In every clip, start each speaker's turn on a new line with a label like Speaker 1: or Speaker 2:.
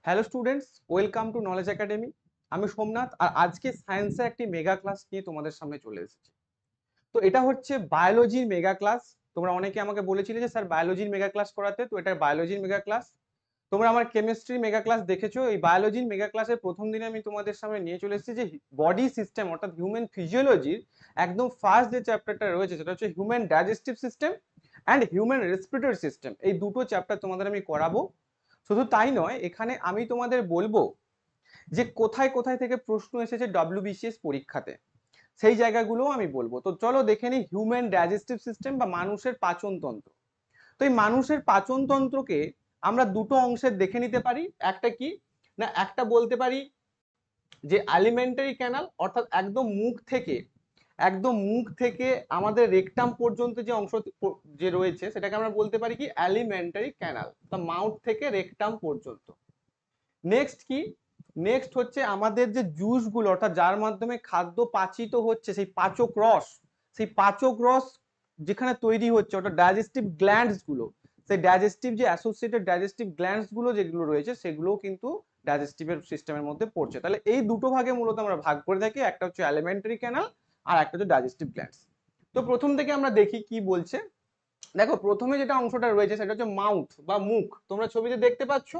Speaker 1: Hello students, welcome to knowledge academy. আমি সোমনাথ, আর আজকে সায়েন্সের একটি মেগা ক্লাস নিয়ে তোমাদের সামনে চলে এসেছি। তো এটা হচ্ছে বায়োলজির মেগা ক্লাস। তোমরা অনেকে আমাকে বলেছিলে যে স্যার বায়োলজির মেগা ক্লাস করাতে, তো এটা বায়োলজির মেগা ক্লাস। তোমরা আমার কেমিস্ট্রি মেগা ক্লাস দেখেছো। এই বায়োলজির মেগা ক্লাসের প্রথম দিনে আমি তোমাদের সামনে নিয়ে চলে এসেছি যে বডি সিস্টেম অর্থাৎ হিউম্যান ফিজিওলজির একদম ফার্স্ট যে চ্যাপ্টারটা রয়েছে সেটা হচ্ছে human digestive system and human respiratory system. এই দুটো চ্যাপ্টার তোমাদের আমি করাবো। শুধু তাই নয়, এখানে আমি তোমাদের বলবো যে কোথায় কোথায় থেকে প্রশ্ন এসেছে ডব্লিউবিসিএস পরীক্ষাতে, সেই জায়গাগুলোও আমি বলবো। তো চলো দেখে নিই হিউম্যান ডাইজেস্টিভ সিস্টেম বা মানুষের পাচন তন্ত্র। তো এই মানুষের পাচন তন্ত্রকে আমরা দুটো অংশে দেখে নিতে পারি। একটা কি না, একটা বলতে পারি যে অ্যালিমেন্টারি ক্যানাল, অর্থাৎ একদম মুখ থেকে আমাদের রেকটাম পর্যন্ত যে অংশ যে রয়েছে সেটাকে আমরা বলতে পারি কি অ্যালিমেন্টারি ক্যানাল, তা মাউথ থেকে রেকটাম পর্যন্ত। নেক্সট কি, নেক্সট হচ্ছে আমাদের যে জুস গুলো অর্থাৎ যার মাধ্যমে খাদ্য পাচিত হচ্ছে, সেই পাচক রস যেখানে তৈরি হচ্ছে অর্থাৎ ডাইজেস্টিভ গ্ল্যান্ডস গুলো, সেই ডাইজেস্টিভ যে অ্যাসোসিয়েটেড ডাইজেস্টিভ গ্ল্যান্ডস গুলো যেগুলো রয়েছে সেগুলো কিন্তু ডাইজেস্টিভের সিস্টেমের মধ্যে পড়ছে। তাহলে এই দুটো ভাগে মূলত আমরা ভাগ করে থাকি, একটা হচ্ছে অ্যালিমেন্টারি ক্যানাল আর একটা হচ্ছে ডাইজেস্টিভ গ্ল্যান্ডস। তো প্রথম থেকে আমরা দেখি কি বলছে। দেখো, প্রথমে যেটা অংশটা রয়েছে সেটা হচ্ছে মাউথ বা মুখ। তোমরা ছবিতে দেখতে পাচ্ছ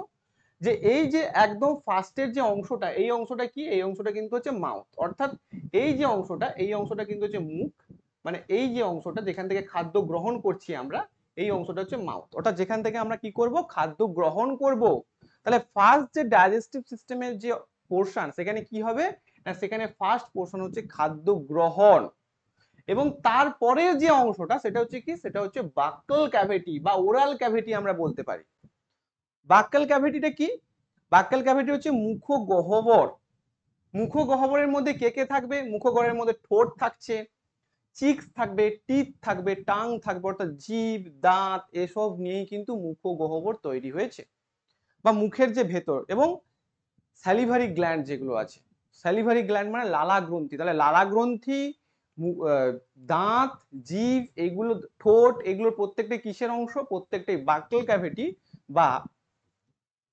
Speaker 1: যে এই যে একদম ফার্স্টের যে অংশটা, এই অংশটা কি, এই অংশটা কিন্তু হচ্ছে মাউথ। অর্থাৎ এই যে অংশটা, এই অংশটা কিন্তু হচ্ছে মুখ। মানে এই যে অংশটা যেখান থেকে খাদ্য গ্রহণ করছি আমরা, এই অংশটা হচ্ছে মাউথ, অর্থাৎ যেখান থেকে আমরা কি করব, খাদ্য গ্রহণ করব। তাহলে ফার্স্ট যে ডাইজেস্টিভ সিস্টেমের যে পোর্শন, সেখানে কি হবে না, সেখানে ফার্স্ট পোর্শন হচ্ছে খাদ্য গ্রহণ। এবং তারপরের যে অংশটা সেটা হচ্ছে কি, সেটা হচ্ছে বাকল ক্যাভিটি বা ওরাল ক্যাভিটি আমরা বলতে পারি। বাক্যাল ক্যাভিটিটা কি, বাক্যাল ক্যাভিটি হচ্ছে মুখগহ্বর। মুখগহ্বরের মধ্যে কে কে থাকবে, মুখগহ্বরের মধ্যে ঠোঁট থাকছে, চিক্স থাকবে, টিথ থাকবে, টাং থাকবে, অর্থাৎ জিভ দাঁত এসব নিয়েই কিন্তু মুখগহ্বর তৈরি হয়েছে বা মুখের যে ভেতর। এবং স্যালিভারি গ্ল্যান্ড যেগুলো আছে, স্যালিভারি গ্ল্যান্ড মানে লালা গ্রন্থি। তাহলে লালা গ্রন্থি, দাঁত, জিভ, এগুলো ঠোঁট, এগুলোর প্রত্যেকটা কিসের অংশ, প্রত্যেকটাই বাক্যাল ক্যাভিটি বা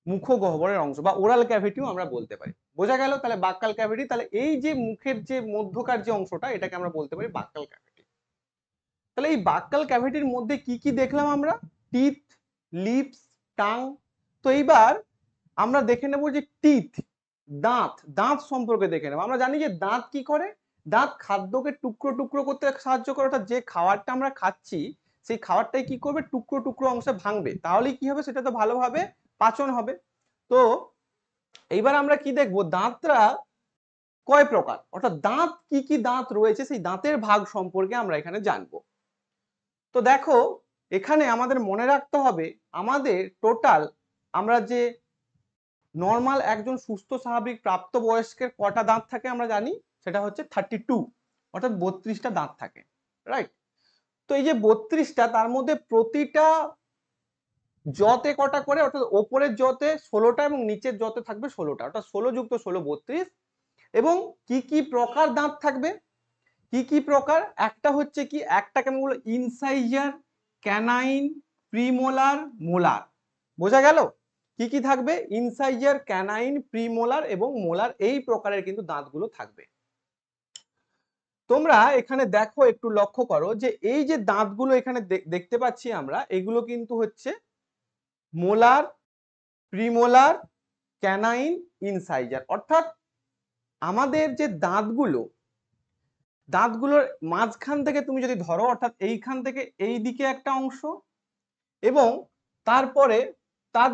Speaker 1: মুখগহ্বরের অংশ বা ওরাল ক্যাভিটিও আমরা বলতে পারি। বোঝা গেল? তাহলে বাক্যাল ক্যাভিটি, তাহলে এই যে মুখের যে মধ্যকার যে অংশটা, এটাকে আমরা বলতে পারি বাক্যাল ক্যাভিটি। তাহলে এই বাক্যাল ক্যাভিটির মধ্যে কি কি দেখলাম আমরা, টিথ, লিপস, টাং। তো এইবার আমরা দেখে নেব যে টিথ, দাঁত, দাঁত সম্পর্কে দেখে নেব। আমরা জানি যে দাঁত কি করে, দাঁত খাদ্যকে টুকরো টুকরো করতে সাহায্য করে, অর্থাৎ যে খাবারটা আমরা খাচ্ছি সেই খাবারটাই কি করবে, টুকরো টুকরো অংশে ভাঙবে, তাহলেই কি হবে, সেটা তো ভালোভাবে পাচন হবে। তো এইবার আমরা কি দেখবো, দাঁতরা কয় প্রকার, অর্থাৎ দাঁত কি কি দাঁত রয়েছে সেই দাঁতের ভাগ সম্পর্কে আমরা এখানে জানবো। তো দেখো, এখানে আমাদের মনে রাখতে হবে আমাদের টোটাল, আমরা যে নর্মাল একজন সুস্থ স্বাভাবিক প্রাপ্তবয়স্কের কটা দাঁত থাকে আমরা জানি, সেটা হচ্ছে 32, অর্থাৎ 32টা দাঁত থাকে, রাইট। তো এই যে 32টা, তার মধ্যে প্রতিটা জতে কটা করে, অর্থাৎ ওপরের জতে 16টা এবং নিচের জতে থাকবে 16টা, অর্থাৎ 16 যুক্ত 16 32। এবং কি কি প্রকার দাঁত থাকবে, কি কি প্রকার, একটা হচ্ছে কি, একটাকে আমি বলবো ইনসাইজার, ক্যানাইন, প্রিমোলার, মোলার। বোঝা গেল? কি কি থাকবে, ইনসাইজার, ক্যানাইন, প্রিমোলার এবং মোলার, এই প্রকারের কিন্তু দাঁতগুলো থাকবে। তোমরা এখানে দেখো, একটু লক্ষ্য করো যে এই যে দাঁতগুলো এখানে দেখতে পাচ্ছি আমরা, এগুলো কিন্তু হচ্ছে মোলার, প্রিমোলার, ক্যানাইন, ইনসাইজার। অর্থাৎ আমাদের যে দাঁতগুলোর মাঝখান থেকে তুমি যদি ধরো, অর্থাৎ এইখান থেকে এই দিকে একটা অংশ, এবং তারপরে তার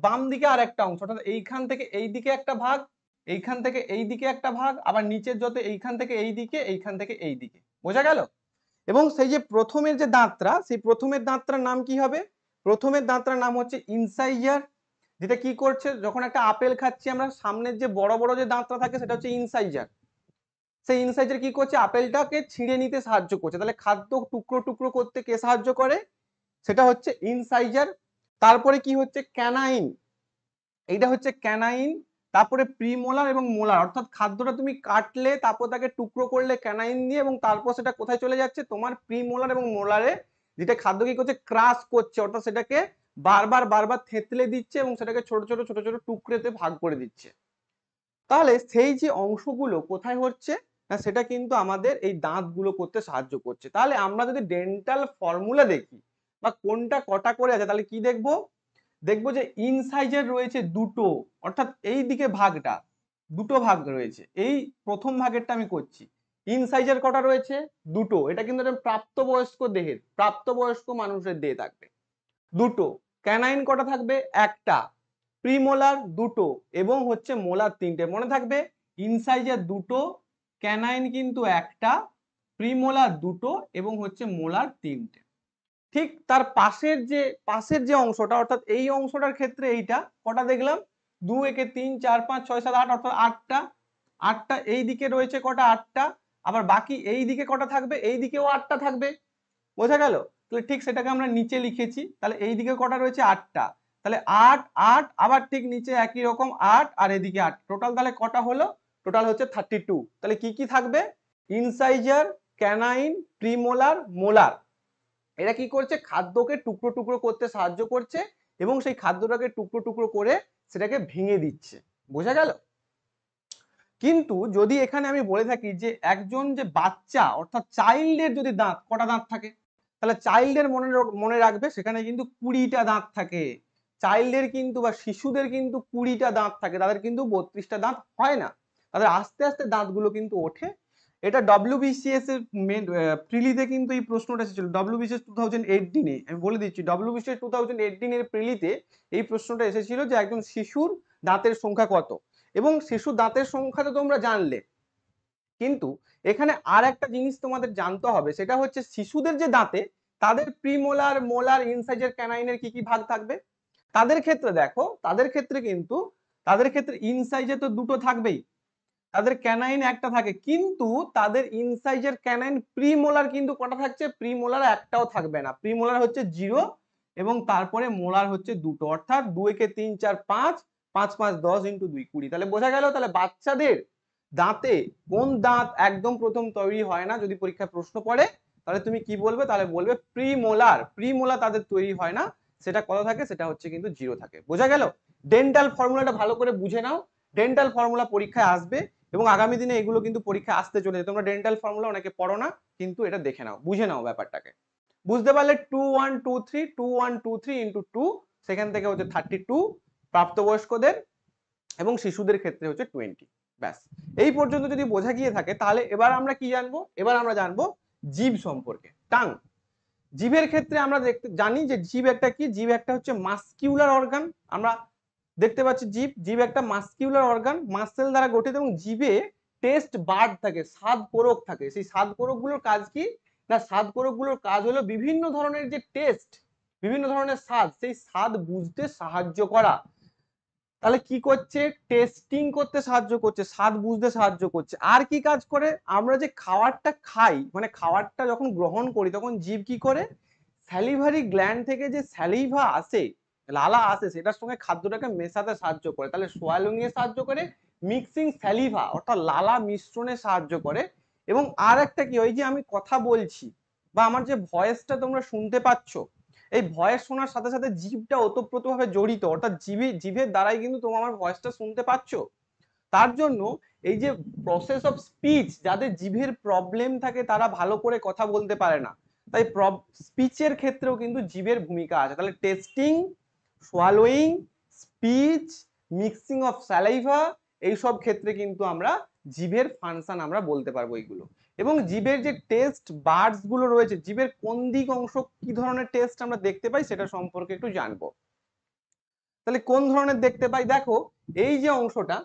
Speaker 1: বাম দিকে আর একটা অংশ, অর্থাৎ এইখান থেকে এই দিকে একটা ভাগ, এইখান থেকে এই দিকে একটা ভাগ, আবার নিচের যত এইখান থেকে এই দিকে, এইখান থেকে এই দিকে। বোঝা গেল? এবং সেই যে প্রথমের যে দাঁতটা, সেই প্রথমের দাঁতটার নাম কি হবে, প্রথমের দাঁতটার নাম হচ্ছে ইনসাইজার। যেটা কি করছে, যখন একটা আপেল খাচ্ছি আমরা, সামনের যে বড় বড় যে দাঁতটা থাকে সেটা হচ্ছে ইনসাইজার। সেই ইনসাইজার কি করছে, আপেলটাকে ছিঁড়ে নিতে সাহায্য করছে। তাহলে খাদ্য টুকরো টুকরো করতে কে সাহায্য করে, সেটা হচ্ছে ইনসাইজার। তারপরে কি হচ্ছে, ক্যানাইন, এইটা হচ্ছে ক্যানাইন। তারপরে প্রিমোলার এবং মোলার, অর্থাৎ খাদ্যটা তুমি কাটলে তারপর তাকে টুকরো করলে ক্যানাইন দিয়ে, এবং তারপর সেটা কোথায় চলে যাচ্ছে, তোমার প্রিমোলার এবং মোলারে, যেটা খাদ্য কি করছে, ক্রাশ করছে, অর্থাৎ সেটাকে বারবার বারবার থেতলে দিচ্ছে এবং সেটাকে ছোট ছোট ছোট ছোট টুকরোতে ভাগ করে দিচ্ছে। তাহলে সেই যে অংশগুলো কোথায় হচ্ছে না, সেটা কিন্তু আমাদের এই দাঁতগুলো করতে সাহায্য করছে। তাহলে আমরা যদি ডেন্টাল ফর্মুলা দেখি বা কোনটা কটা করে আছে, তাহলে কি দেখবো, দেখবো যে ইনসাইজার রয়েছে দুটো, অর্থাৎ এই দিকে ভাগটা দুটো ভাগ রয়েছে। এই প্রথম ভাগেরটা আমি করছি, ইনসাইজার কটা রয়েছে, দুটো। এটা কিন্তু একটা প্রাপ্তবয়স্ক দেহের, প্রাপ্তবয়স্ক মানুষের দেহে থাকবে দুটো। ক্যানাইন কটা থাকবে, একটা। প্রিমোলার দুটো এবং হচ্ছে মোলার তিনটে। মনে থাকবে, ইনসাইজার দুটো, ক্যানাইন কিন্তু একটা, প্রিমোলার দুটো এবং হচ্ছে মোলার তিনটে। ঠিক তার পাশের যে অংশটা, অর্থাৎ এই অংশটার ক্ষেত্রে এইটা কটা দেখলাম, 2 একে 3 4 5 6 7 8, অর্থাৎ আটটা। আটটা এই দিকে রয়েছে কটা, আটটা। আবার বাকি এই দিকে কটা থাকবে, এই দিকেও আটটা থাকবে। বোঝা গেল? তাহলে ঠিক সেটাকে আমরা নিচে লিখেছি, তাহলে এই দিকে কটা রয়েছে, আটটা। তাহলে 8 8, আবার ঠিক নিচে একই রকম 8 আর এদিকে 8, টোটাল তাহলে কটা হলো, টোটাল হচ্ছে 32। তাহলে কি কি থাকবে, ইনসাইজার, ক্যানাইন, প্রিমোলার, মোলার। এরা কি করছে, খাদ্যকে টুকরো টুকরো করতে সাহায্য করছে এবং সেই খাদ্যটাকে টুকরো টুকরো করে সেটাকে ভেঙে দিচ্ছে। বোঝা গেল? কিন্তু যদি এখানে আমি বলে থাকি যে একজন যে বাচ্চা অর্থাৎ চাইল্ডের যদি দাঁত কটা দাঁত থাকে, তাহলে চাইল্ডের মনে রাখবে সেখানে কিন্তু 20টা দাঁত থাকে। চাইল্ডের কিন্তু বা শিশুদের কিন্তু 20টা দাঁত থাকে, তাদের কিন্তু 32টা দাঁত হয় না। তাদের আস্তে আস্তে দাঁতগুলো কিন্তু ওঠে। এটা ডব্লিউবিসিএস এর প্রিলিতে কিন্তু এই প্রশ্নটা এসেছিল, ডব্লিউবিসিএস 2018-এ। আমি বলে দিচ্ছি, ডব্লিউবিসিএস 2018-এর প্রিলিতে এই প্রশ্নটা এসেছিল যে একজন শিশুর দাঁতের সংখ্যা কত, এবং শিশু দাঁতের সংখ্যা তো তোমরা জানলে। কিন্তু এখানে আর একটা জিনিস তোমাদের জানতে হবে, সেটা হচ্ছে শিশুদের যে দাঁতে তাদের প্রিমোলার, মোলার, ইনসাইজার, ক্যানাইনের কি কি ভাগ থাকবে। তাদের ক্ষেত্রে দেখো, তাদের ক্ষেত্রে ইনসাইজার তো দুটো থাকবেই, তাদের ক্যানাইন একটা থাকে, কিন্তু তাদের ইনসাইজার, ক্যানাইন, প্রিমোলার কিন্তু কটা থাকছে, প্রিমোলার একটাও থাকবে না। প্রিমোলার হচ্ছে 0 এবং তারপরে মোলার হচ্ছে দুটো, অর্থাৎ 2 একে 3 4 5, 5 5 10 × 2 20। তাহলে বোঝা গেল, তাহলে বাচ্চাদের দাঁতে কোন দাঁত একদম প্রথম তৈরি হয় না, যদি পরীক্ষায় প্রশ্ন পড়ে তাহলে তুমি কি বলবে, তাহলে বলবে প্রিমোলার। প্রিমোলার তাদের তৈরি হয় না, সেটা কত থাকে, সেটা হচ্ছে কিন্তু 0 থাকে। বোঝা গেল? ডেন্টাল ফর্মুলাটা ভালো করে বুঝে নাও, ডেন্টাল ফর্মুলা পরীক্ষায় আসবে এবং আগামী দিনে এগুলো কিন্তু পরীক্ষায় আসতে চলেছে। তোমরা ডেন্টাল ফর্মুলা অনেকে পড়ো না, কিন্তু এটা দেখে নাও, বুঝে নাও ব্যাপারটাকে। বুঝতে পারলে 2 1 2 3 2 1 2 3 × 2, সেখান থেকে হচ্ছে 32 প্রাপ্তবয়স্কদের এবং শিশুদের ক্ষেত্রে হচ্ছে 20। ব্যাস, এই পর্যন্ত যদি বোঝা গিয়ে থাকে তাহলে এবার আমরা কি জানবো, এবার আমরা জানবো জিভ সম্পর্কে, টাং। জিভের ক্ষেত্রে আমরা জানি যে জিভ একটা কি, জিভ একটা হচ্ছে মাস্কিউলার অর্গান। আমরা দেখতে পাচ্ছি জিভ একটা মাস্কিউলার অর্গান, মাসেল দ্বারা গঠিত, এবং জিভে টেস্ট বার্ড থাকে, স্বাদ কোরক থাকে। সেই স্বাদ কোরকগুলোর কাজ কি না, স্বাদ কোরকগুলোর কাজ হলো বিভিন্ন ধরনের যে টেস্ট, বিভিন্ন ধরনের স্বাদ, সেই স্বাদ বুঝতে সাহায্য করা। তাহলে কি করছে, টেস্টিং করতে সাহায্য করছে, স্বাদ বুঝতে সাহায্য করছে। আর কি কাজ করে, আমরা যে খাবারটা খাই, মানে খাবারটা যখন গ্রহণ করি তখন জিভ কি করে, স্যালিভারি গ্ল্যান্ড থেকে যে স্যালিভা আসে, লালা আসে, সেটার সঙ্গে খাদ্যটাকে মেশাতে সাহায্য করে। তাহলে সোয়ালিং এ সাহায্য করে, মিক্সিং স্যালিভা অর্থাৎ লালা মিশ্রণে সাহায্য করে। এবং আর একটা কি, ওই যে আমি কথা বলছি বা আমার যে ভয়েসটা তোমরা শুনতে পাচ্ছ, এই ভয়েস শোনার সাথে সাথে জিভটা ওতপ্রোতভাবে জড়িত, অর্থাৎ জিভের দ্বারাই কিন্তু তোমরা আমার ভয়েসটা শুনতে পাচ্ছ। তার জন্য এই যে প্রসেস অফ স্পিচ, যাদের জিভের প্রবলেম থাকে তারা ভালো করে কথা বলতে পারে না, তাই স্পিচের ক্ষেত্রেও কিন্তু জিভের ভূমিকা আছে। তাহলে testing, swallowing, speech, mixing of saliva, এইসব ক্ষেত্রে কিন্তু আমরা জিভের ফাংশন আমরা বলতে পারবো এইগুলো। এবং জিভের যে টেস্ট বার্ডস গুলো রয়েছে, জিভের কোন দিক অংশ কি ধরনের টেস্ট আমরা দেখতে পাই সেটা সম্পর্কে একটু জানবো। তাহলে কোন ধরনের দেখতে পাই, দেখো এই যে অংশটা,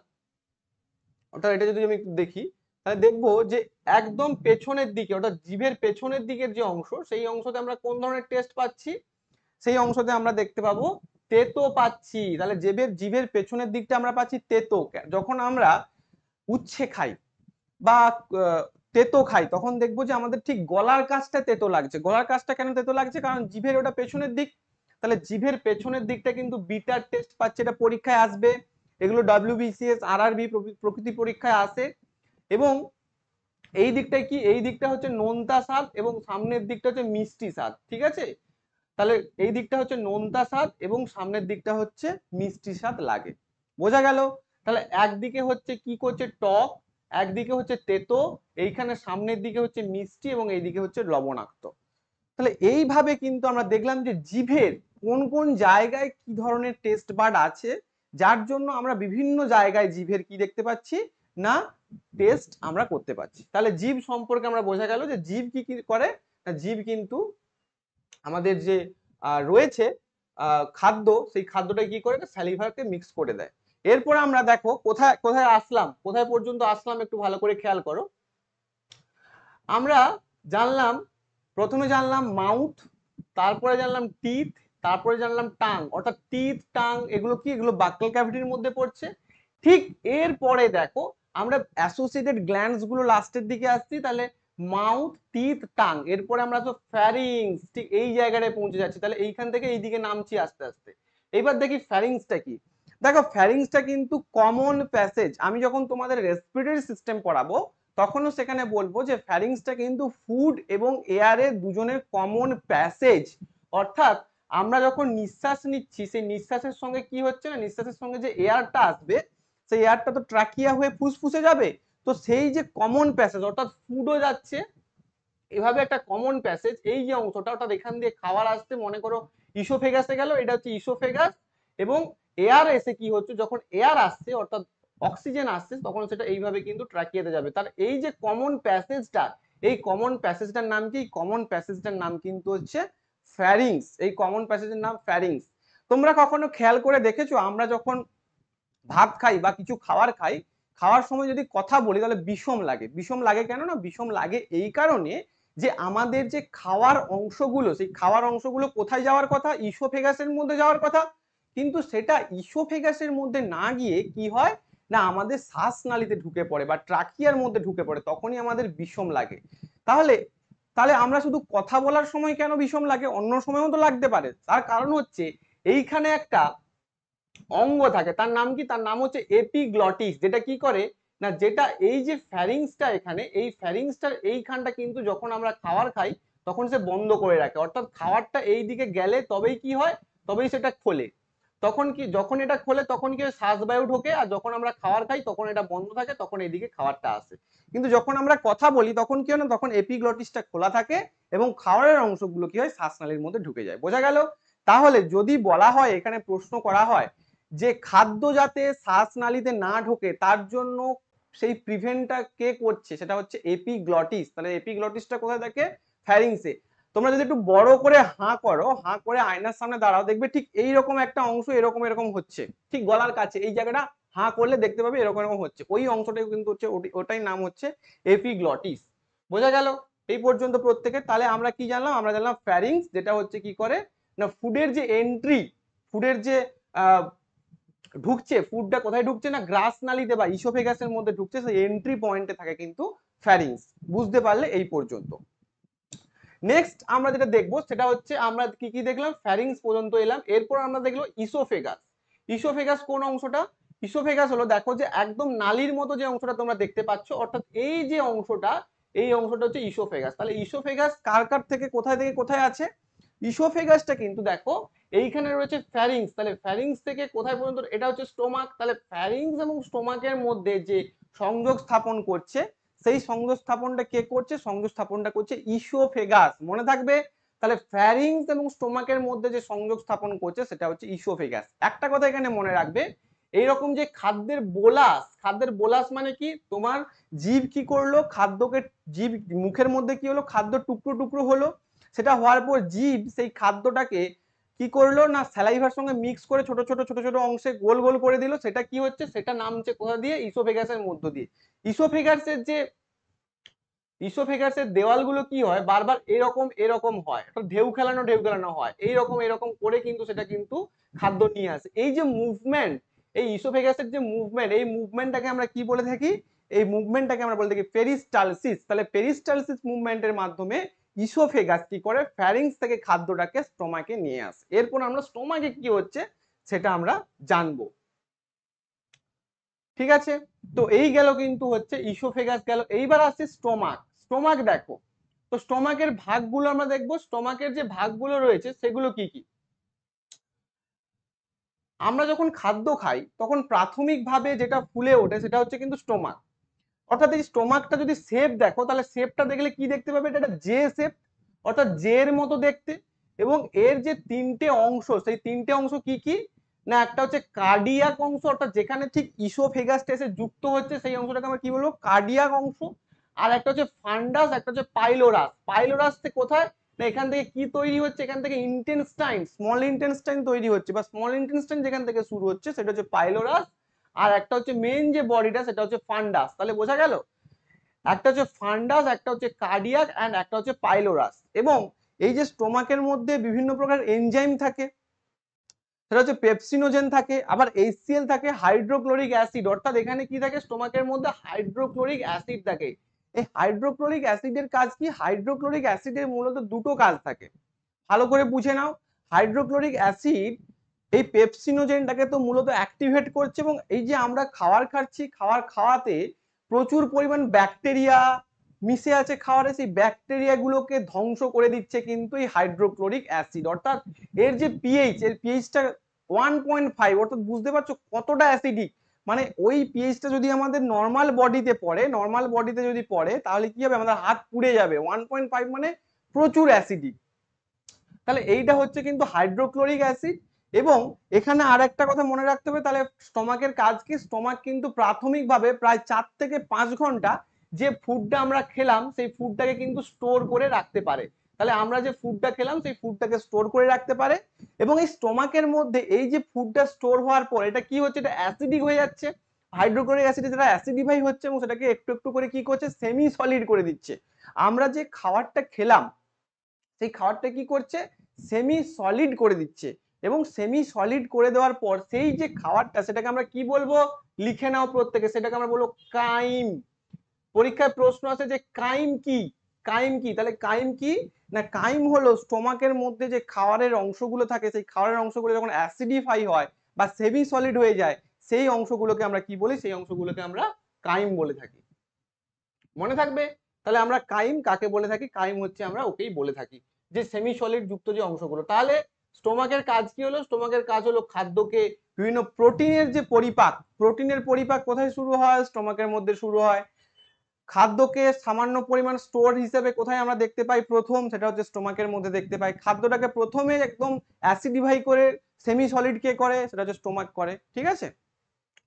Speaker 1: অর্থাৎ এটা যদি আমি একটু দেখি, তাহলে দেখবো যে একদম পেছনের দিকে, অর্থাৎ জিভের পেছনের দিকের যে অংশ, সেই অংশতে আমরা কোন ধরনের টেস্ট পাচ্ছি, সেই অংশতে আমরা দেখতে পাবো তেতো পাচ্ছি। তাহলে জিভের পেছনের দিকটা আমরা পাচ্ছি তেতো। যখন আমরা উচ্ছে খাই বা তেতো খাই, তখন দেখবো যে আমাদের ঠিক গলার কাছটা তেতো লাগছে। গলার কাছটা কেন তেতো লাগছে, কারণ জিভের ওটা পেছনের দিক। তাহলে জিভের পেছনের দিকটা কিন্তু বিটার টেস্ট পাচ্ছে, এটা পরীক্ষায় আসবে। এগুলো ডব্লিউবিসিএস, আরআরবি প্রকৃতি পরীক্ষায় আসে। এবং এই দিকটা কি, এই দিকটা হচ্ছে নোনতা স্বাদ এবং সামনের দিকটা হচ্ছে মিষ্টি স্বাদ। ঠিক আছে, তাহলে এই দিকটা হচ্ছে নোনতা স্বাদ এবং সামনের দিকটা হচ্ছে মিষ্টি স্বাদ লাগে। বোঝা গেল? তাহলে একদিকে হচ্ছে কি করছে টক, একদিকে হচ্ছে তেতো, এইখানে সামনের দিকে হচ্ছে মিষ্টি এবং এইদিকে হচ্ছে লবণাক্ত। তাহলে এইভাবে কিন্তু আমরা দেখলাম যে জিভের কোন কোন জায়গায় কি ধরনের টেস্ট বাড আছে, যার জন্য আমরা বিভিন্ন জায়গায় জিভের কি দেখতে পাচ্ছি না টেস্ট আমরা করতে পারছি। তাহলে জিভ সম্পর্কে আমরা বোঝা গেল যে জিভ কি কি করে না, জিভ কিন্তু আমাদের যে রয়েছে খাদ্য, সেই খাদ্যটা কি করে স্যালিভারকে মিক্স করে দেয়। এরপর আমরা দেখো কোথায় কোথায় আসলাম, কোথায় পর্যন্ত আসলাম একটু ভালো করে খেয়াল করো। আমরা জানলাম, প্রথমে জানলাম মাউথ, তারপরে জানলাম টিথ, তারপরে জানলাম টাং। অর্থাৎ টিথ টাং এগুলো কি, এগুলো বাকল ক্যাভিটির মধ্যে পড়ছে। ঠিক এরপরে দেখো আমরা অ্যাসোসিয়েটেড গ্ল্যান্ডস গুলো লাস্টের দিকে আসছি। তাহলে মাউথ, টিথ, টাং, এরপরে আমরা তো ফ্যারিংস, ঠিক এই জায়গাটায় পৌঁছে যাচ্ছি। তাহলে এইখান থেকে এইদিকে নামছি আস্তে আস্তে। এবার দেখি ফ্যারিংসটা কি। দেখো ফ্যারিংসটা কিন্তু কমন প্যাসেজ। আমি যখন তোমাদের রেসপিরেটরি সিস্টেম পড়াবো তখনও সেখানে বলবো যে ফ্যারিংসটা কিন্তু ফুড এবং এয়ারের দুজনের কমন প্যাসেজ। অর্থাৎ আমরা যখন নিঃশ্বাস নিচ্ছি সেই নিঃশ্বাসের সঙ্গে কি হচ্ছে না, নিঃশ্বাসের সঙ্গে যে এয়ারটা আসবে সেই এয়ারটা তো ট্রাকিয়া হয়ে ফুসফুসে যাবে। তো সেই যে কমন প্যাসেজ অর্থাৎ ফুডও যাচ্ছে এভাবে একটা কমন প্যাসেজ, এই যে অংশটা অর্থাৎ এখান দিয়ে খাবার আসতে মনে করো ইসোফেগাসে গেল, এটা হচ্ছে ইসোফেগাস, এবং এয়ার এসে কি হচ্ছে যখন এয়ার আসছে অর্থাৎ অক্সিজেন আসছে তখন সেটা এইভাবে কিন্তু ট্রাকিয়াতে যাবে। তার এই যে কমন প্যাসেজটা, এই কমন প্যাসেজটার নাম কি, কমন প্যাসেজটার নাম কিন্তু হচ্ছে ফ্যারিংস। এই কমন প্যাসেজের নাম ফ্যারিংস। তোমরা কখনো খেয়াল করে দেখেছো আমরা যখন ভাত খাই বা কিছু খাবার খাই, খাওয়ার সময় যদি কথা বলি তাহলে বিষম লাগে। বিষম লাগে কেন না, বিষম লাগে এই কারণে যে আমাদের যে খাওয়ার অংশগুলো, সেই খাওয়ার অংশগুলো কোথায় যাওয়ার কথা, ইসোফেগাসের মধ্যে যাওয়ার কথা, কিন্তু সেটা ইসোফেগাসের মধ্যে না গিয়ে কি হয় না আমাদের শ্বাসনালীতে ঢুকে পড়ে বা ট্রাকিয়ার মধ্যে ঢুকে পড়ে, তখনই আমাদের বিষম লাগে। তাহলে তাহলে আমরা শুধু কথা বলার সময় কেন বিষম লাগে, অন্য সময়ও তো লাগতে পারে। তার কারণ হচ্ছে এইখানে একটা অঙ্গ থাকে, তার নাম কি, তার নাম হচ্ছে এপিগ্লটিস, যেটা কি করে না, যেটা এই যে ফ্যারিংসটা এখানে, এই ফ্যারিংসটার এইখানটা কিন্তু যখন আমরা খাবার খাই তখন সে বন্ধ করে রাখে। অর্থাৎ খাবারটা এই দিকে গেলে তবেই কি হয়, তবেই সেটা খোলে। তখন কি, যখন এটা খোলে তখন কি শ্বাসবায়ু ঢোকে, আর যখন আমরা খাবার খাই তখন এটা বন্ধ থাকে, তখন এইদিকে খাবারটা আসে। কিন্তু যখন আমরা কথা বলি তখন কি হয় না, তখন এপিগ্লটিসটা খোলা থাকে এবং খাবারের অংশগুলো কি হয় শ্বাসনালীর মধ্যে ঢুকে যায়। বোঝা গেল? তাহলে যদি বলা হয়, এখানে প্রশ্ন করা হয় যে খাদ্য যাতে শ্বাসনালীতে না ঢোকে তার জন্য সেই প্রিভেন্টটা কে করছে, সেটা হচ্ছে এপিগ্লটিস। তাহলে এপিগ্লটিসটা কোথায় থাকে, ফ্যারিংসে। তোমরা যদি একটু বড় করে হাঁ করো, হাঁ করে আয়নার সামনে দাঁড়াও, দেখবে ঠিক এইরকম একটা অংশ এরকম এরকম হচ্ছে, ঠিক গলার কাছে এই জায়গাটা হাঁ করলে দেখতে পাবে এরকম এরকম হচ্ছে, ওই অংশটাই কিন্তু হচ্ছে ওটাই নাম হচ্ছে এপিগ্লটিস। বোঝা গেল এই পর্যন্ত প্রত্যেকে? তাহলে আমরা কি জানলাম, আমরা জানলাম ফ্যারিংস যেটা হচ্ছে কি করে না ফুডের যে এন্ট্রি, ফুডের যে ঢুকছে, ফুডটা কোথায় ঢুকছে না গ্রাস নালীতে বা ইসোফেগাসের মধ্যে ঢুকছে, সেই এন্ট্রি পয়েন্টে থাকে কিন্তু ফ্যারিংস। বুঝতে পারলে এই পর্যন্ত? নেক্সট আমরা যেটা দেখবো সেটা হচ্ছে আমরা কি কি দেখলাম, ফ্যারিংস পর্যন্ত এলাম, এরপর আমরা দেখলো ইসোফেগাস। ইসোফেগাস কোন অংশটা, ইসোফেগাস হলো দেখো যে একদম নালীর মতো যে অংশটা তোমরা দেখতে পাচ্ছ, অর্থাৎ এই যে অংশটা, এই অংশটা হচ্ছে ইসোফেগাস। তাহলে ইসোফেগাস কার কার থেকে কোথায় আছে, ইসোফেগাসটা কিন্তু দেখো এইখানে রয়েছে ফ্যারিংস। তাহলে ফ্যারিংস থেকে কোথায় পর্যন্ত, এটা হচ্ছে স্টোমাক। তাহলে ফ্যারিংস এবং স্টোমাকের মধ্যে যে সংযোগ স্থাপন করছে, সেই সংযোগ স্থাপনটা কে করছে, সংযোগ স্থাপনটা করছে ইসোফেগাস। মনে থাকবে? তাহলে ফ্যারিংস এবং স্টোমাকের মধ্যে যে সংযোগ স্থাপন করছে সেটা হচ্ছে ইসোফেগাস। একটা কথা এখানে মনে রাখবে, এইরকম যে খাদ্যের বোলাস, খাদ্যের বোলাস মানে কি, তোমার জীব কি করলো, খাদ্যকে, জীব মুখের মধ্যে কি হলো, খাদ্য টুকরো টুকরো হলো, সেটা হওয়ার পর জীব সেই খাদ্যটাকে কি করলো না স্যালাইভার সঙ্গে মিক্স করে ছোট ছোট ছোট ছোট অংশে গোল গোল করে দিল, সেটা কি হচ্ছে, সেটা নামছে কোথা দিয়ে, ইসোফেগাসের মধ্য দিয়ে। ইসোফেগাসের যে ইসোফেগাসের দেওয়ালগুলো কি হয় বারবার এরকম এরকম হয়, ঢেউ খেলানো হয়, এইরকম এরকম করে কিন্তু সেটা কিন্তু খাদ্য নিয়ে আসে। এই যে মুভমেন্ট, এই ইসোফেগাসের যে মুভমেন্ট, এই মুভমেন্টটাকে আমরা কি বলে থাকি, এই মুভমেন্টটাকে আমরা বলে থাকি পেরিস্টালসিস। তাহলে পেরিস্টালসিস মুভমেন্টের মাধ্যমে ইসোফেগাস কি করে ফ্যারিংস থেকে খাদ্যটাকে স্টোমাকে নিয়ে আসে। এরপর আমরা স্টোমাকে কি হচ্ছে সেটা আমরা জানবো। ঠিক আছে, তো এই গেল কিন্তু হচ্ছে ইসোফেগাস গেল। এইবার আসছে স্টোমাক। স্টোমাক দেখো, তো স্টমাকের ভাগগুলো আমরা দেখবো, স্টমাকের যে ভাগগুলো রয়েছে সেগুলো কি কি। আমরা যখন খাদ্য খাই তখন প্রাথমিকভাবে যেটা ফুলে ওঠে সেটা হচ্ছে কিন্তু স্টোমাক। অর্থাৎ এই স্টোমাকটা যদি শেপ দেখো তাহলে শেপটা দেখলে কি দেখতে পাবে, এটা একটা জে শেপ, অর্থাৎ জে এর মতো দেখতে। এবং এর যে তিনটে অংশ, সেই তিনটে অংশ কি কি না, একটা হচ্ছে কার্ডিয়াক অংশ, অর্থাৎ যেখানে ঠিক ইসোফেগাসটা এসে যুক্ত হচ্ছে সেই অংশটাকে আমরা কি বলবো, কার্ডিয়াক অংশ। আর একটা হচ্ছে ফান্ডাস, একটা হচ্ছে পাইলোরাস। পাইলোরাস থেকে কোথায় না, এখান থেকে কি তৈরি হচ্ছে, এখান থেকে ইন্টেনস্টাইন, স্মল ইন্টেনস্টাইন তৈরি হচ্ছে, বা স্মল ইন্টেনস্টাইন যেখান থেকে শুরু হচ্ছে সেটা হচ্ছে পাইলোরাস। আর একটা হচ্ছে মেন যে বডিটা সেটা হচ্ছে ফান্ডাস। তাহলে বোঝা গেল, একটা হচ্ছে ফান্ডাস, একটা হচ্ছে কার্ডিয়াক, এন্ড একটা হচ্ছে পাইলোরাস। এবং এই যে স্টোমাকের মধ্যে বিভিন্ন প্রকার এনজাইম থাকে, সেটা হচ্ছে পেপসিনোজেন থাকে, আবার এইচসিএল থাকে, হাইড্রোক্লোরিক অ্যাসিড। অর্থাৎ এখানে কি থাকে, স্টোমাকের মধ্যে হাইড্রোক্লোরিক অ্যাসিড থাকে। এই হাইড্রোক্লোরিক অ্যাসিডের কাজ কি, হাইড্রোক্লোরিক অ্যাসিডের মূলত দুটো কাজ থাকে, ভালো করে বুঝে নাও। হাইড্রোক্লোরিক অ্যাসিড এই পেপসিনোজেনটাকে তো মূলত অ্যাক্টিভেট করছে, এবং এই যে আমরা খাবার খাচ্ছি, খাবার খাওয়াতে প্রচুর পরিমাণ ব্যাকটেরিয়া মিশে আছে খাবারে, সেই ব্যাকটেরিয়া গুলোকে ধ্বংস করে দিচ্ছে কিন্তু এই হাইড্রোক্লোরিক অ্যাসিড। অর্থাৎ এর যে পিএইচ, এর পিএইচটা 1.5, অর্থাৎ বুঝতে পারছো কতটা অ্যাসিডিক। মানে ওই পিএইচটা যদি আমাদের নর্মাল বডিতে পড়ে, নর্মাল বডিতে যদি পড়ে তাহলে কি হবে, আমাদের হাত পুড়ে যাবে। 1.5 মানে প্রচুর অ্যাসিডিক। তাহলে এইটা হচ্ছে কিন্তু হাইড্রোক্লোরিক অ্যাসিড। এবং এখানে আর একটা কথা মনে রাখতে হবে, তাহলে স্টমাকের কাজ কি, স্টমাক কিন্তু প্রাথমিকভাবে প্রায় 4 থেকে 5 ঘন্টা যে ফুডটা আমরা খেলাম সেই ফুডটাকে কিন্তু স্টোর করে রাখতে পারে। তাহলে আমরা যে ফুডটা খেলাম সেই ফুডটাকে স্টোর করে রাখতে পারে। এবং এই স্টমাকের মধ্যে এই যে ফুডটা স্টোর হওয়ার পর এটা কি হচ্ছে, এটা অ্যাসিডিক হয়ে যাচ্ছে। হাইড্রোক্লোরিক অ্যাসিড যেটা অ্যাসিডিফাই হচ্ছে এবং সেটাকে একটু একটু করে কি করছে, সেমি সলিড করে দিচ্ছে। আমরা যে খাবারটা খেলাম সেই খাবারটা কি করছে, সেমি সলিড করে দিচ্ছে। এবং সেমি সলিড করে দেওয়ার পর সেই যে খাবারটা সেটাকে আমরা কি বলবো, লিখে নাও প্রত্যেকে, সেটাকে আমরা বলবো কাইম। পরীক্ষায় প্রশ্ন আছে যে কাইম কি, কাইম কি, তাহলে কাইম কি না, কাইম হলো স্টোমাকের মধ্যে যে খাবারের অংশগুলো থাকে সেই খাবারের অংশগুলো যখন অ্যাসিডিফাই হয় বা সেমি সলিড হয়ে যায় সেই অংশগুলোকে আমরা কি বলি, সেই অংশগুলোকে আমরা কাইম বলে থাকি। মনে থাকবে। তাহলে আমরা কাইম কাকে বলে থাকি, কাইম হচ্ছে আমরা ওকেই বলে থাকি, যে সেমি সলিড যুক্ত যে অংশগুলো। তাহলে স্টোমাকের কাজ কি হলো, স্টোমাকের কাজ হলো খাদ্যকে বিভিন্ন প্রোটিনের যে পরিপাক, প্রোটিনের পরিপাক কোথায় শুরু হয়, স্টোমাকের মধ্যে শুরু হয়। খাদ্যকে সামান্য পরিমাণ স্টোর হিসেবে কোথায় আমরা দেখতে পাই প্রথম, সেটা হচ্ছে স্টোমাকের মধ্যে দেখতে পাই। খাদ্যটাকে প্রথমে একদম অ্যাসিডিফাই করে সেমি সলিড কে করে, সেটা হচ্ছে স্টোমাক করে। ঠিক আছে,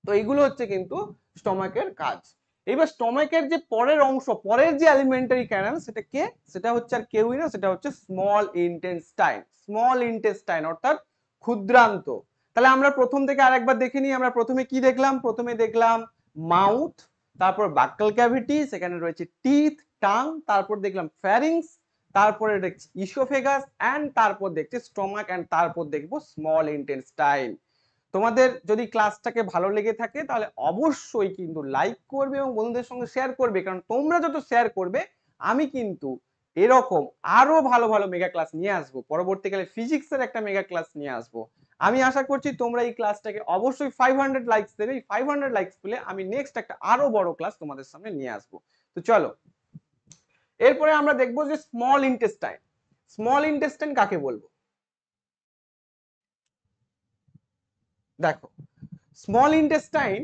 Speaker 1: তো এইগুলো হচ্ছে কিন্তু স্টোমাকের কাজ। এবার স্টোমাকের যে পরের অংশ, পরের যে অ্যালিমেন্টারি ক্যানাল, সেটা কে, সেটা হচ্ছে আর কেউই না, সেটা হচ্ছে স্মল ইন্টেস্টাইন। স্মল ইন্টেস্টাইন অর্থাৎ ক্ষুদ্রান্ত। তাহলে আমরা প্রথম থেকে আরেকবার দেখে নিই। আমরা প্রথমে কি দেখলাম, প্রথমে দেখলাম মাউথ, তারপর বাক্কাল ক্যাভিটি, সেখানে রয়েছে টিথ, টাং, তারপর দেখলাম ফ্যারিংস, তারপরে দেখছি ইসোফেগাস, এন্ড তারপর দেখছি স্টোমাক, এন্ড তারপর দেখবো স্মল ইন্টেস্টাইন। তোমাদের যদি ক্লাসটাকে ভালো লেগে থাকে তাহলে অবশ্যই কিন্তু লাইক করবে এবং বন্ধুদের সঙ্গে শেয়ার করবে, কারণ তোমরা যত শেয়ার করবে আমি কিন্তু এরকম আরো ভালো ভালো মেগা ক্লাস নিয়ে আসবো। পরবর্তীকালে ফিজিক্সের একটা মেগা ক্লাস নিয়ে আসবো। আমি আশা করছি তোমরা এই ক্লাসটাকে অবশ্যই 500 লাইকস দেবে। এই 500 লাইকস পেলে আমি নেক্সট একটা আরো বড় ক্লাস তোমাদের সামনে নিয়ে আসবো। তো চলো, এরপরে আমরা দেখবো যে স্মল ইন্টেস্টাইন। স্মল ইন্টেস্টাইন কাকে বলবো, দেখো স্মল ইন্টেস্টাইন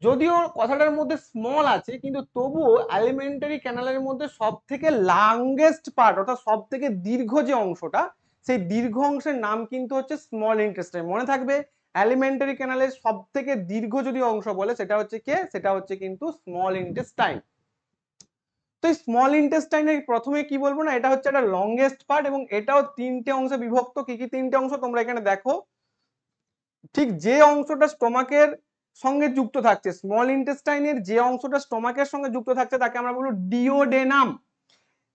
Speaker 1: যদিও কথাটার মধ্যে স্মল আছে কিন্তু তবুও অ্যালিমেন্টারি ক্যানালের মধ্যে সব থেকে লংগেস্ট পার্ট, অর্থাৎ সব থেকে দীর্ঘ যে অংশটা, সেই দীর্ঘ অংশের নাম কিন্তু হচ্ছে স্মল ইন্টেস্টাইন। মনে থাকবে, অ্যালিমেন্টারি ক্যানালের সব থেকে দীর্ঘ যদি অংশ বলে সেটা হচ্ছে কে, সেটা হচ্ছে কিন্তু স্মল ইন্টেস্টাইন। তো এই স্মল ইন্টেস্টাইনের প্রথমে কি বলবো না, এটা হচ্ছে একটা লংগেস্ট পার্ট এবং এটাও তিনটে অংশে বিভক্ত। কি কি তিনটে অংশ তোমরা এখানে দেখো, ঠিক যে অংশটা স্টোমাকের সঙ্গে যুক্ত থাকছে, স্মল ইন্টেস্টাইনের যে অংশটা স্টোমাকের সঙ্গে যুক্ত থাকছে তাকে আমরা বলবো ডিওডেনাম।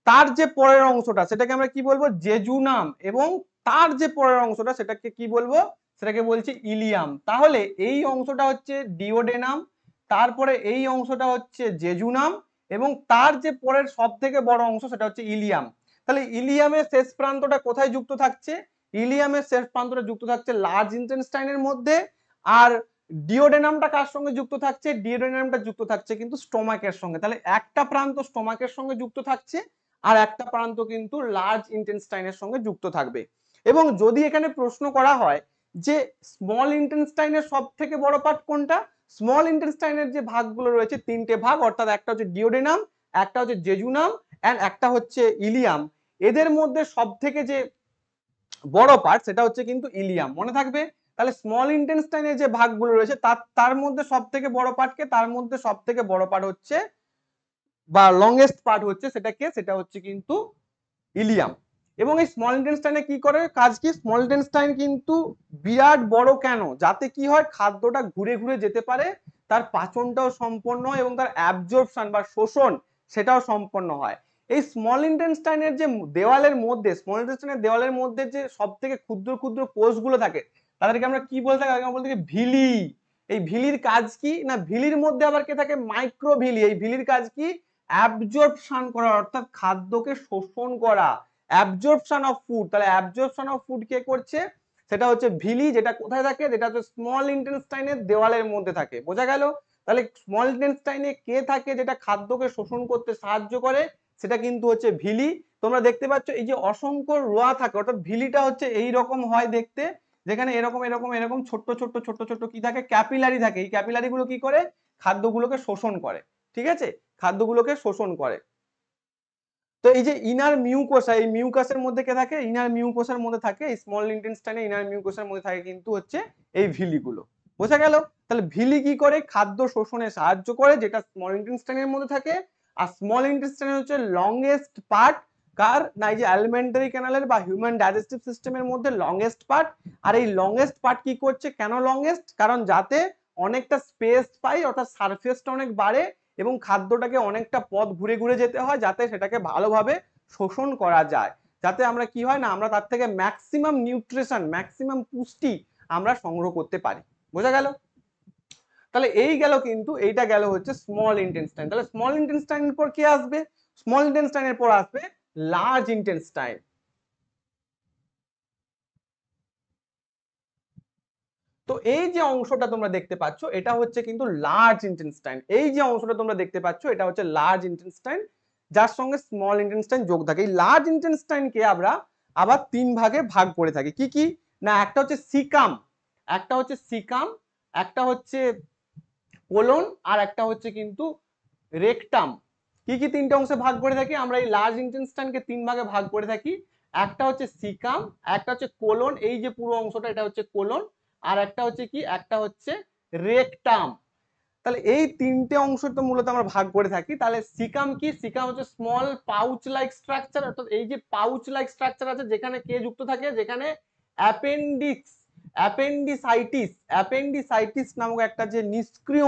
Speaker 1: তার যে পরের অংশটা সেটাকে আমরা কি বলবো, জেজুনাম। এবং তার যে পরের অংশটা সেটাকে কি বলবো, সেটাকে বলছি ইলিয়াম। তাহলে এই অংশটা হচ্ছে ডিওডেনাম, তারপরে এই অংশটা হচ্ছে জেজুনাম, এবং তার যে পরের সব থেকে বড় অংশ সেটা হচ্ছে ইলিয়াম। তাহলে ইলিয়ামের শেষ প্রান্তটা কোথায় যুক্ত থাকছে, ইলিয়ামের শেষ প্রান্তটা যুক্ত থাকছে লার্জ ইন্টেস্টাইনের মধ্যে। আর ডিওডেনামটা কার সঙ্গে যুক্ত থাকছে, ডিওডেনামটা যুক্ত থাকছে কিন্তু স্টোমাকের সঙ্গে। তাহলে একটা প্রান্ত স্টোমাকের সঙ্গে যুক্ত থাকছে আর একটা প্রান্ত কিন্তু লার্জ ইন্টেস্টাইনের সঙ্গে যুক্ত থাকবে। এবং যদি এখানে প্রশ্ন করা হয় যে স্মল ইন্টেস্টাইনের সব থেকে বড় পার্ট কোনটা, স্মল ইন্টেস্টাইনের যে ভাগগুলো রয়েছে তিনটে ভাগ, অর্থাৎ একটা হচ্ছে ডিওডেনাম, একটা হচ্ছে জেজুনাম এন্ড একটা হচ্ছে ইলিয়াম। এদের মধ্যে সব থেকে যে বড় পার্ট সেটা হচ্ছে কিন্তু ইলিয়াম, মনে থাকবে। তাহলে স্মল ইন্টেস্টাইনের যে ভাগগুলো রয়েছে তার মধ্যে সব থেকে বড় পার্টকে, তার মধ্যে সব থেকে বড় পার্ট হচ্ছে বা লংগেস্ট পার্ট হচ্ছে সেটা হচ্ছে কিন্তু ইলিয়াম। এবং এই স্মল ইন্টেস্টাইনে কি করে কাজ কি, স্মল ইন্টেস্টাইন কিন্তু বিরাট বড় কেন, যাতে কি হয় খাদ্যটা ঘুরে ঘুরে যেতে পারে, তার পাচনটাও সম্পন্ন হয় এবং তার অ্যাবজর্পশন বা শোষণ সেটাও সম্পন্ন হয়। এই স্মল ইন্টেস্টাইনের যে দেওয়ালের মধ্যে, স্মল ইন্টেস্টাইনের দেওয়ালের মধ্যে যে সব থেকে ক্ষুদ্র ক্ষুদ্র কোষগুলো থাকে তাদেরকে আমরা কি বলতে থাকি, বলতে থাকি ভিলি। এই ভিলির কাজ কি না, ভিলির মধ্যে আবার কে থাকে, মাইক্রোভিলি। এই ভিলির কাজ কি, অ্যাবজর্পশন করা, অর্থাৎ খাদ্যকে শোষণ করা, অ্যাবজর্পশন অফ ফুড। তাহলে অ্যাবজর্পশন অফ ফুড কে করছে, সেটা হচ্ছে ভিলি, যেটা কোথায় থাকে, যেটা হচ্ছে স্মল ইন্টেস্টাইনের দেওয়ালের মধ্যে থাকে। বোঝা গেল? তাহলে স্মল ইন্টেস্টাইনে কে থাকে যেটা খাদ্যকে শোষণ করতে সাহায্য করে, সেটা কিন্তু হচ্ছে ভিলি। তোমরা দেখতে পাচ্ছ এই যে অসংখ্য রোয়া থাকে, অর্থাৎ ভিলিটা হচ্ছে এই রকম হয় দেখতে, যেখানে এরকম এরকম এরকম ছোট্ট ছোট্ট ছোট্ট ছোট্ট কি থাকে, ক্যাপিলারি থাকে। এই ক্যাপিলারি গুলো কি করে, খাদ্যগুলোকে শোষণ করে। ঠিক আছে, খাদ্যগুলোকে শোষণ করে। তো এই যে ইনার মিউকোসা, এই মিউকাসের মধ্যে কে থাকে, ইনার মিউকোসার মধ্যে থাকে, এই স্মল ইন্টেস্টাইনে ইনার মিউকোসার মধ্যে থাকে কিন্তু হচ্ছে এই ভিলি গুলো। বোঝা গেল? তাহলে ভিলি কি করে, খাদ্য শোষণে সাহায্য করে, যেটা স্মল ইন্টেস্টাইনের মধ্যে থাকে। আর স্মল ইন্টেস্টাইন হচ্ছে লংগেস্ট পার্ট, কার না, এই যে অ্যালিমেন্টারি ক্যানালের বা হিউম্যান ডাইজেস্টিভ সিস্টেমের মধ্যে লংগেস্ট পার্ট। আর এই লংগেস্ট পার্ট কি করছে, কেন লংগেস্ট, কারণ যাতে অনেকটা স্পেস পাই, অর্থাৎ সারফেসটা অনেক বাড়ে এবং খাদ্যটাকে অনেকটা পথ ঘুরে ঘুরে যেতে হয়, যাতে সেটাকে ভালোভাবে শোষণ করা যায়, যাতে আমরা কি হয় না, আমরা তার থেকে ম্যাক্সিমাম নিউট্রিশন, ম্যাক্সিমাম পুষ্টি আমরা সংগ্রহ করতে পারি। বোঝা গেল? তাহলে এই গেল কিন্তু, এইটা গেল হচ্ছে স্মল ইন্টেস্টাইন। তাহলে স্মল ইন্টেস্টাইনের পর কি আসবে, স্মল ইন্টেস্টাইনের পর আসবে লার্জ ইন্টেস্টাইন। তো এই যে অংশটা তোমরা দেখতে পাচ্ছ এটা হচ্ছে কিন্তু লার্জ ইন্টেস্টাইন। এই যে অংশটা তোমরা দেখতে পাচ্ছ এটা হচ্ছে লার্জ ইন্টেস্টাইন, যার সঙ্গে স্মল ইন্টেস্টাইন যোগ থাকে। এই লার্জ ইন্টেস্টাইনকে আমরা আবার তিন ভাগে ভাগ করে থাকি। কি কি না, একটা হচ্ছে সিকাম, একটা হচ্ছে সিকাম, একটা হচ্ছে কোলন, আর একটা হচ্ছে কিন্তু রেকটাম। কি কি তিনটা অংশে ভাগ করে থাকি আমরা, এই লার্জ ইন্টেস্টাইনকে তিন ভাগে ভাগ করে থাকি। একটা হচ্ছে সিকাম, একটা হচ্ছে কোলন, এই যে পুরো অংশটা এটা হচ্ছে কোলন, আর একটা হচ্ছে কি, একটা হচ্ছে রেকটাম। তাহলে এই তিনটে অংশ তো মূলত আমরা ভাগ করে থাকি। তাহলে সিকাম কি, সিকাম হচ্ছে স্মল পাউচ লাইক স্ট্রাকচার, অর্থাৎ এই যে পাউচ লাইক স্ট্রাকচার আছে যেখানে কে যুক্ত থাকে, যেখানে অ্যাপেন্ডিক্স, অ্যাপেন্ডিসাইটিস নামক একটা যে নিষ্ক্রিয়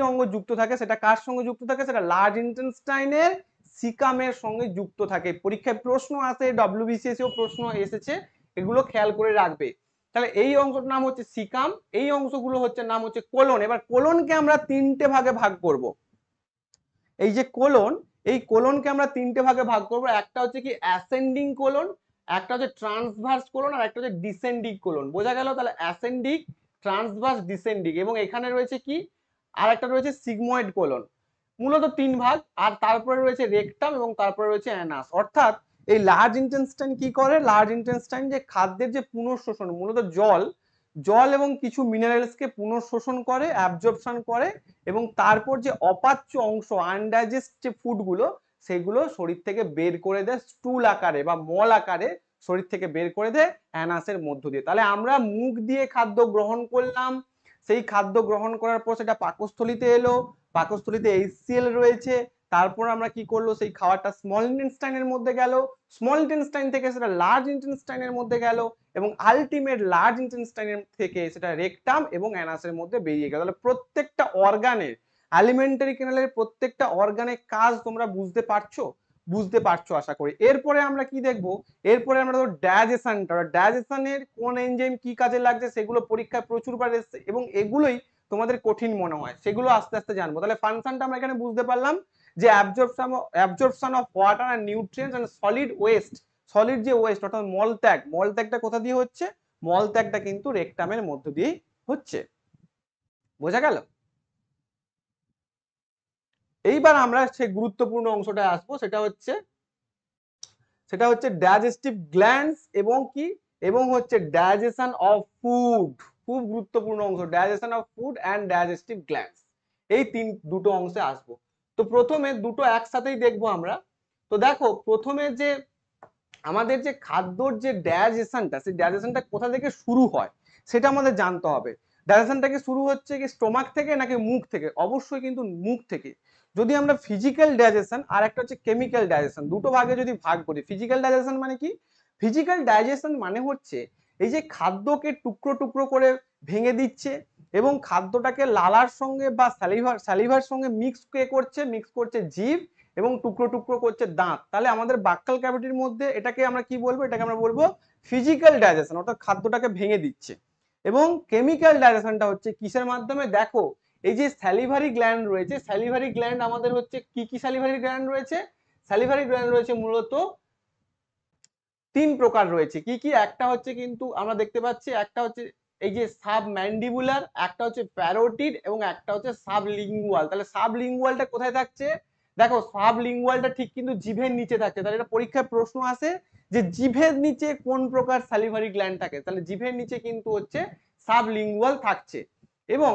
Speaker 1: অঙ্গ যুক্ত থাকে, সেটা কার সঙ্গে যুক্ত থাকে, সেটা লার্জ ইন্টেস্টাইনের সিকামের সঙ্গে যুক্ত থাকে। পরীক্ষায় প্রশ্ন আসে, ডব্লিউবিসিএসও প্রশ্ন এসেছে, এগুলো খেয়াল করে রাখবে। তাহলে এই অংশটার নাম হচ্ছে সিকাম, এই অংশগুলো হচ্ছে নাম হচ্ছে কোলন। এবার কোলনকে আমরা তিনটে ভাগে ভাগ করব। এই যে কোলন, এই কোলনকে আমরা তিনটে ভাগে ভাগ করব। একটা হচ্ছে কি অ্যাসেন্ডিং কোলন, একটা হচ্ছে ট্রান্সভার্স কোলন, আর একটা হচ্ছে ডিসেন্ডিং কোলন। বোঝা গেল? তাহলে অ্যাসেন্ডিং, ট্রান্সভার্স, ডিসেন্ডিং। এবং এখানে রয়েছে কি, আর একটা রয়েছে সিগময়েড কোলন। মূলত তিন ভাগ। আর তারপরে রয়েছে রেকটাম এবং তারপরে রয়েছে অ্যানাস। অর্থাৎ এই লার্জ ইন্টেস্টাইন কি করে, লার্জ ইন্টেস্টাইন যে খাদ্যের যে পুনঃশোষণ, মূলত জল জল এবং কিছু মিনারেলসকে পুনঃশোষণ করে, অ্যাবজর্পশন করে, এবং তারপর যে অপাচ্য অংশ, আনডাইজেস্ট যে ফুডগুলো, সেগুলো শরীর থেকে বের করে দেয় স্টুল আকারে বা মল আকারে, শরীর থেকে বের করে দেয় অ্যানাসের মধ্য দিয়ে। তাহলে আমরা মুখ দিয়ে খাদ্য গ্রহণ করলাম, সেই খাদ্য গ্রহণ করার পর সেটা পাকস্থলিতে এলো, পাকস্থলিতে HCl রয়েছে, তারপর আমরা কি করলো, সেই খাবারটা স্মল ইন্টেস্টাইনের মধ্যে গেল, স্মল ইন্টেস্টাইন থেকে সেটা লার্জ ইন্টেস্টাইনের মধ্যে গেল, এবং আলটিমেট লার্জ ইন্টেস্টাইনের থেকে সেটা রেকটাম এবং অ্যানাসের মধ্যে বেরিয়ে গেল। তাহলে প্রত্যেকটা অর্গানের, অ্যালিমেন্টারি ক্যানালের প্রত্যেকটা অর্গানের কাজ তোমরা বুঝতে পারছো আশা করি। এরপরে আমরা কি দেখবো, এরপরে আমরা ধরো ডাইজেশনটা, ডাইজেশনের কোন এনজাইম কি কাজে লাগছে সেগুলো পরীক্ষায় প্রচুরবার এসেছে, এবং এগুলোই তোমাদের কঠিন মনে হয়, সেগুলো আস্তে আস্তে জানবো। তাহলে ফাংশনটা আমরা এখানে বুঝতে পারলাম যে absorption of water and nutrients and solid waste, solid যে ওয়েস্ট অর্থাৎ মলত্যাগ, মলত্যাগটা কোথা দিয়ে হচ্ছে, মলত্যাগটা কিন্তু রেকটামের মধ্য দিয়েই হচ্ছে। বোঝা গেল? এইবার আমরা সেই গুরুত্বপূর্ণ অংশটায় আসবো, সেটা হচ্ছে ডাইজেস্টিভ গ্ল্যান্ডস এবং কি এবং হচ্ছে ডাইজেশন অফ ফুড। খুব গুরুত্বপূর্ণ অংশ, digestion of food and digestive glands. এই দুটো অংশে আসবো। তো প্রথমে দুটো একসাথেই দেখবো আমরা। তো দেখো প্রথমে যে আমাদের যে খাদ্যর যে ডাইজেশনটা, সেই ডাইজেশনটা কোথা থেকে শুরু হয় সেটা আমাদের জানতে হবে। ডাইজেশনটা কি শুরু হচ্ছে কি স্টোমাক থেকে নাকি মুখ থেকে? অবশ্যই কিন্তু মুখ থেকে। যদি আমরা ফিজিক্যাল ডাইজেশন আর একটা হচ্ছে কেমিক্যাল ডাইজেশন, দুটো ভাগে যদি ভাগ করি, ফিজিক্যাল ডাইজেশন মানে কি? ফিজিক্যাল ডাইজেশন মানে হচ্ছে এই যে খাদ্যকে টুকরো টুকরো করে ভেঙে দিচ্ছে এবং খাদ্যটাকে লালার সঙ্গে বা স্যালিভার সঙ্গে মিক্স করছে জিভ, এবং টুকরো টুকরো করছে দাঁত। তাহলে আমাদের বাক্কাল ক্যাভিটির মধ্যে এটাকে আমরা কি বলবো? এটাকে আমরা বলবো ফিজিক্যাল ডাইজেশন, অর্থাৎ খাদ্যটাকে ভেঙে দিচ্ছে। এবং কেমিক্যাল ডাইজেশনটা হচ্ছে কিসের মাধ্যমে? দেখো এই যে স্যালিভারি গ্ল্যান্ড রয়েছে, স্যালিভারি গ্ল্যান্ড আমাদের হচ্ছে কি স্যালিভারি গ্ল্যান্ড রয়েছে? স্যালিভারি গ্ল্যান্ড রয়েছে মূলত তিন প্রকার রয়েছে। কি কি? একটা হচ্ছে কিন্তু আমরা দেখতে পাচ্ছি, একটা হচ্ছে এই যে সাবম্যান্ডিবুলার, একটা হচ্ছে প্যারোটিড এবং একটা হচ্ছে সাবলিঙ্গুয়াল। তাহলে সাবলিঙ্গুয়ালটা কোথায় থাকছে? দেখো সাবলিঙ্গুয়ালটা ঠিক কিন্তু জিভের নিচে থাকছে। তাহলে এটা পরীক্ষায় প্রশ্ন আসে যে জিভের নিচে কোন প্রকার স্যালিভারি গ্ল্যান্ড থাকে? তাহলে জিভের নিচে কিন্তু হচ্ছে সাবলিঙ্গুয়াল থাকছে। এবং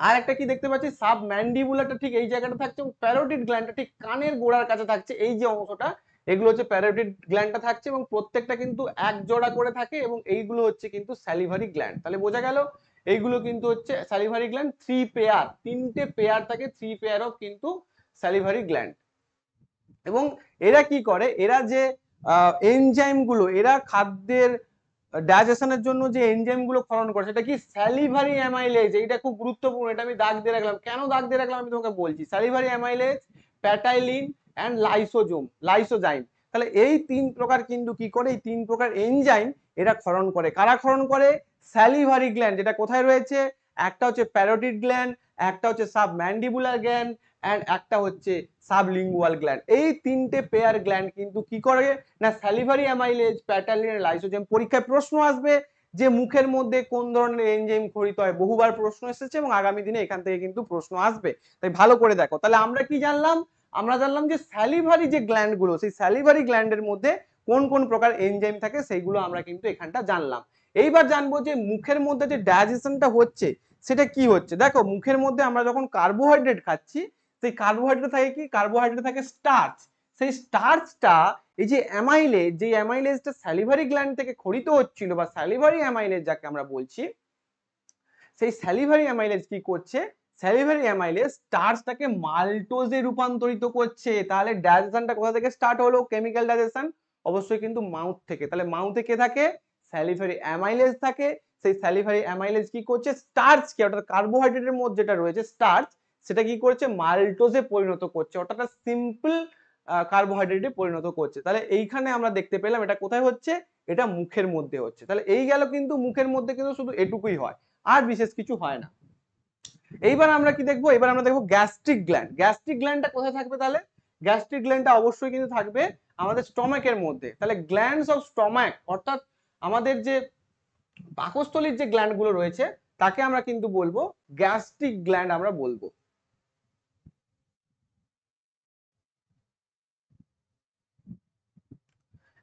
Speaker 1: আর একটা কি দেখতে পাচ্ছি, সাবম্যান্ডিবুলারটা ঠিক এই জায়গাটা থাকছে, এবং প্যারোটিড গ্ল্যান্ডটা ঠিক কানের গোড়ার কাছে থাকছে। এই যে অংশটা, এগুলো হচ্ছে প্যারোটিড গ্ল্যান্ডটা থাকছে, এবং প্রত্যেকটা কিন্তু এক জোড়া করে থাকে, এবং এইগুলো হচ্ছে কিন্তু স্যালিভারি গ্ল্যান্ড। তাহলে বোঝা গেল এইগুলো কিন্তু হচ্ছে স্যালিভারি গ্ল্যান্ড। থ্রি পেয়ার, তিনটে পেয়ার থাকে, থ্রি পেয়ার অফ কিন্তু স্যালিভারি গ্ল্যান্ড। এবং এরা কি করে? এরা যে এনজাইম গুলো, এরা খাদ্যের ডাইজেশনের জন্য যে এনজাইম গুলো ক্ষরণ করে, সেটা কি? Salivary amylase. এইটা খুব গুরুত্বপূর্ণ, এটা আমি দাগ দিয়ে রাখলাম। কেন দাগ দিয়ে রাখলাম আমি তোমাকে বলছি। Salivary amylase, ptyalin and lysozyme. তাহলে এই তিন প্রকার কিন্তু কি করে? এই তিন প্রকার এনজাইম এরা ক্ষরণ করে। কারা ক্ষরণ করে? স্যালিভারি গ্ল্যান্ড, যেটা কোথায় রয়েছে? একটা হচ্ছে প্যারোটিড গ্ল্যান্ড, একটা হচ্ছে সাবম্যান্ডিবুলার গ্ল্যান্ড, অ্যান্ড একটা হচ্ছে সাবলিঙ্গুয়াল গ্ল্যান্ড। এই তিনটে পেয়ার গ্ল্যান্ড কিন্তু কি করে না স্যালিভারি অ্যামাইলেজ, প্যাটাইলিন, লাইসোজাইম। পরীক্ষায় প্রশ্ন আসবে যে মুখের মধ্যে কোন ধরনের এনজাইম ক্ষরিত হয়, বহুবার প্রশ্ন এসেছে এবং আগামী দিনে এখান থেকে কিন্তু প্রশ্ন আসবে, তাই ভালো করে দেখো। তাহলে আমরা কি জানলাম? আমরা জানলাম যে স্যালিভারি যে গ্ল্যান্ড গুলো, সেই স্যালিভারি গ্ল্যান্ডের মধ্যে কোন কোন প্রকার এনজাইম থাকে সেইগুলো আমরা কিন্তু এখানটা জানলাম। এইবার জানবো যে মুখের মধ্যে যে ডাইজেশনটা হচ্ছে সেটা কি হচ্ছে। দেখো মুখের মধ্যে আমরা যখন কার্বোহাইড্রেট খাচ্ছি, সেই কার্বোহাইড্রেট থাকে কি? কার্বোহাইড্রেট থাকে স্টার্চ। সেই স্টার্চটা এই যে অ্যামাইলেজ, যে অ্যামাইলেজটা স্যালিভারি গ্ল্যান্ড থেকে ক্ষরিত হচ্ছিল, বা স্যালিভারি অ্যামাইলেজ যাকে আমরা বলছি, সেই স্যালিভারি অ্যামাইলেজ কি করছে? স্যালিভারি অ্যামাইলেজ স্টার্চটাকে মাল্টোজে রূপান্তরিত করছে। তাহলে ডাইজেশনটা কোথা থেকে স্টার্ট হলো? কেমিক্যাল ডাইজেশন অবশ্যই কিন্তু মাউথ থেকে। তাহলে মাউথে কে থাকে? স্যালিভারি অ্যামাইলেজ থাকে। সেই স্যালিভারি অ্যামাইলেজ কি করছে? স্টার্চকে, অর্থাৎ কার্বোহাইড্রেটের মধ্যে যেটা রয়েছে স্টার্চ, সেটা কি করছে? মাল্টোজে পরিণত করছে, অর্থাৎ সিম্পল কার্বোহাইড্রেটে পরিণত করছে। তাহলে এইখানে আমরা দেখতে পেলাম এটা কোথায় হচ্ছে? এটা মুখের মধ্যে হচ্ছে। তাহলে এই গেল কিন্তু মুখের মধ্যে কিন্তু শুধু এটুকুই হয়, আর বিশেষ কিছু হয় না। এইবার আমরা কি দেখবো? এবার আমরা দেখবো গ্যাস্ট্রিক গ্ল্যান্ড। গ্যাস্ট্রিক গ্ল্যান্ডটা কোথায় থাকবে তাহলে? গ্যাস্ট্রিক গ্ল্যান্ডটা অবশ্যই কিন্তু থাকবে আমাদের স্টমাকের মধ্যে। তাহলে গ্ল্যান্ডস অফ স্টমাক, অর্থাৎ আমাদের যে পাকস্থলীর যে গ্ল্যান্ড গুলো রয়েছে তাকে আমরা কিন্তু বলবো গ্যাস্ট্রিক গ্ল্যান্ড আমরা বলবো।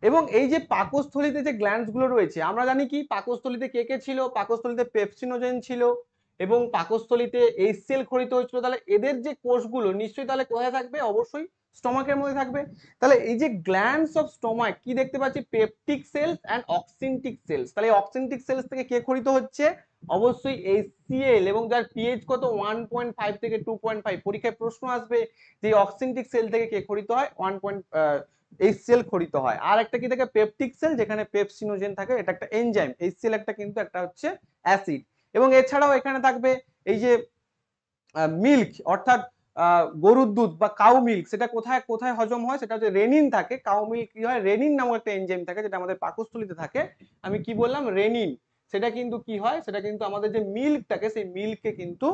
Speaker 1: এবং এই যে পাকস্থলীতে যে গ্ল্যান্ডস গুলো রয়েছে, আমরা জানি কি পাকস্থলীতে কে কে ছিল? পাকস্থলীতে পেপসিনোজেন ছিল, এবং পাকস্থলীতে এইচসিএল ক্ষরিত হয়েছিল। তাহলে এদের যে কোষগুলো নিশ্চয়ই তাহলে কোথায় থাকবে? অবশ্যই স্টমাকের মধ্যে থাকবে। তাহলে এই যে গ্ল্যান্ডস অফ স্টমাক কি দেখতে পাচ্ছি? Peptic cells and oxyntic cells. তাহলে অক্সিনটিক সেলস থেকে কে ক্ষরিত হচ্ছে? অবশ্যই এইচসিএল, এবং যার পিএইচ কত? 1.5 থেকে 2.5। পরীক্ষায় প্রশ্ন আসবে যে অক্সিনটিক সেল থেকে কে ক্ষরিত হয়? এইচসিএল ক্ষরিত হয়। আর একটা কি থাকে? পেপটিক সেল, যেখানে পেপসিনোজেন থাকে, এটা একটা এনজাইম। এইচসিএল একটা কিন্তু একটা হচ্ছে অ্যাসিড। এবং এছাড়াও এখানে থাকবে এই যে মিল্ক, অর্থাৎ গরুর দুধ বা কাউ মিল্ক, সেটা কোথায় কোথায় হজম হয়? সেটা হচ্ছে রেনিন থাকে। কাউ মিল্ক কি হয়? রেনিন নামক একটা এনজাইম থাকে, যেটা আমাদের পাকস্থলীতে থাকে। আমি কি বললাম? রেনিন। সেটা কিন্তু কি হয়? সেটা কিন্তু আমাদের যে মিল্কটাকে, সেই মিল্ককে কিন্তু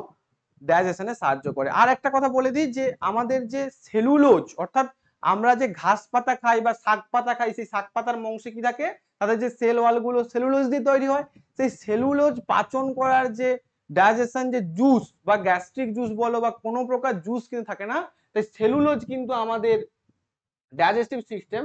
Speaker 1: ডাইজেশনে সাহায্য করে। আর একটা কথা বলে দিই যে আমাদের যে সেলুলোজ, অর্থাৎ আমরা যে ঘাস পাতা খাই বা শাক পাতা খাই, সেই শাক পাতার মাংসে কি থাকে? তাদের যে সেল ওয়াল গুলো সেলুলোজ দিয়ে তৈরি হয়। সেই সেলুলোজ পাচন করার যে ডাইজেশন যে জুস বা গ্যাস্ট্রিক জুস বলো বা কোনো প্রকার জুস কিন্তু থাকে না, তাই সেলুলোজ কিন্তু আমাদের ডাইজেস্টিভ সিস্টেম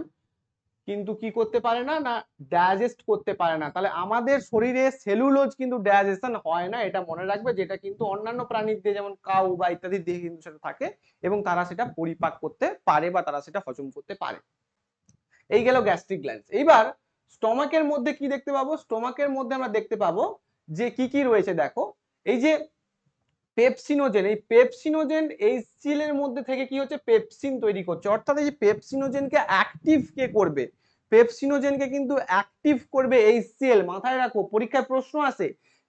Speaker 1: কিন্তু কি করতে পারে না, না ডাইজেস্ট করতে পারে না। তাহলে আমাদের শরীরে সেলুলোজ কিন্তু ডাইজেশন হয় না, এটা মনে রাখবে, যেটা কিন্তু অন্যান্য প্রাণীর দিয়ে যেমন কাউ বা ইত্যাদির দেহে কিন্তু সেটা থাকে এবং তারা সেটা পরিপাক করতে পারে বা তারা সেটা হজম করতে পারে। এই গেল গ্যাস্ট্রিক গ্ল্যান্ড। এইবার স্টমাকের মধ্যে কি দেখতে পাবো, স্টমাকের মধ্যে আমরা দেখতে পাবো যে কি কি রয়েছে। দেখো এই যে পেপসিনোজেন, এই পেপসিনোজেন এইচসিএল এর মধ্যে থেকে কি হচ্ছে, পেপসিন তৈরি করছে। অর্থাৎ এই যে পেপসিনোজেনকে অ্যাক্টিভ কে করবে, পেপসিনোজেনকে কিন্তু অ্যাক্টিভ করবে এইচসিএল। মাথায় রাখো, পরীক্ষায় প্রশ্ন আসে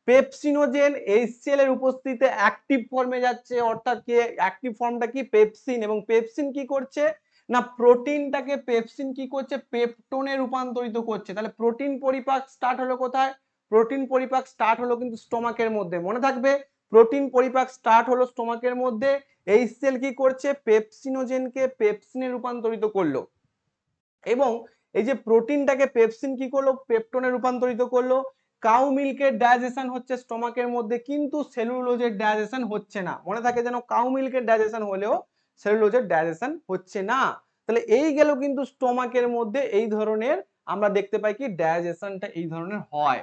Speaker 1: পেপসিনোজেন এইচসিএল এর উপস্থিতিতে অ্যাক্টিভ ফর্মে যাচ্ছে, অর্থাৎ কি অ্যাক্টিভ ফর্মটা কি, পেপসিন। এবং পেপসিন কি করছে না, প্রোটিনটাকে পেপসিন কি করছে, পেপটোনে রূপান্তরিত করছে। তাহলে প্রোটিন পরিপাক স্টার্ট হলো কোথায়, প্রোটিন পরিপাক স্টার্ট হলো কিন্তু স্টোমাকের মধ্যে। মনে থাকবে, প্রোটিন পরিপাক স্টার্ট হলো স্টোমাকের মধ্যে, এইচসিএল কি করছে, পেপসিনোজেনকে পেপসিনে রূপান্তরিত করলো। এবং এই যে প্রোটিনটাকে পেপসিন কি করলো, পেপটোনে রূপান্তরিত করলো। কাউ মিল্কের ডাইজেশন হচ্ছে স্টোমাকের মধ্যে, কিন্তু সেলুলোজের ডাইজেশন হচ্ছে না। মনে থাকে যেন, কাউ মিল্কের ডাইজেশন হলেও সেলুলোজের ডাইজেশন হচ্ছে না। তাহলে এই গেল কিন্তু স্টোমাকের মধ্যে এই ধরনের আমরা দেখতে পাই কি ডাইজেশনটা এই ধরনের হয়।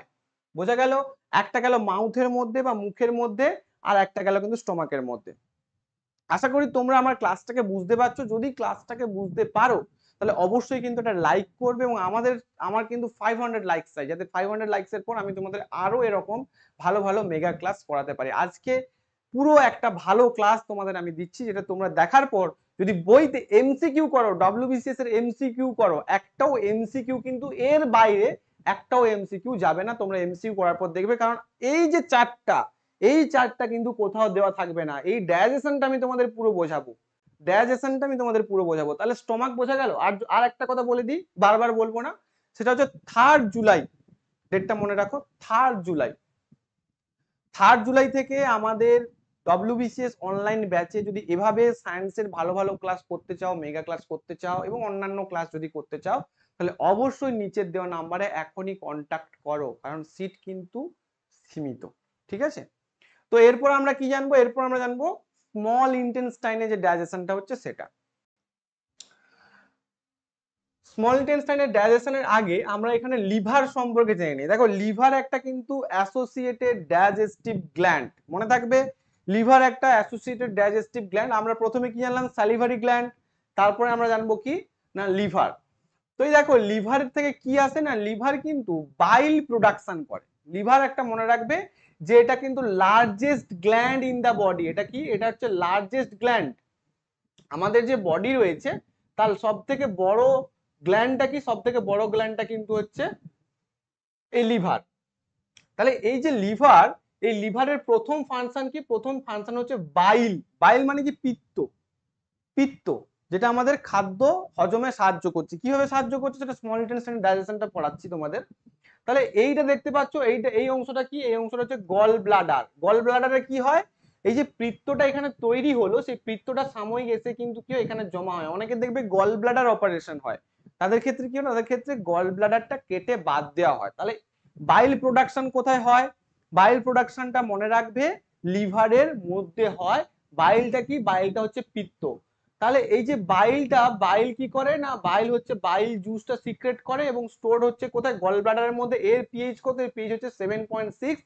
Speaker 1: বোঝা গেল? একটা গেল মাউথের মধ্যে বা মুখের মধ্যে, আর একটা গেল কিন্তু স্টোমাকের মধ্যে। আশা করি তোমরা আমার ক্লাসটাকে বুঝতে পারছো। যদি ক্লাসটাকে বুঝতে পারো তাহলে অবশ্যই কিন্তু এটা লাইক করবে, এবং আমার কিন্তু 500 লাইকস চাই, যাতে 500 লাইকসের পর আমি তোমাদের আরো এরকম ভালো ভালো মেগা ক্লাস করাতে পারি। আজকে পুরো একটা ভালো ক্লাস তোমাদের আমি দিচ্ছি, যেটা তোমরা দেখার পর যদি বইতে এমসিকিউ করো, ডব্লিউবিসিএস এর এমসিকিউ করো, একটাও এমসিকিউ কিন্তু এর বাইরে একটাও এমসিকিউ যাবে না। তোমরা এমসিকিউ করার পর দেখবে, কারণ এই যে চারটা, এই চারটা কিন্তু কোথাও দেওয়া থাকবে না। এই ডাইজেশনটা আমি তোমাদের পুরো বোঝাবো, ডাইজেশনটা আমি তোমাদের পুরো বোঝাবো। তাহলে স্টমাক বোঝা গেল। আর একটা কথা বলে দিই, বারবার বলবো না, সেটা হচ্ছে 3 জুলাই, ডেটটা মনে রাখো, 3 জুলাই। 3 জুলাই থেকে আমাদের ডব্লিউবিসিএস অনলাইন ব্যাচে যদি এভাবে সায়েন্সের ভালো ভালো ক্লাস করতে চাও, মেগা ক্লাস করতে চাও এবং অন্যান্য ক্লাস যদি করতে চাও, তাহলে অবশ্যই নিচের দেওয়া নাম্বারে এখনই কন্টাক্ট করো, কারণ সিট কিন্তু সীমিত। ঠিক আছে? তো এরপর আমরা কি জানবো, এরপর আমরা জানবো স্মল ইন্টেস্টাইনে যে ডাইজেশনটা হচ্ছে সেটা। স্মল ইন্টেস্টাইনের ডাইজেশনের আগে আমরা এখানে লিভার সম্পর্কে জেনে নিই। দেখো লিভার একটা কিন্তু অ্যাসোসিয়েটেড ডাইজেস্টিভ গ্ল্যান্ড, মনে থাকবে, লিভার একটা অ্যাসোসিয়েটেড ডাইজেস্টিভ গ্ল্যান্ড। আমরা প্রথমে কি জানলাম, স্যালিভারি গ্ল্যান্ড, তারপরে আমরা জানবো কি না লিভার। তো এই দেখো লিভার থেকে কি আসে না, লিভার কিন্তু বাইল প্রোডাকশন করে। লিভার একটা মনে রাখবে যে এটা কিন্তু largest gland in the body. এটা কি, এটা হচ্ছে লার্জেস্ট গ্ল্যান্ড আমাদের যে বডি রয়েছে, তার সব থেকে বড় গ্ল্যান্ডটা কি, সব থেকে বড় গ্ল্যান্ডটা কিন্তু হচ্ছে এই লিভার। তাহলে এই যে লিভার, এই লিভারের প্রথম ফাংশন কি, প্রথম ফাংশন হচ্ছে বাইল। বাইল মানে কি, পিত্ত। পিত্ত, যেটা আমাদের খাদ্য হজমে সাহায্য করছে। কিভাবে সাহায্য করছে সেটা স্মল ইন্টেস্টাইন ডাইজেশনটা পড়াচ্ছি তোমাদের। তাহলে এইটা দেখতে পাচ্ছ, এইটা এই অংশটা কি, এই অংশটা হচ্ছে গল ব্লাডার। গল ব্লাডারে কি হয়, এই যে পিত্তটা এখানে তৈরি হলো, সেই পিত্তটা সাময়িক এসে কিন্তু কি এখানে জমা হয়। অনেকে দেখবে গল ব্লাডার অপারেশন হয়, তাদের ক্ষেত্রে কি হয়, তাদের ক্ষেত্রে গল ব্লাডারটা কেটে বাদ দেওয়া হয়। তাহলে বাইল প্রোডাকশন কোথায় হয়, বাইল প্রোডাকশনটা মনে রাখবে লিভারের মধ্যে হয়। বাইলটা কি, বাইলটা হচ্ছে পিত্ত। তাহলে এই যে বাইলটা, বাইল কি করে না, বাইল হচ্ছে বাইল জুসটা সিক্রেট করে এবং স্টোর হচ্ছে কোথায়, গল ব্লাডারের মধ্যে। এর পিএইচ কত, এর পিএইচ হচ্ছে 7.6।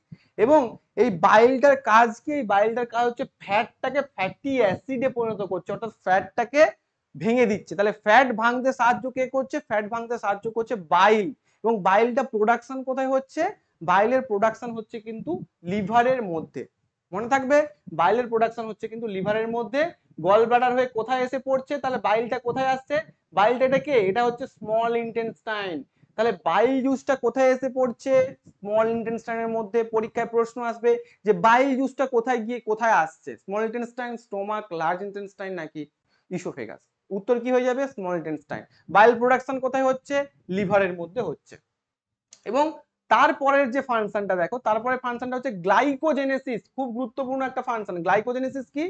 Speaker 1: এবং এই বাইলটার কাজ কি, এই বাইলটার কাজ হচ্ছে ফ্যাটটাকে ফ্যাটি অ্যাসিডে পরিণত করছে, অর্থাৎ ফ্যাটটাকে ভেঙে দিচ্ছে। তাহলে ফ্যাট ভাঙতে সাহায্য কে করছে, ফ্যাট ভাঙতে সাহায্য করছে বাইল। এবং বাইলটা প্রোডাকশন কোথায় হচ্ছে, বাইলের প্রোডাকশন হচ্ছে কিন্তু লিভারের মধ্যে। মনে থাকবে, বাইলের প্রোডাকশন হচ্ছে কিন্তু লিভারের মধ্যে। গল ব্লাডার হয়ে কোথায় এসে পড়ছে, তাহলে বাইলটা কোথায় আসছে, বাইলটা এটা কে, এটা হচ্ছে স্মল ইন্টেস্টাইন। তাহলে বাইল জুসটা কোথায় এসে পড়ছে, স্মল ইন্টেস্টাইনের মধ্যে। পরীক্ষায় প্রশ্ন আসবে যে বাইল জুসটা কোথায় গিয়ে কোথায় আসছে, small intestine, stomach, large intestine নাকি ইসোফেগাস। উত্তর কি হয়ে যাবে, স্মল ইন্টেস্টাইন। বাইল প্রোডাকশন কোথায় হচ্ছে, লিভারের মধ্যে হচ্ছে। এবং তারপরের যে ফাংশনটা দেখো, তারপরে ফাংশনটা হচ্ছে গ্লাইকোজেনেসিস। খুব গুরুত্বপূর্ণ একটা ফাংশন। গ্লাইকোজেনেসিস কি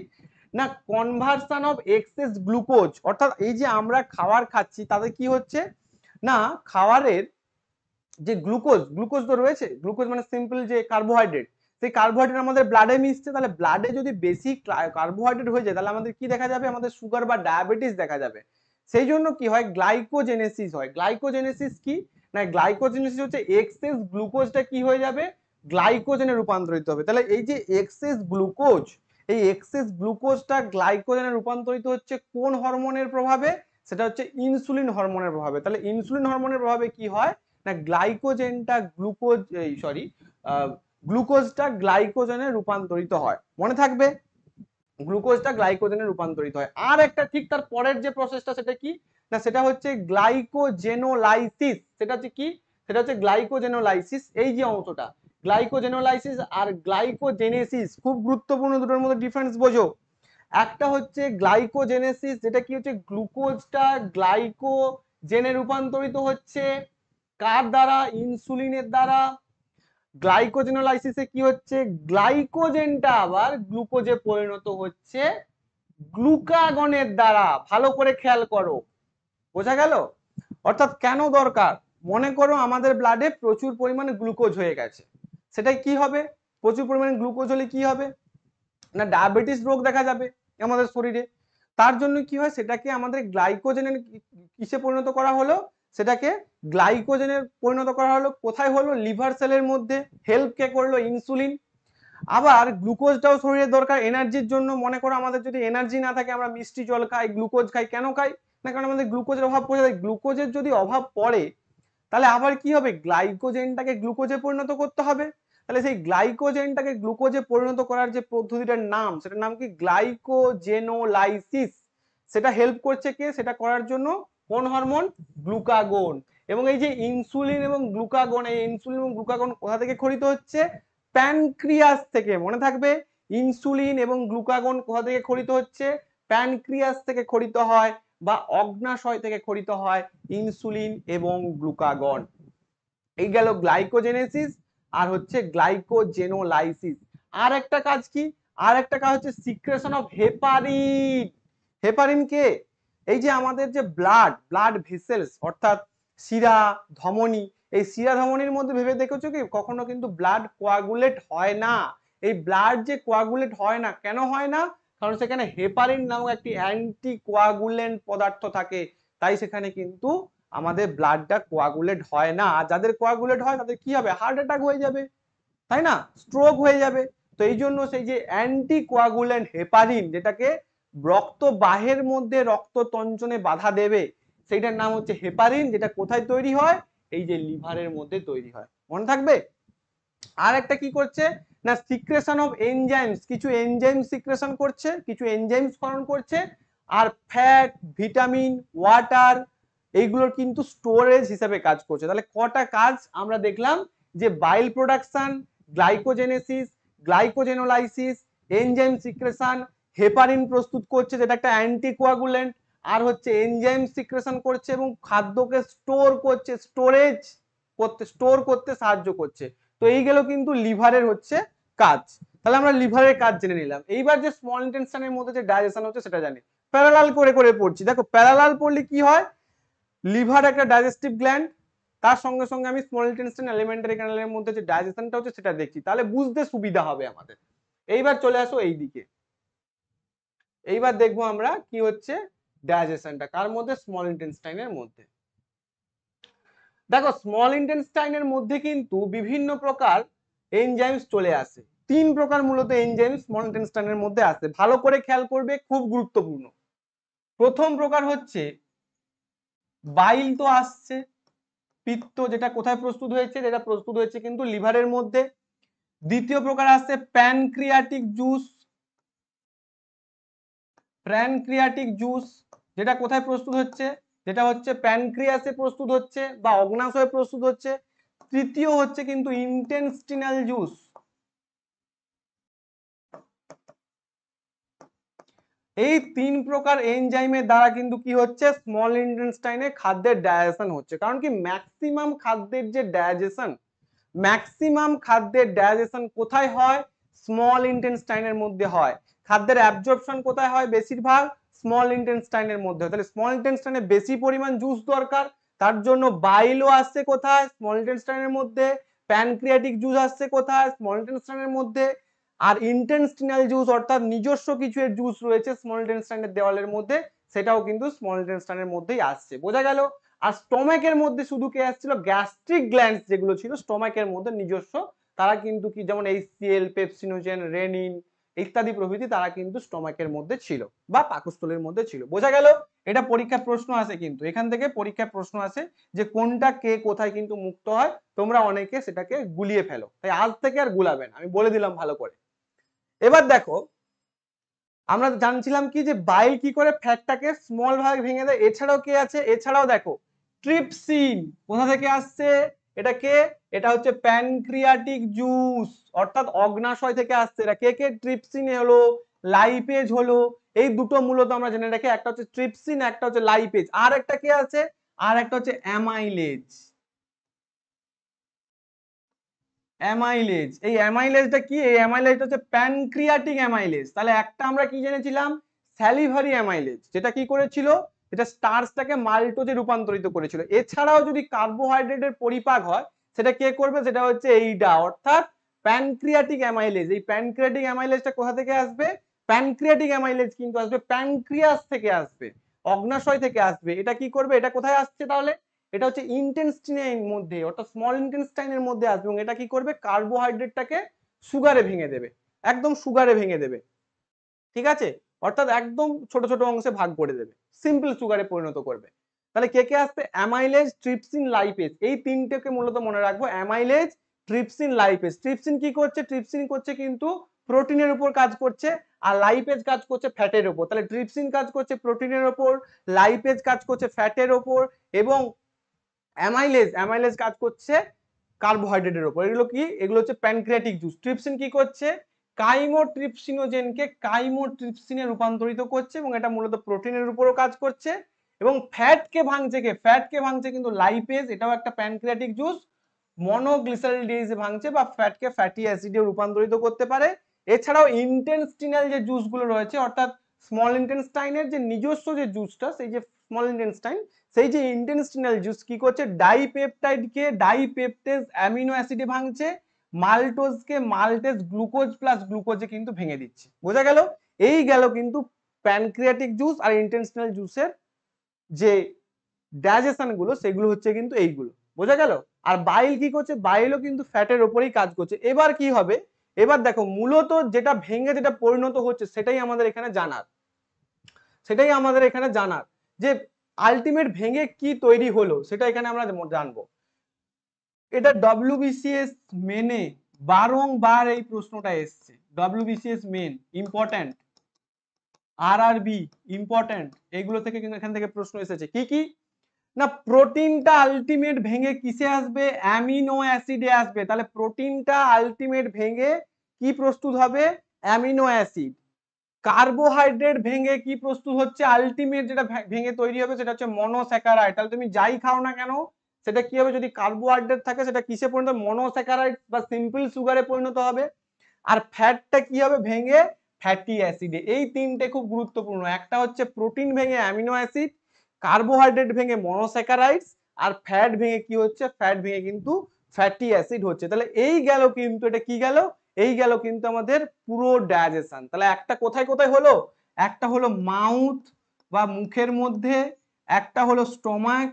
Speaker 1: না, কনভার্সন অফ এক্সেস গ্লুকোজ। অর্থাৎ এই যে আমরা খাবার খাচ্ছি তাতে কি হচ্ছে না, খাবারের যে গ্লুকোজ, গ্লুকোজ তো রয়েছে, গ্লুকোজ মানে সিম্পল যে কার্বোহাইড্রেট, সেই কার্বোহাইড্রেট আমাদের ব্লাডে মিশছে, তাহলে ব্লাডে যদি বেশি কার্বোহাইড্রেট হয়ে যায় তাহলে আমাদের কি দেখা যাবে, আমাদের সুগার বা ডায়াবেটিস দেখা যাবে। সেই জন্য কি হয়, গ্লাইকোজেনেসিস হয়। গ্লাইকোজেনেসিস কি না, গ্লাইকোজেনেসিস হচ্ছে এক্সেস গ্লুকোজটা কি হয়ে যাবে, গ্লাইকোজেনে রূপান্তরিত হবে। তাহলে এই যে এক্সেস গ্লুকোজ, এই এক্সেস গ্লুকোজটা গ্লাইকোজেনে রূপান্তরিত হচ্ছে কোন হরমোনের প্রভাবে, সেটা হচ্ছে ইনসুলিন হরমোনের প্রভাবে। তাহলে ইনসুলিন হরমোনের প্রভাবে কি হয় না, গ্লাইকোজেনটা গ্লুকোজ গ্লুকোজটা গ্লাইকোজেনে রূপান্তরিত হয়, মনে থাকবে, গ্লুকোজটা গ্লাইকোজেনে রূপান্তরিত হয়। আর একটা ঠিক তার পরের যে প্রসেসটা সেটা কি না, সেটা হচ্ছে গ্লাইকোজেনোলাইসিস। সেটা হচ্ছে কি, সেটা হচ্ছে গ্লাইকোজেনোলাইসিস। এই যে অংশটা গ্লাইকোজেনোলাইসিস আর গ্লাইকোজেনেসিস খুব গুরুত্বপূর্ণ, দুটোর মধ্যে ডিফারেন্স বোঝো। একটা হচ্ছে গ্লাইকোজেনেসিস, যেটা কি হচ্ছে গ্লুকোজটা গ্লাইকোজেনে রূপান্তরিত হচ্ছে কার দ্বারা, ইনসুলিনের দ্বারা। গ্লাইকোজেনোলাইসিসে কি হচ্ছে, গ্লাইকোজেনটা আবার গ্লুকোজে পরিণত হচ্ছে গ্লুকাগনের দ্বারা। ভালো করে খেয়াল করো, বোঝা গেল? অর্থাৎ কেন দরকার, মনে করো আমাদের ব্লাডে প্রচুর পরিমাণে গ্লুকোজ হয়ে গেছে, সেটাই কি হবে, প্রচুর পরিমাণে গ্লুকোজ হলে কি হবে না, ডায়াবেটিস রোগ দেখা যাবে আমাদের শরীরে। তার জন্য কি হয়, সেটাকে আমাদের গ্লাইকোজেনের কিসে পরিণত করা হলো, সেটাকে গ্লাইকোজেনের পরিণত করা হলো কোথায় হলো, লিভার সেলের মধ্যে। হেল্প কে করলো, ইনসুলিন। আবার গ্লুকোজটাও শরীরে দরকার এনার্জির জন্য। মনে করো আমাদের যদি এনার্জি না থাকে, আমরা মিষ্টি জল খাই, গ্লুকোজ খাই, কেন খাই না, কারণ আমাদের গ্লুকোজের অভাব পড়ে যায়। গ্লুকোজের যদি অভাব পড়ে তাহলে আবার কি হবে, গ্লাইকোজেনটাকে গ্লুকোজে পরিণত করতে হবে। তাহলে সেই গ্লাইকোজেনটাকে গ্লুকোজে পরিণত করার যে পদ্ধতিটার নাম, সেটার নাম কি, গ্লাইকোজেনোলাইসিস। সেটা হেল্প করছে কে, সেটা করার জন্য কোন হরমোন, গ্লুকাগন। এবং এই যে ইনসুলিন এবং গ্লুকাগন, এই ইনসুলিন এবং গ্লুকাগন কোথা থেকে খরিত হচ্ছে, প্যানক্রিয়াস থেকে। মনে থাকবে, ইনসুলিন এবং গ্লুকাগন কোথা থেকে খরিত হচ্ছে, প্যানক্রিয়াস থেকে খরিত হয় বা অগ্নাশয় থেকে খরিত হয় ইনসুলিন এবং গ্লুকাগন। এই গেল গ্লাইকোজেনেসিস আর হচ্ছে গ্লাইকোজেনোলাইসিস। আর একটা কাজ কি, আর একটা কাজ হচ্ছে সিক্রেশন অফ হেপারিন। হেপারিন কে, এই যে আমাদের যে ব্লাড ভেসেলস অর্থাৎ শিরা ধমনী, এই শিরা ধমনীর মধ্যে ভেবে দেখেছো কি, কখনো কিন্তু ব্লাড কোয়াগুলেট হয় না। এই ব্লাড যে কোয়াগুলেট হয় না, কেন হয় না, কারণ সেখানে হেপারিন নামক একটি অ্যান্টি কোয়াগুলেন্ট পদার্থ থাকে। তাই সেখানে কিন্তু আমাদের ব্লাডটা কোয়াগুলেট হয় না। আর যাদের কোয়াগুলেট হয় তাদের কি হবে, হার্ট অ্যাটাক হয়ে যাবে, তাই না, স্ট্রোক হয়ে যাবে। তো এই জন্য সেই যে অ্যান্টি কোয়াগুলেন্ট হেপারিন, যেটাকে রক্ত বাহের মধ্যে রক্ত তঞ্চনে বাধা দেবে, সেইটার নাম হচ্ছে হেপারিন, যেটা কোথায় তৈরি হয়, এই যে লিভারের মধ্যে তৈরি হয়, মনে থাকবে। আর একটা কি করছে না, সিক্রেশন অফ এনজাইমস, কিছু এনজাইম সিক্রেশন করছে, কিছু এনজাইম স্খলন করছে। আর ফ্যাট, ভিটামিন, ওয়াটার, এইগুলোর কিন্তু স্টোরেজ হিসেবে কাজ করছে। তাহলে কটা কাজ আমরা দেখলাম, যে bile production, glycogenesis, glycogenolysis, enzyme secretion, heparin প্রস্তুত করছে যেটা একটা অ্যান্টিকোয়াগুলেন্ট, আর হচ্ছে এনজাইম সিক্রেশন করছে এবং খাদ্যকে স্টোর করছে, স্টোর করতে সাহায্য করছে। তো এই গেল কিন্তু লিভারের হচ্ছে কাজ। তাহলে আমরা লিভারের কাজ জেনে নিলাম। এইবার যে স্মল ইন্টেস্টাইনের মধ্যে যে ডাইজেশন হচ্ছে সেটা জানি, প্যারালাল করে করে পড়ছি। দেখো প্যারালাল পড়লে কি হয়, লিভার একটা ডাইজেস্টিভ গ্ল্যান্ড, তার সঙ্গে সঙ্গে আমি স্মল ইন্টেস্টাইন এলিমেন্টারি ক্যানালের মধ্যে যে ডাইজেশনটা হচ্ছে সেটা দেখছি, তাহলে বুঝতে সুবিধা হবে আমাদের। এইবার চলে আসো এই দিকে, এইবার দেখবো আমরা কি হচ্ছে ডাইজেশনটা কার মধ্যে, স্মল ইন্টেস্টাইনের মধ্যে। দেখো স্মল ইন্টেস্টাইনের মধ্যে কিন্তু বিভিন্ন প্রকার এনজাইমস চলে আসে। তিন প্রকার মূলত এনজাইম স্মল ইন্টেস্টাইনের মধ্যে আসে, ভালো করে খেয়াল করবে, খুব গুরুত্বপূর্ণ। প্রথম প্রকার হচ্ছে বাইল, তো আসছে, পিত্ত, যেটা কোথায় প্রস্তুত হয়েছে, যেটা প্রস্তুত হয়েছে কিন্তু লিভারের মধ্যে। দ্বিতীয় প্রকার আসছে প্যানক্রিয়াটিক জুস, প্যানক্রিয়াটিক জুস, যেটা কোথায় প্রস্তুত হচ্ছে, যেটা হচ্ছে প্যানক্রিয়াসে প্রস্তুত হচ্ছে বা অগ্নাশয়ে প্রস্তুত হচ্ছে। তৃতীয় হচ্ছে কিন্তু ইন্টেস্টিনাল জুস। এই তিন প্রকার এনজাইমের দ্বারা কিন্তু কি হচ্ছে, স্মল ইন্টেস্টাইনে খাদ্যের ডাইজেশন হচ্ছে। কারণ কি, ম্যাক্সিমাম খাদ্যের ডাইজেশন কোথায় হয়, স্মল ইন্টেস্টাইনের মধ্যে হয়। খাদ্যের অ্যাবজর্পশন কোথায় হয়, বেশিরভাগ স্মল ইন্টেস্টাইনের মধ্যে। তাহলে স্মল ইন্টেস্টাইনে বেশি পরিমাণ জুস দরকার, তার জন্য বাইলও আসছে কোথায়, স্মল ইন্টেস্টাইনের মধ্যে। প্যানক্রিয়াটিক জুস আসছে কোথায়, স্মল ইন্টেস্টাইনের মধ্যে। আর ইন্টেস্টিনাল জুস অর্থাৎ নিজস্ব কিছু এর জুস রয়েছে স্মল ইন্টেস্টাইনের দেওয়ালের মধ্যে, সেটাও কিন্তু স্মল ইন্টেস্টাইনের মধ্যেই আসছে, বোঝা গেল। আর স্টমাকের মধ্যে শুধু কে আসছিল, গ্যাস্ট্রিক গ্ল্যান্ডস যেগুলো ছিল স্টমাকের মধ্যে নিজস্ব, তারা কিন্তু কি যেমন এইচসিএল, পেপসিনোজেন, রেনিন ইত্যাদি প্রভৃতি, তারা কিন্তু স্টমাকের মধ্যে ছিল বা পাকস্থলীর মধ্যে ছিল, বোঝা গেল। এটা পরীক্ষার প্রশ্ন আসে, কিন্তু এখান থেকে পরীক্ষার প্রশ্ন আসে যে কোনটা কে কোথায় কিন্তু মুক্ত হয়, তোমরা অনেকে সেটাকে গুলিয়ে ফেলো, তাই আজ থেকে আর গুলাবে না, আমি বলে দিলাম ভালো করে। এবার দেখো, আমরা জানছিলাম কি যে বাইল কি করে ফ্যাটটাকে স্মল ভাগে ভেঙে দেয়, এছাড়াও কে আছে, এছাড়াও দেখো ট্রিপসিন কোথা থেকে আসছে, এটা কে, এটা হচ্ছে প্যানক্রিয়াটিক জুস অর্থাৎ অগ্নাশয় থেকে আসছে। এটা কে কে, ট্রিপসিন হলো, লাইপেজ হলো, এই দুটো মূলত আমরা জেনে রাখি, একটা হচ্ছে ট্রিপসিন, একটা হচ্ছে লাইপেজ, আর একটা কে আছে, আর একটা হচ্ছে অ্যামাইলেজ। অ্যামাইলেজ, এই অ্যামাইলেজটা কি, এই অ্যামাইলেজটা হচ্ছে প্যানক্রিয়াটিক অ্যামাইলেজ। তাহলে একটা আমরা কি জেনেছিলাম, স্যালিভারি অ্যামাইলেজ, যেটা কি করেছিল, যেটা স্টার্চটাকে মাল্টোজে রূপান্তরিত করেছিল। এছাড়াও যদি কার্বোহাইড্রেটের পরিপাক হয়, সেটা কে করবে, সেটা হচ্ছে এইটা অর্থাৎ প্যানক্রিয়াটিক অ্যামাইলেজ। এই প্যানক্রিয়াটিক অ্যামাইলেজটা কোথা থেকে আসবে, প্যানক্রিয়াটিক অ্যামাইলেজ কিন্তু আসবে প্যানক্রিয়াস থেকে আসবে, অগ্নাশয় থেকে আসবে। এটা কি করবে, এটা কোথায় আসছে তাহলে, এটা হচ্ছে ইন্টেস্টাইনের মধ্যে অর্থাৎ স্মল ইন্টেস্টাইনের মধ্যে আসবে, এবং এটা কি করবে, কার্বোহাইড্রেটটাকে সুগারে ভেঙে দেবে, একদম সুগারে ভেঙে দেবে, ঠিক আছে, অর্থাৎ একদম ছোট ছোট অংশে ভাগ করে দেবে, সিম্পল সুগারে পরিণত করবে। তাহলে কে কে আসছে, অ্যামাইলেজ, ট্রিপসিন, লাইপেজ, এই তিনটেকে মূলত মনে রাখবো, অ্যামাইলেজ, ট্রিপসিন, লাইপেজ। ট্রিপসিন কি করছে, ট্রিপসিন করছে কিন্তু প্রোটিনের উপর কাজ করছে, আর লাইপেজ কাজ করছে ফ্যাটের উপর। তাহলে ট্রিপসিন কাজ করছে প্রোটিনের উপর, লাইপেজ কাজ করছে ফ্যাটের উপর, এবং অ্যামাইলেজ কাজ করছে কার্বোহাইড্রেটের উপর। এগুলো কি, এগুলো হচ্ছে প্যানক্রিয়াটিক জুস। ট্রিপসিন কি করছে, কাইমোট্রিপসিনোজেনকে কাইমোট্রিপসিনে রূপান্তরিত করছে, এবং এটা মূলত প্রোটিনের উপরও কাজ করছে। এবং ফ্যাটকে ভাঙছে কে, ফ্যাটকে ভাঙছে কিন্তু লাইপেজ, এটাও একটা প্যানক্রিয়াটিক জুস, মনোগ্লিসারিডেজে ভাঙছে বা ফ্যাটকে ফ্যাটি অ্যাসিডে রূপান্তরিত করতে পারে। এছাড়াও ইন্টেস্টিনাল যে জুসগুলো রয়েছে অর্থাৎ স্মল ইন্টেস্টাইনের যে নিজস্ব যে জুসটা, সেই যে স্মল ইন্টেস্টাইন, সেই যে ইন্টেস্টিনাল জুস কি করছে, ডাইপেপটাইডকে ডাইপেপটেজ অ্যামিনো অ্যাসিডে ভাঙছে, মাল্টোজকে মাল্টেজ গ্লুকোজ প্লাস গ্লুকোজে কিন্তু ভেঙে দিচ্ছে, বোঝা গেল। এই গেল কিন্তু প্যানক্রিয়াটিক জুস আর ইন্টেস্টিনাল জুসের যে ডাইজেশন গুলো, সেগুলো হচ্ছে কিন্তু এইগুলো, বোঝা গেল। আর বাইল কি করছে, বাইলও কিন্তু ফ্যাটের উপরেই কাজ করছে। এবার কি হবে, এবার দেখো মূলত যেটা ভেঙে যেটা পরিণত হচ্ছে, সেটাই আমাদের এখানে জানার, যে আলটিমেট ভেঙে কি তৈরি হলো সেটা এখানে আমরা জানবো। এটা ডব্লিউবিসিএস মেনে বারংবার এই প্রশ্নটা এসছে, WBCS main important, RRB important, এগুলো থেকে কিন্তু এখান থেকে প্রশ্ন এসেছে। কি কি না, প্রোটিনটা আলটিমেট ভেঙে কিসে আসবে, অ্যামিনো অ্যাসিডে আসবে। তাহলে প্রোটিনটা আলটিমেট ভেঙে কি প্রস্তুত হবে, অ্যামিনো অ্যাসিড। কার্বোহাইড্রেট ভেঙে কি প্রস্তুত হচ্ছে, আলটিমেট যেটা ভেঙে তৈরি হবে সেটা হচ্ছে মনোস্যাকারাইড। তাহলে তুমি যাই খাও না কেন, সেটা কি হবে, যদি কার্বোহাইড্রেট থাকে সেটা কিসে পরিণত, মনোস্যাকারাইড বা সিম্পল সুগারে পরিণত হবে। আর ফ্যাটটা কি হবে, ভেঙে ফ্যাটি অ্যাসিডে। এই তিনটে খুব গুরুত্বপূর্ণ, একটা হচ্ছে প্রোটিন ভেঙে অ্যামিনো অ্যাসিড, কার্বোহাইড্রেট ভেঙে মনোস্যাকারাইডস, আর ফ্যাট ভেঙে কি হচ্ছে, ফ্যাট ভেঙে কিন্তু ফ্যাটি অ্যাসিড হচ্ছে। তাহলে এই গেল কিন্তু, এটা কি গেল, এই গেল কিন্তু আমাদের পুরো ডাইজেশন। তাহলে একটা কোথায় কোথায় হলো, একটা হলো মাউথ বা মুখের মধ্যে, একটা হলো স্টমাক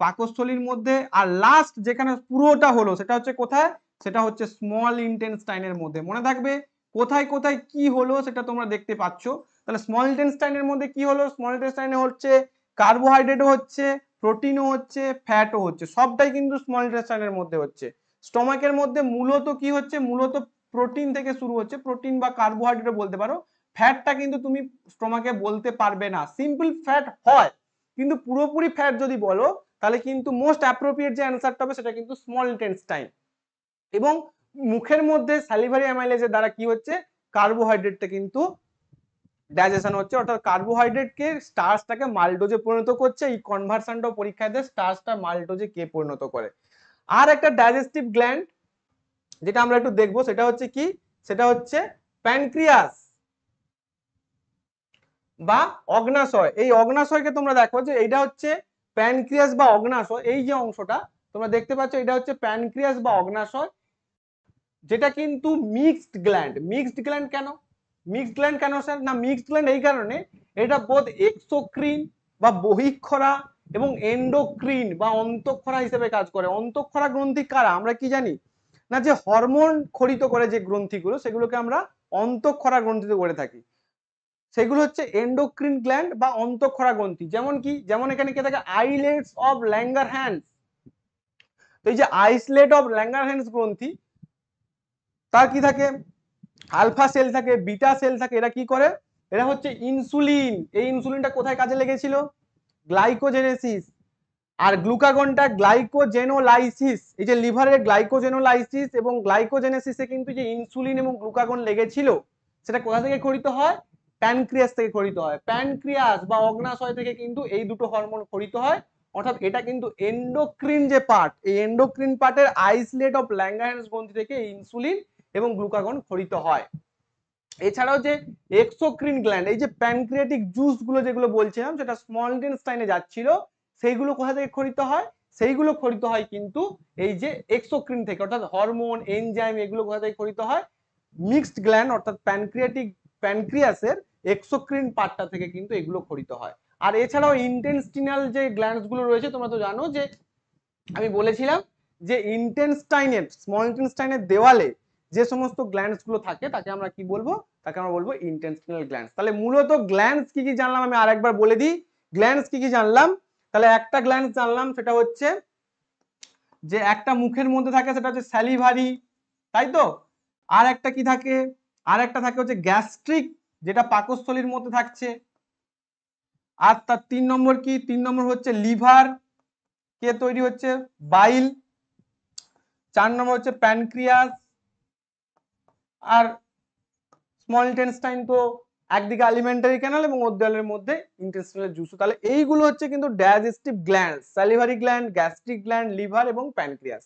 Speaker 1: পাকস্থলীর মধ্যে, আর লাস্ট যেখানে পুরোটা হলো সেটা হচ্ছে কোথায়, সেটা হচ্ছে স্মল ইন্টেস্টাইনের মধ্যে। মনে থাকবে কোথায় কোথায় কি হলো সেটা তোমরা দেখতে পাচ্ছ। তাহলে স্মল ইন্টেস্টাইনের মধ্যে কি হলো, স্মল ইন্টেস্টাইনে হচ্ছে কার্বোহাইড্রেটও হচ্ছে, প্রোটিনও হচ্ছে, ফ্যাটও হচ্ছে, সবটাই কিন্তু স্মল ইন্টেস্টাইনের মধ্যে হচ্ছে। স্টমাকের মধ্যে মূলত কি হচ্ছে, মূলত প্রোটিন থেকে শুরু হচ্ছে, প্রোটিন বা কার্বোহাইড্রেট বলতে পারো। ফ্যাটটা কিন্তু তুমি স্টমাকে বলতে পারবে না, সিম্পল ফ্যাট হয়, কিন্তু পুরোপুরি ফ্যাট যদি বলো তাহলে কিন্তু মোস্ট অ্যাপ্রোপ্রিয়েট যে অ্যান্সারটা হবে সেটা কিন্তু স্মল ইন্টেস্টাইন। এবং মুখের মধ্যে স্যালিভারি অ্যামাইলেজের দ্বারা কি হচ্ছে, কার্বোহাইড্রেটটা কিন্তু ডাইজেশন হচ্ছে, অর্থাৎ কার্বোহাইড্রেটকে স্টার্চটাকে মাল্টোজে পরিণত করছে। এই কনভার্সনটাও পরীক্ষায় দেয়, স্টার্চটা মাল্টোজে কে পরিণত করে। আর একটা ডাইজেস্টিভ গ্ল্যান্ড যেটা আমরা একটু দেখবো, সেটা হচ্ছে কি, সেটা হচ্ছে প্যানক্রিয়াস বা অগ্নাশয়। এই অগ্নাশয়কে তোমরা দেখো যে এইটা হচ্ছে প্যানক্রিয়াস বা অগ্নাশয়, এই যে অংশটা, তোমরা দেখতে পাচ্ছ এটা হচ্ছে প্যানক্রিয়াস বা অগ্নাশয়, যেটা কিন্তু মিক্সড গ্ল্যান্ড। মিক্সড গ্ল্যান্ড কেন? মিক্সড গ্ল্যান্ড কেন স্যার? না মিক্সড গ্ল্যান্ড এই কারণে, এটা বোধ এক্সোক্রিন বা বহিঃক্ষরা এবং এন্ডোক্রিন বা অন্তঃক্ষরা হিসেবে কাজ করে। অন্তঃক্ষরা গ্রন্থি কারা আমরা কি জানি না, যে হরমোন খরিত করে যে গ্রন্থিগুলো সেগুলোকে আমরা অন্তঃক্ষরা গ্রন্থিতে করে থাকি। সেগুলো হচ্ছে এন্ডোক্রিন গ্ল্যান্ড বা অন্তঃক্ষরা গ্রন্থি। যেমন কি, যেমন এখানে কি থাকে, আইলেটস অফ ল্যাঙ্গারহ্যান্স। তো এই যে আইসলেট অফ ল্যাঙ্গারহ্যান্স গ্রন্থি, তার কি থাকে, আলফা সেল থাকে, বিটা সেল থাকে। এরা কি করে, এরা হচ্ছে ইনসুলিন। এই ইনসুলিনটা কোথায় কাজে লেগেছিল? গ্লাইকোজেনেসিস। আর গ্লুকাগনটা গ্লাইকোজেনোলাইসিস। এই যে লিভারের গ্লাইকোজেনোলাইসিস এবং গ্লাইকোজেনেসিসে কিন্তু যে ইনসুলিন এবং গ্লুকাগন লেগেছিল, সেটা কোথা থেকে খরিত হয়? প্যানক্রিয়াস থেকে খরিত হয়। প্যানক্রিয়াস বা অগ্নাশয় থেকে কিন্তু এই দুটো হরমোন খরিত হয়। অর্থাৎ এটা কিন্তু এন্ডোক্রিন যে পার্ট, এই এন্ডোক্রিন পার্টের আইসলেট অফ ল্যাঙ্গারহ্যান্স গ্রন্থি থেকে ইনসুলিন এবং গ্লুকাগন খরিত হয়। এছাড়াও যে এক্সোক্রিন গ্ল্যান্ড, এই যে প্যানক্রিয়াটিক জুস গুলো যেগুলো বলছিলাম, সেটা স্মল ইন্টেস্টাইনে যাচ্ছিল, সেইগুলো কোথা থেকে খরিত হয়? সেইগুলো খরিত হয় কিন্তু এই যে এক্সোক্রিন থেকে। অর্থাৎ হরমোন, এনজাইম, এগুলো কোথা থেকে খরিত হয়? মিক্সড গ্ল্যান্ড অর্থাৎ প্যানক্রিয়াসের এক্সোক্রিন পার্টটা থেকে কিন্তু এগুলো খরিত হয়। আর এছাড়াও ইন্টেস্টিনাল যে গ্ল্যান্ডস গুলো রয়েছে, তোমরা তো জানো যে আমি বলেছিলাম যে ইন্টেস্টাইনের, স্মল ইন্টেস্টাইনের দেওয়ালে যে সমস্ত গ্ল্যান্ডস গুলো থাকে তাকে আমরা কি বলবো? তাকে আমরা বলবো ইন্টেস্টিনাল গ্ল্যান্ডস। তাহলে মূলত গ্ল্যান্ডস কি কি জানলাম আমি আরেকবার বলে দিই। গ্ল্যান্ডস কি কি জানলাম? তাহলে একটা গ্ল্যান্ডস জানলাম, সেটা হচ্ছে যে একটা মুখের মধ্যে থাকে, সেটা হচ্ছে স্যালিভারি, তাই তো। আর একটা কি থাকে? আর একটা থাকে হচ্ছে গ্যাস্ট্রিক, যেটা পাকস্থলীর মধ্যে থাকছে। আর তার 3 নম্বর কি? 3 নম্বর হচ্ছে লিভার কে তৈরি হচ্ছে? বাইল। 4 নম্বর হচ্ছে প্যানক্রিয়াস। আর স্মল ইন্টেস্টাইন তো একদিকে অ্যালিমেন্টারি ক্যানাল এবং ওর দেওয়ালের মধ্যে ইন্টেস্টাইনাল জুস। তাহলে এইগুলো হচ্ছে কিন্তু digestive gland, salivary gland, gastric gland, liver এবং প্যানক্রিয়াস।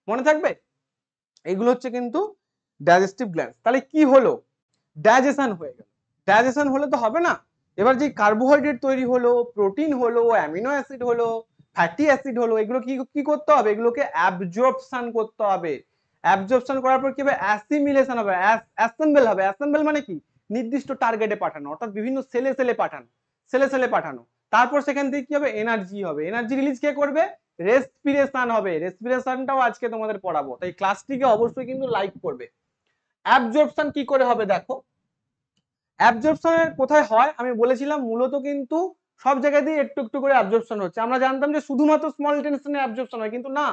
Speaker 1: মনে থাকবে, এইগুলো হচ্ছে কিন্তু ডাইজেস্টিভ গ্ল্যান্ড। তাহলে কি হলো? ডাইজেশন হয়ে গেল। ডাইজেশন হলে তো হবে না, এবার যে কার্বোহাইড্রেট তৈরি হলো, প্রোটিন হলো, অ্যামিনো অ্যাসিড হলো, ফ্যাটি অ্যাসিড হলো, এগুলো কি কি করতে হবে? এগুলোকে অ্যাবজর্পশন করতে হবে। অ্যাবজর্পশন করার পর কি হবে? অ্যাসিমিলেশন হবে, অ্যাসেম্বল হবে। অ্যাসেম্বল মানে কি? নির্দিষ্ট টার্গেটে পাঠানো, অর্থাৎ বিভিন্ন সেলে সেলে পাঠানো, সেলে সেলে পাঠানো। তারপর সেখান থেকে কি হবে? এনার্জি হবে। এনার্জি রিলিজ কে করবে? রেসপিরেশন হবে। রেসপিরেশনটাও আজকে তোমাদের পড়াবো, তাই ক্লাসটিকে অবশ্যই কিন্তু লাইক করবে। অ্যাবজর্পশন কি করে হবে দেখো। অ্যাবজর্পশনের কোথায় হয় আমি বলেছিলাম, মূলত কিন্তু সব জায়গাতেই একটু একটু করে অ্যাবজর্পশন হচ্ছে। আমরা জানতাম যে শুধুমাত্র স্মল ইন্টেস্টাইনে অ্যাবজর্পশন হয়, কিন্তু না,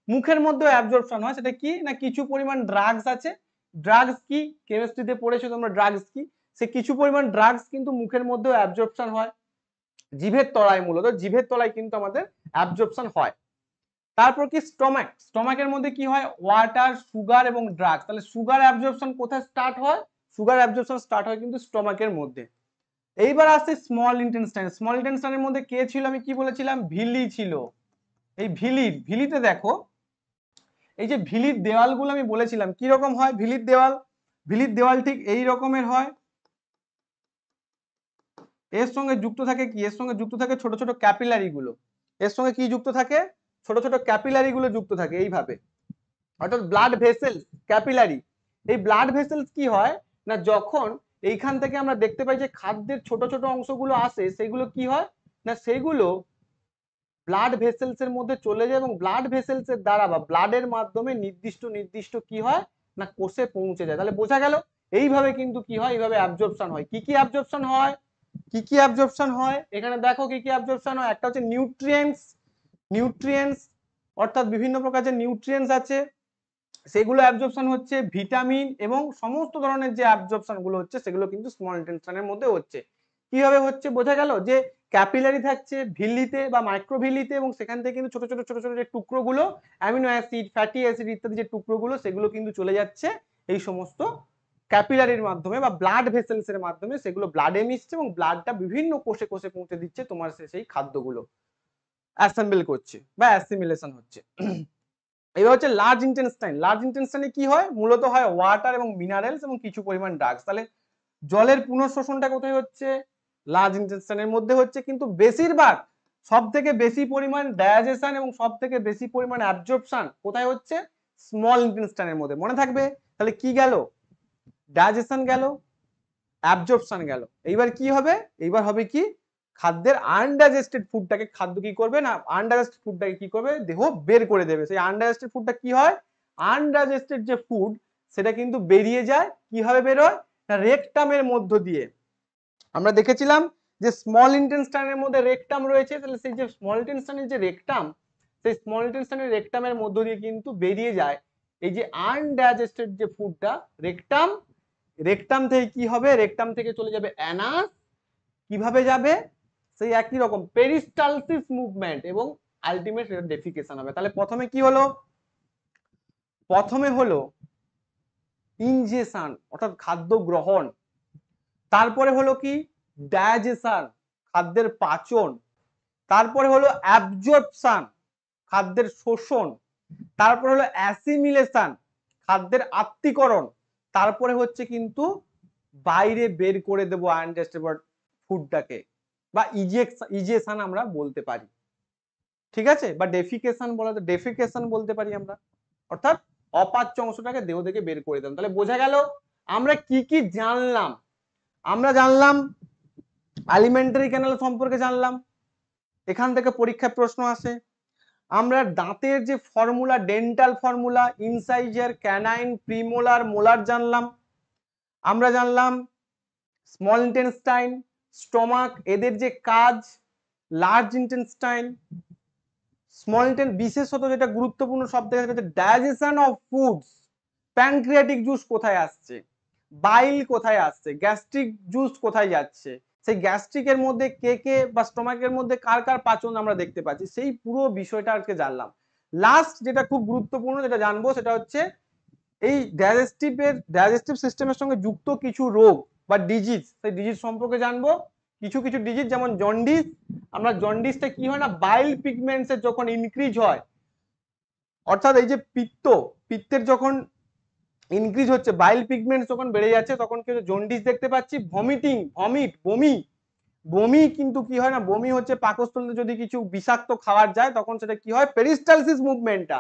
Speaker 1: মুখের মধ্যেও অ্যাবজর্পশন হয়। সেটা কি না, কিছু পরিমাণ ড্রাগস আছে। ড্রাগস কি? কেমিস্ট্রিতে পড়েছো তোমরা ড্রাগস কি। সে কিছু পরিমাণ ড্রাগস কিন্তু মুখের মধ্যেও অ্যাবজর্পশন হয়। জিভের তলায়, মূলত জিভের তলায় কিন্তু আমাদের অ্যাবজর্পশন হয়। তারপর কি? স্টমাক। স্টমাকের মধ্যে কি হয়? ওয়াটার, সুগার এবং ড্রাগস। তাহলে সুগার অ্যাবজর্পশন কোথায় স্টার্ট হয়? সুগার অ্যাবজর্পশন স্টার্ট হয় কিন্তু স্টমাকের মধ্যে। এইবার আসছে স্মল ইন্টেস্টাইন। স্মল ইন্টেস্টাইনের মধ্যে কে ছিল? আমি কি বলেছিলাম? ভিলি ছিল। এই ভিলিতে দেখো, এই যে ভিলির দেওয়ালগুলো আমি বলেছিলাম কি রকম হয় ভিলির দেওয়াল। ভিলির দেওয়াল ঠিক এই রকমের হয়। এর সঙ্গে যুক্ত থাকে কি? এর সঙ্গে যুক্ত থাকে ছোট ছোট ক্যাপিলারি গুলো। এর সঙ্গে কি যুক্ত থাকে? ছোট ছোট ক্যাপিলারি গুলো যুক্ত থাকে এইভাবে, অর্থাৎ ব্লাড ভেসেলস, ক্যাপিলারি। এই ব্লাড ভেসেলস কি হয় না, যখন এইখান থেকে আমরা দেখতে পাই যে খাদ্যের ছোট ছোট অংশগুলো আসে, সেগুলো কি হয় না, সেগুলো ব্লাড ভেসেলস এর মধ্যে চলে যায় এবং ব্লাড ভেসেলস এর দ্বারা বা ব্লাডের মাধ্যমে নির্দিষ্ট নির্দিষ্ট কি হয় না, কোষে পৌঁছে যায়। তাহলে বোঝা গেল এইভাবে কিন্তু কি হয়, এইভাবে অ্যাবজর্পশন হয়। কি কি অ্যাবজর্পশন হয়? কি কি অ্যাবজর্পশন হয় এখানে দেখো, কি কি অ্যাবজর্পশন হয়। একটা হচ্ছে নিউট্রিয়েন্টস। নিউট্রিয়েন্টস অর্থাৎ বিভিন্ন প্রকার যে নিউট্রিয়েন্টস আছে সেগুলো অ্যাবজর্পশন হচ্ছে। ভিটামিন এবং সমস্ত ধরনের যে অ্যাবজর্পশন গুলো হচ্ছে সেগুলো কিন্তু স্মল ইন্টেস্টাইনের মধ্যে হচ্ছে। কিভাবে হচ্ছে বোঝা গেল, যে ক্যাপিলারি থাকছে ভিল্লিতে বা মাইক্রোভিল্লিতে, এবং সেখান থেকে কিন্তু ছোট ছোট ছোট ছোট যে টুকরোগুলো, অ্যামিনো অ্যাসিড, ফ্যাটি অ্যাসিড ইত্যাদি যে টুকরোগুলো, সেগুলো কিন্তু চলে যাচ্ছে এই সমস্ত ক্যাপিলারির মাধ্যমে বা ব্লাড ভেসেলস এর মাধ্যমে। সেগুলো ব্লাডে মিশছে এবং ব্লাডটা বিভিন্ন কোষে কোষে পৌঁছে দিচ্ছে তোমার সেই খাদ্যগুলো অ্যাসেম্বল করছে বা অ্যাসিমিলেশন হচ্ছে। এবার হচ্ছে লার্জ ইন্টেস্টাইন। লার্জ ইন্টেস্টাইনে কি হয়? মূলত হয় ওয়াটার এবং মিনারেলস এবং কিছু পরিমাণ ড্রাগস। তাহলে জলের পুনঃশোষণটা কোথায় হচ্ছে? লার্জ ইন্টেস্টাইনের মধ্যে হচ্ছে, কিন্তু বেশিরভাগ সব থেকে বেশি পরিমাণ ডাইজেশন এবং সব থেকে বেশি পরিমাণ অ্যাবজর্পশন কোথায় হচ্ছে? স্মল ইন্টেস্টাইনের মধ্যে। মনে থাকবে। তাহলে কি গেল? ডাইজেশন গেল, অ্যাবজর্পশন গেল। এইবার কি হবে? এইবার হবে কি, খাদ্যের আনডাইজেস্টেড ফুডটাকে খাদ্য কি করবে না, আনডাইজেস্টেড ফুডটাকে কি করবে, দেহ বের করে দেবে। সেই আনডাইজেস্টেড ফুডটা কি হয়? আনডাইজেস্টেড যে ফুড সেটা কিন্তু বেরিয়ে যায়, কিভাবে বেরোয় না, রেকটামের মধ্য দিয়ে। আমরা দেখেছিলাম যে স্মল ইন্টেস্টাইনের মধ্যে রেকটাম রয়েছে, তাহলে সেই যে স্মল ইন্টেস্টাইনের যে রেকটাম, সেই স্মল ইন্টেস্টাইনের রেকটামের মধ্য দিয়ে কিন্তু বেরিয়ে যায় এই যে আনডাইজেস্টেড যে ফুডটা, রেকটাম। রেকটাম থেকে কি হবে? রেকটাম থেকে চলে যাবে অ্যানাস। কিভাবে যাবে? সেই একই রকম পেরিস্টালসিস মুভমেন্ট এবং আলটিমেট ডেফিকেশন হবে। তাহলে প্রথমে কি হলো? প্রথমে হলো ইনজেকশন অর্থাৎ খাদ্য গ্রহণ, তারপরে হলো কি ডাইজেশন খাদ্যের পাচন, তারপরে হলো অ্যাবজর্পশন খাদ্যের শোষণ, তারপরে হলো অ্যাসিমিলেশন খাদ্যের আত্তীকরণ, তারপরে হচ্ছে কিন্তু বাইরে বের করে দেবো আনডাইজেস্টেবল ফুডটাকে, বা ইজেকশন আমরা বলতে পারি। ঠিক আছে, বা ডেফিকেশন বলা, ডেফিকেশন বলতে পারি আমরা, অর্থাৎ অপাচ্য অংশটাকে দেহ থেকে বের করে দিলাম। তাহলে বোঝা গেল আমরা কি কি জানলাম। আমরা জানলাম অ্যালিমেন্টারি ক্যানাল সম্পর্কে জানলাম, এখান থেকে পরীক্ষায় প্রশ্ন আসে। আমরা দাঁতের যে formula, dental formula, incisor, canine, premolar, molar জানলাম। আমরা জানলাম স্মল ইন্টেস্টাইন, স্টমাক, এদের যে কাজ, লার্জ ইন্টেস্টাইন, স্মল ইন্টেস্টাইন, বিশেষত যেটা গুরুত্বপূর্ণ সব থেকে digestion of foods, pancreatic juice কোথায় আসছে, বাইল কোথায় আসছে, গ্যাস্ট্রিক জুস কোথায় যাচ্ছে, সেই গ্যাস্ট্রিকের মধ্যে কে কে বা স্টমাকের মধ্যে কার কার পাচন আমরা দেখতে পাচ্ছি, সেই পুরো বিষয়টা আজকে জানলাম। লাস্ট যেটা খুব গুরুত্বপূর্ণ যেটা জানবো সেটা হচ্ছে এই ডাইজেস্টিভ সিস্টেমের সঙ্গে যুক্ত কিছু রোগ বা ডিজিজ, সেই ডিজিজ সম্পর্কে জানবো। কিছু কিছু ডিজিজ যেমন জন্ডিস, আমরা জন্ডিসটা কি হয় না, বাইল পিগমেন্টসের যখন ইনক্রিজ হয়, অর্থাৎ এই যে পিত্তের যখন ইনক্রিজ হচ্ছে, বাইল পিগমেন্টস যখন বেড়ে যাচ্ছে তখন কিন্তু জন্ডিস দেখতে পাচ্ছি। বমি, বমি কিন্তু কি হয় না, বমি হচ্ছে পাকস্থলীতে যদি কিছু বিষাক্ত খাবার যায় তখন সেটা কি হয়, পেরিস্টালসিস মুভমেন্টটা,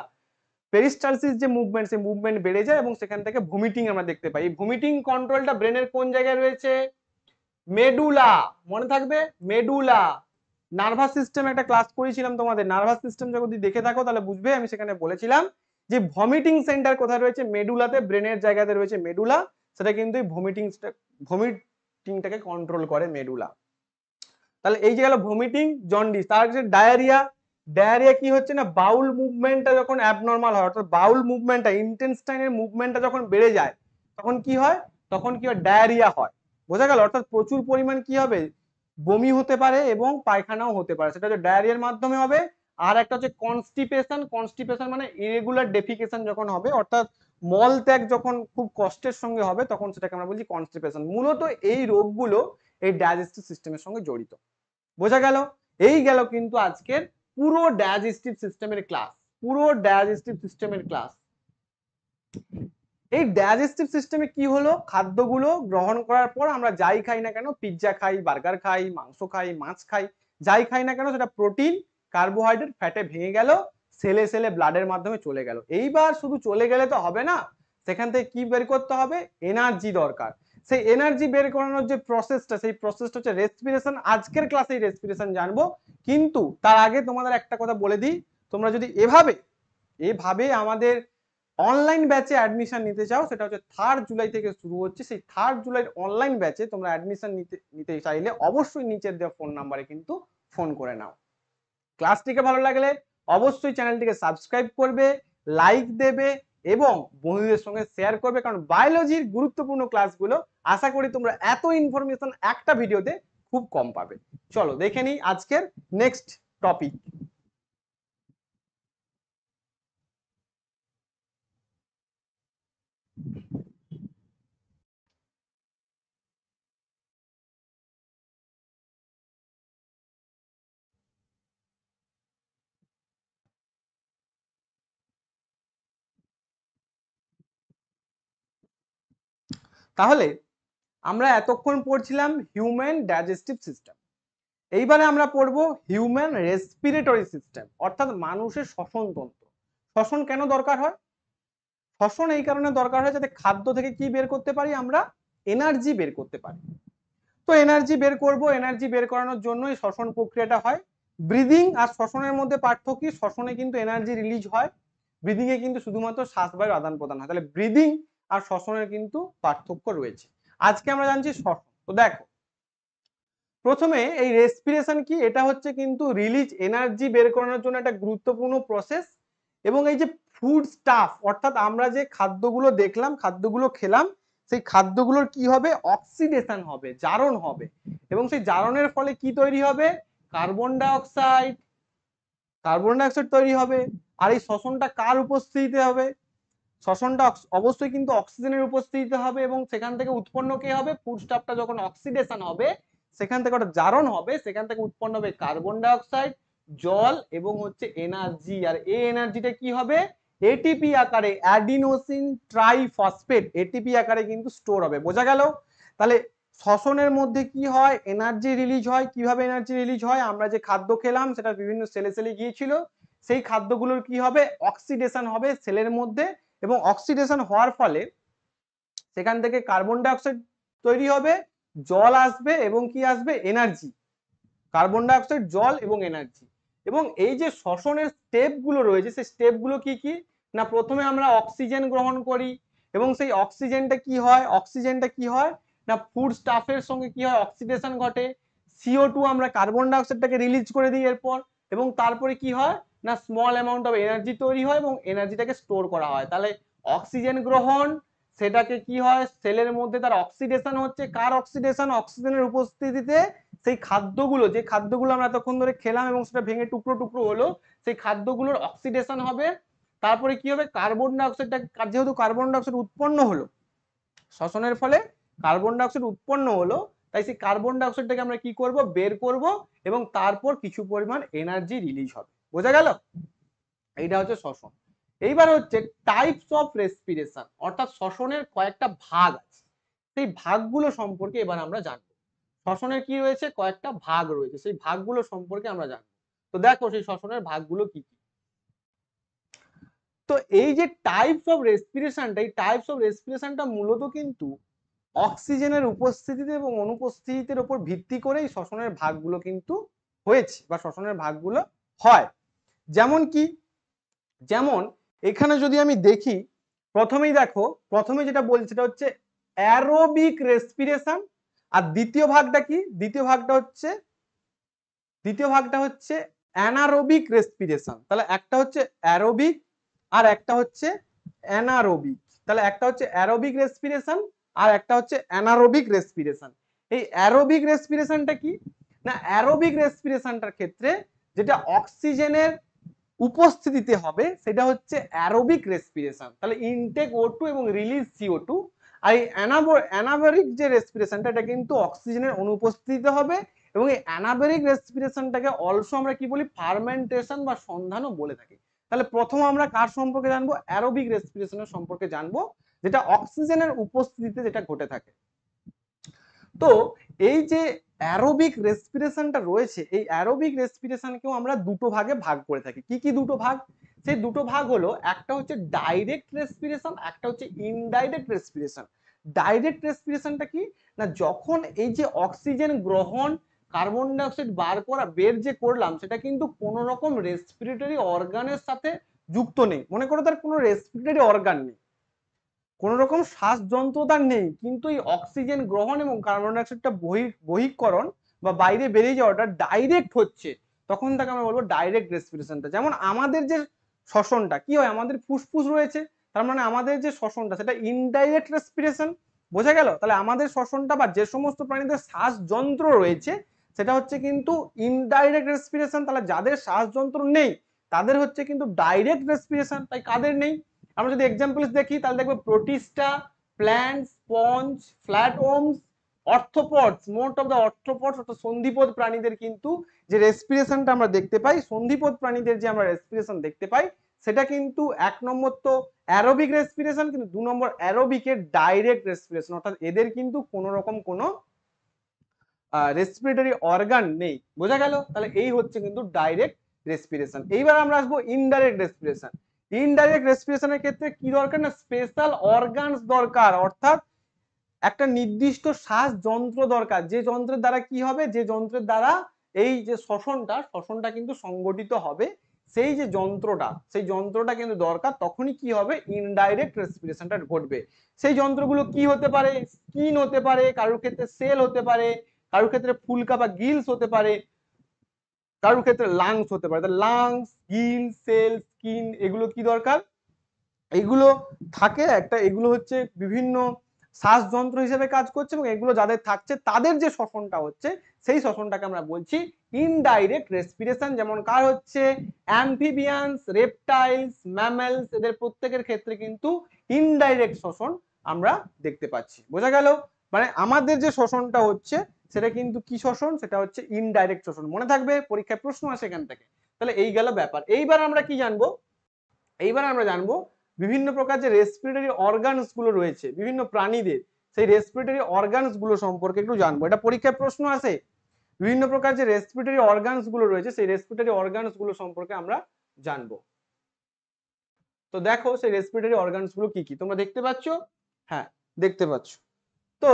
Speaker 1: পেরিস্টালসিস যে মুভমেন্ট, সেই মুভমেন্ট বেড়ে যায় এবং সেখান থেকে ভমিটিং আমরা দেখতে পাই। এই ভমিটিং কন্ট্রোলটা ব্রেনের কোন জায়গায় রয়েছে? মেডুলা। মনে থাকবে, মেডুলা। নার্ভাস সিস্টেম একটা ক্লাস করেছিলাম তোমাদের, নার্ভাস সিস্টেম যদি দেখে থাকো তাহলে বুঝবে, আমি সেখানে বলেছিলাম যে ভমিটিং সেন্টার কোথায় রয়েছে, মেডুলাতে, ব্রেনের জায়গাতে রয়েছে মেডুলা। সেটা কিন্তু ভমিটিংটাকে কন্ট্রোল করে মেডুলা। তাহলে এই যে গেল ভমিটিং, জন্ডিস। তার ডায়রিয়া, ডায়রিয়া কি হচ্ছে না, বাউল মুভমেন্টটা যখন অ্যাবনর্মাল হয়, অর্থাৎ বাউল মুভমেন্টটা, ইন্টেস্টাইনের মুভমেন্টটা যখন বেড়ে যায় তখন কি হয়, তখন কি হয়, ডায়রিয়া হয়। বোঝা গেল? অর্থাৎ প্রচুর পরিমাণ কি হবে, বমি হতে পারে এবং পায়খানাও হতে পারে, সেটা হচ্ছে ডায়রিয়ার মাধ্যমে হবে। আর একটা হচ্ছে কনস্টিপেশন, কনস্টিপেশন মানে ইরেগুলার ডেফিকেশন যখন হবে, অর্থাৎ মল ত্যাগ যখন খুব কষ্টের সঙ্গে হবে তখন সেটাকে আমরা বলছি কনস্টিপেশন। মূলত এই রোগগুলো এই ডাইজেস্টিভ সিস্টেমের সঙ্গে জড়িত। বোঝা গেল? এই গেল কিন্তু আজকের পুরো ডাইজেস্টিভ সিস্টেমের ক্লাস, পুরো ডাইজেস্টিভ সিস্টেমের ক্লাস। এই ডাইজেস্টিভ সিস্টেমে কি হলো, খাদ্যগুলো গ্রহণ করার পর আমরা যাই খাই না কেন, পিৎজা খাই, বার্গার খাই, মাংস খাই, মাছ খাই, যাই খাই না কেন, সেটা প্রোটিন, কার্বোহাইড্রেট, ফ্যাটে ভেঙে গেল, সেলে সেলে ব্লাডের মাধ্যমে চলে গেল। এইবার শুধু চলে গেলে তো হবে না, সেখান থেকে কি বের করতে হবে, এনার্জি দরকার। সেই এনার্জি বের করানোর যে প্রসেসটা, সেই প্রসেসটা হচ্ছে রেসপিরেশন। আজকের ক্লাসে রেসপিরেশন জানবো, কিন্তু তার আগে তোমাদের একটা কথা বলে দিই, তোমরা যদি এভাবে এভাবে আমাদের অনলাইন ব্যাচে অ্যাডমিশন নিতে চাও, সেটা হচ্ছে 3 জুলাই থেকে শুরু হচ্ছে। সেই 3 জুলাই অনলাইন ব্যাচে তোমরা অ্যাডমিশন নিতে চাইলে অবশ্যই নিচের দেওয়া ফোন নাম্বারে কিন্তু ফোন করে নাও। ক্লাসটিকে ভালো লাগলে অবশ্যই চ্যানেলটিকে সাবস্ক্রাইব করবে, লাইক দেবে এবং বন্ধুদের সঙ্গে শেয়ার করবে, কারণ বায়োলজির গুরুত্বপূর্ণ ক্লাসগুলো আশা করি তোমরা এত ইনফরমেশন একটা ভিডিওতে খুব কম পাবে। চলো দেখে নিই আজকের নেক্সট টপিক। তাহলে আমরা এতক্ষণ পড়ছিলাম হিউম্যান ডাইজেস্টিভ সিস্টেম। এইবারে আমরা পড়বো হিউম্যান রেসপিরেটরি সিস্টেম, অর্থাৎ মানুষের শ্বসন তন্ত্র। শ্বসন কেন দরকার হয়? শ্বসন এই কারণে দরকার হয় যাতে খাদ্য থেকে কি বের করতে পারি, আমরা এনার্জি বের করতে পারি। তো এনার্জি বের করব, এনার্জি বের করানোর জন্যই শ্বসন প্রক্রিয়াটা হয়। ব্রিদিং আর শ্বসনের মধ্যে পার্থক্য কি? শ্বসনে কিন্তু এনার্জি রিলিজ হয়, ব্রিদিং এ কিন্তু শুধুমাত্র শ্বাসবায়ুর আদান প্রদান হয়। তাহলে ব্রিদিং আর শ্বসনের কিন্তু পার্থক্য রয়েছে। আজকে আমরা জানছি শ্বসন। তো দেখো, প্রথমে এই রেসপিরেশন কি, এটা হচ্ছে কিন্তু রিলিজ এনার্জি বের করানোর জন্য একটা গুরুত্বপূর্ণ প্রসেস। এবং এই যে ফুড স্টাফ, অর্থাৎ আমরা যে খাদ্যগুলো দেখলাম, খাদ্যগুলো খেলাম, সেই খাদ্যগুলোর কি হবে? অক্সিডেশন হবে, জারণ হবে। এবং সেই জারণের ফলে কি তৈরি হবে? Carbon die oxide. Carbon die oxide তৈরি হবে। আর এই শ্বসনটা কার উপস্থিতিতে হবে? শ্বসনটা অবশ্যই কিন্তু অক্সিজেনের উপস্থিতিতে হবে। এবং সেখান থেকে উৎপন্ন কে হবে? ফুড স্টাফটা যখন অক্সিডেশন হবে, সেখান থেকে ওটা জারণ হবে, সেখান থেকে উৎপন্ন হবে কার্বন ডাই অক্সাইড, জল এবং হচ্ছে এনার্জি। আর এই এনার্জিটা কি হবে? এটিপি আকারে, অ্যাডিনোসিন ট্রাইফসফেট এটিপি আকারে কিন্তু স্টোর হবে। বোঝা গেল? তাহলে শ্বসনের মধ্যে কি হয়? এনার্জি রিলিজ হয়। কিভাবে এনার্জি রিলিজ হয়? আমরা যে খাদ্য খেলাম সেটা বিভিন্ন সেলে সেলে গিয়েছিল, সেই খাদ্যগুলোর কি হবে? অক্সিডেশন হবে সেলের মধ্যে। এবং অক্সিডেশন হওয়ার ফলে সেখান থেকে কার্বন ডাই অক্সাইড তৈরি হবে, জল আসবে এবং কি আসবে? এনার্জি। কার্বন ডাই অক্সাইড, জল এবং এনার্জি। এবং এই যে শ্বসনের স্টেপ গুলো রয়েছে, সেই স্টেপ গুলো কি কি? না, প্রথমে আমরা অক্সিজেন গ্রহণ করি এবং সেই অক্সিজেনটা কি হয়? অক্সিজেনটা কি হয় না, ফুড স্টাফের সঙ্গে কি হয়? অক্সিডেশন ঘটে। CO2 আমরা কার্বন ডাই অক্সাইডটাকে রিলিজ করে দিই এরপর। এবং তারপরে কি হয় না, স্মল অ্যামাউন্ট অফ এনার্জি তৈরি হয় এবং এনার্জিটাকে স্টোর করা হয়। তাহলে অক্সিজেন গ্রহণ, সেটাকে কি হয়? সেলের মধ্যে তার অক্সিডেশন হচ্ছে। কার অক্সিডেশন? অক্সিজেনের উপস্থিতিতে সেই খাদ্যগুলো, যে খাদ্যগুলো আমরা এতক্ষণ ধরে খেলাম এবং সেটা ভেঙে টুকরো টুকরো হলো, সেই খাদ্যগুলোর অক্সিডেশন হবে। তারপরে কি হবে? কার্বন ডাই অক্সাইডটা, যেহেতু কার্বন ডাই অক্সাইড উৎপন্ন হলো শ্বসনের ফলে, কার্বন ডাই অক্সাইড উৎপন্ন হলো, তাই সেই কার্বন ডাই অক্সাইডটাকে আমরা কি করব? বের করব। এবং তারপর কিছু পরিমাণ এনার্জি রিলিজ হবে। বোঝা গেল? এইটা হচ্ছে শ্বসন। এইবার হচ্ছে টাইপস অফ রেসপিরেশন, অর্থাৎ শ্বসনের কয়েকটা ভাগ আছে, সেই ভাগগুলো সম্পর্কে এবার আমরা জানবো। শ্বসনের কি রয়েছে? কয়েকটা ভাগ রয়েছে, সেই ভাগগুলো সম্পর্কে আমরা জানবো। তো দেখো সেই শ্বসনের ভাগগুলো কি কি। তো এই যে টাইপস অফ রেসপিরেশনটা, এই টাইপস অফ রেসপিরেশনটা মূলত কিন্তু অক্সিজেনের উপস্থিতিতে এবং অনুপস্থিতির উপর ভিত্তি করেই শ্বসনের ভাগগুলো কিন্তু হয়েছে বা শ্বসনের ভাগগুলো হয়। যেমন কি? যেমন এখানে যদি আমি দেখি, প্রথমেই দেখো, প্রথমে যেটা বলছি সেটা হচ্ছে অ্যারোবিক রেসপিরেশন। আর দ্বিতীয় ভাগটা কি? দ্বিতীয় ভাগটা হচ্ছে অ্যানারোবিক রেসপিরেশন। তাহলে একটা হচ্ছে অ্যারোবিক আর একটা হচ্ছে অ্যানারোবিক। তাহলে একটা হচ্ছে অ্যারোবিক রেসপিরেশন আর একটা হচ্ছে অ্যানারোবিক রেসপিরেশন। এই অ্যারোবিক রেসপিরেশনটা কি? না, অ্যারোবিক রেসপিরেশনটার ক্ষেত্রে যেটা অক্সিজেনের উপস্থিতিতে হবে সেটা হচ্ছে অ্যারোবিক রেসপিরেশন। তাহলে ইনটেক O2 এবং রিলিজ CO2। আর এই অ্যানাবরিক যে রেসপিরেশনটা, এটা কিন্তু অক্সিজেনের অনুপস্থিতিতে হবে। এবং এই অ্যানাবরিক রেসপিরেশনটাকে অলসো আমরা কি বলি? ফার্মেন্টেশন বা সন্ধানও বলে থাকি। তাহলে প্রথম আমরা কার সম্পর্কে জানবো? অ্যারোবিক রেসপিরেশনের সম্পর্কে জানবো, যেটা অক্সিজেনের উপস্থিতিতে যেটা ঘটে থাকে। তো এই যে অ্যারোবিক রেসপিরেশনটা রয়েছে, এই অ্যারোবিক রেসপিরেশনকেও আমরা দুটো ভাগে ভাগ করে থাকি। কি কি দুটো ভাগ? সেই দুটো ভাগ হলো, একটা হচ্ছে ডাইরেক্ট রেসপিরেশন, একটা হচ্ছে ইনডাইরেক্ট রেসপিরেশন। ডাইরেক্ট রেসপিরেশনটা কি? না, যখন এই যে অক্সিজেন গ্রহণ, কার্বন ডাই অক্সাইড বের যে করলাম, সেটা কিন্তু কোন রকম রেসপিরেটরি অর্গানের সাথে যুক্ত নেই। মনে করো তার কোনো রেসপিরেটরি অর্গান নেই, কোন রকম শ্বাসযন্ত্র তার নেই, কিন্তু এই অক্সিজেন গ্রহণ এবং কার্বন ডাই অক্সাইডটা বহিঃকরণ বা বাইরে বেরিয়ে যাওয়াটা ডাইরেক্ট হচ্ছে, তখন তাকে আমরা বলবো ডাইরেক্ট রেসপিরেশনটা। যেমন আমাদের যে শ্বসনটা কি হয়, আমাদের ফুসফুস রয়েছে, তার মানে আমাদের যে শ্বসনটা সেটা ইনডাইরেক্ট রেসপিরেশন। বোঝা গেল? তাহলে আমাদের শ্বসনটা বা যে সমস্ত প্রাণীদের শ্বাসযন্ত্র রয়েছে সেটা হচ্ছে কিন্তু ইনডাইরেক্ট রেসপিরেশন। তাহলে যাদের শ্বাসযন্ত্র নেই তাদের হচ্ছে কিন্তু ডাইরেক্ট রেসপিরেশন। তাই কাদের নেই? আমরা যদি এক্সাম্পলস দেখি তাহলে দেখবো protista, plant, sponge, flatworms, arthropods, most of the arthropods অর্থাৎ সন্ধিপদ প্রাণীদের কিন্তু যে রেসপিরেশনটা আমরা দেখতে পাই, সন্ধিপদ প্রাণীদের যে আমরা রেসপিরেশন দেখতে পাই, সেটা কিন্তু এক নম্বর তো অ্যারোবিক রেসপিরেশন, কিন্তু দু নম্বর অ্যারোবিকের ডাইরেক্ট রেসপিরেশন। অর্থাৎ এদের কিন্তু কোনো রকম কোনো রেসপিরেটরি অর্গান নেই। বোঝা গেল? তাহলে এই হচ্ছে কিন্তু ডাইরেক্ট রেসপিরেশন। এইবার আমরা আসবো ইনডাইরেক্ট রেসপিরেশন। ইনডাইরেক্ট রেসপিরেশনের ক্ষেত্রে কি দরকার না স্পেশাল অর্গানস দরকার, অর্থাৎ একটা নির্দিষ্ট শ্বাস যন্ত্র দরকার, যে যন্ত্রের দ্বারা কি হবে, যে যন্ত্রের দ্বারা এই যে শ্বসনটা কিন্তু সংগঠিত হবে, সেই যে যন্ত্রটা, সেই যন্ত্রটা কিন্তু দরকার, তখনই কি হবে ইনডাইরেক্ট রেসপিরেশনটা ঘটবে। সেই যন্ত্রগুলো কি হতে পারে, স্কিন হতে পারে, কারোর ক্ষেত্রে সেল হতে পারে, কারোর ক্ষেত্রে ফুলকা বা গিলস হতে পারে, কারোর ক্ষেত্রে লাংস হতে পারে। লাংস, গিল, সেল, স্কিন, এগুলো কি দরকার, এগুলো থাকে একটা, এগুলো হচ্ছে বিভিন্ন শ্বাসযন্ত্র হিসেবে কাজ করছে, এবং এগুলো যাদের থাকছে তাদের যে শ্বসনটা হচ্ছে সেই শ্বসনটাকে আমরা বলছি ইনডাইরেক্ট রেসপিরেশন। যেমন কার হচ্ছে অ্যাম্ফিবিয়ান্স, রেপটাইলস, ম্যামেলস, এদের প্রত্যেকের ক্ষেত্রে কিন্তু ইনডাইরেক্ট শ্বসন আমরা দেখতে পাচ্ছি। বোঝা গেল? মানে আমাদের যে শ্বসনটা হচ্ছে সেটা কিন্তু কি শ্বসন, সেটা হচ্ছে ইনডাইরেক্ট শ্বসন। মনে থাকবে, পরীক্ষায় প্রশ্ন আসে এখান থেকে। তাহলে এই গেল ব্যাপার। এইবার আমরা কি জানবো, এইবার আমরা জানবো বিভিন্ন প্রকার যে রেসপিরেটরি অর্গানস গুলো রয়েছে বিভিন্ন প্রাণীদের, সেই রেসপিরেটরি অর্গানস গুলো সম্পর্কে একটু জানবো। এটা পরীক্ষায় প্রশ্ন আসে। বিভিন্ন প্রকার যে রেসপিরেটরি অর্গানস গুলো রয়েছে সেই রেসপিরেটরি অর্গানস গুলো সম্পর্কে আমরা জানবো। তো দেখো সেই রেসপিরেটরি অর্গানস গুলো কি কি তোমরা দেখতে পাচ্ছ? হ্যাঁ, দেখতে পাচ্ছ। তো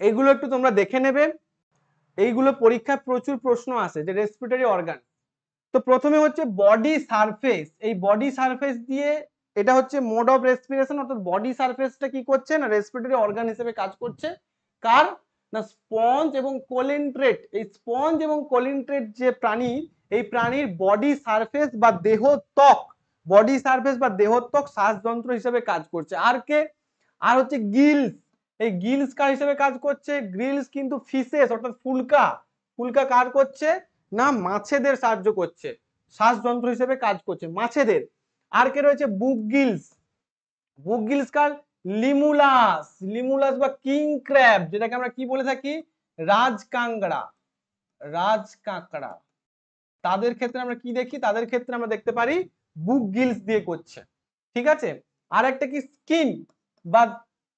Speaker 1: এইগুলো একটু তোমরা দেখে নেবে, এইগুলো পরীক্ষায় প্রচুর প্রশ্ন আসে যে রেসপিরেটরি অর্গান। তো প্রথমে হচ্ছে বডি সারফেস। এই বডি সারফেস দিয়ে, এটা হচ্ছে মোড অফ রেসপিরেশন, অর্থাৎ বডি সারফেসটা কি করছে না রেসপিরেটরি অর্গান হিসেবে কাজ করছে। কার না স্পঞ্জ এবং কোলিনট্রেট। এই স্পঞ্জ এবং কোলিনট্রেট যে প্রাণী, এই প্রাণীর বডি সারফেস বা দেহত্বক, বডি সারফেস বা দেহত্বক শ্বাসযন্ত্র হিসেবে কাজ করছে। আর কে, আর হচ্ছে গিলস। এই গিলস কার হিসেবে কাজ করছে, গিলস কিন্তু ফিশেস অর্থাৎ ফুলকা, ফুলকা কার করছে না মাছেদের সাহায্য করছে, শ্বাসযন্ত্র হিসেবে কাজ করছে মাছেদের। আর কে রয়েছে বুক গিলস, বুক গিলস কার লিমুলাস, লিমুলাস বা কিং ক্র্যাব, যেটাকে আমরা কি বলে থাকি রাজকাংড়া, রাজকাঁকড়া, তাদের ক্ষেত্রে আমরা কি দেখি, তাদের ক্ষেত্রে আমরা দেখতে পারি বুক গিলস দিয়ে করছে। ঠিক আছে, আর একটা কি স্কিন বা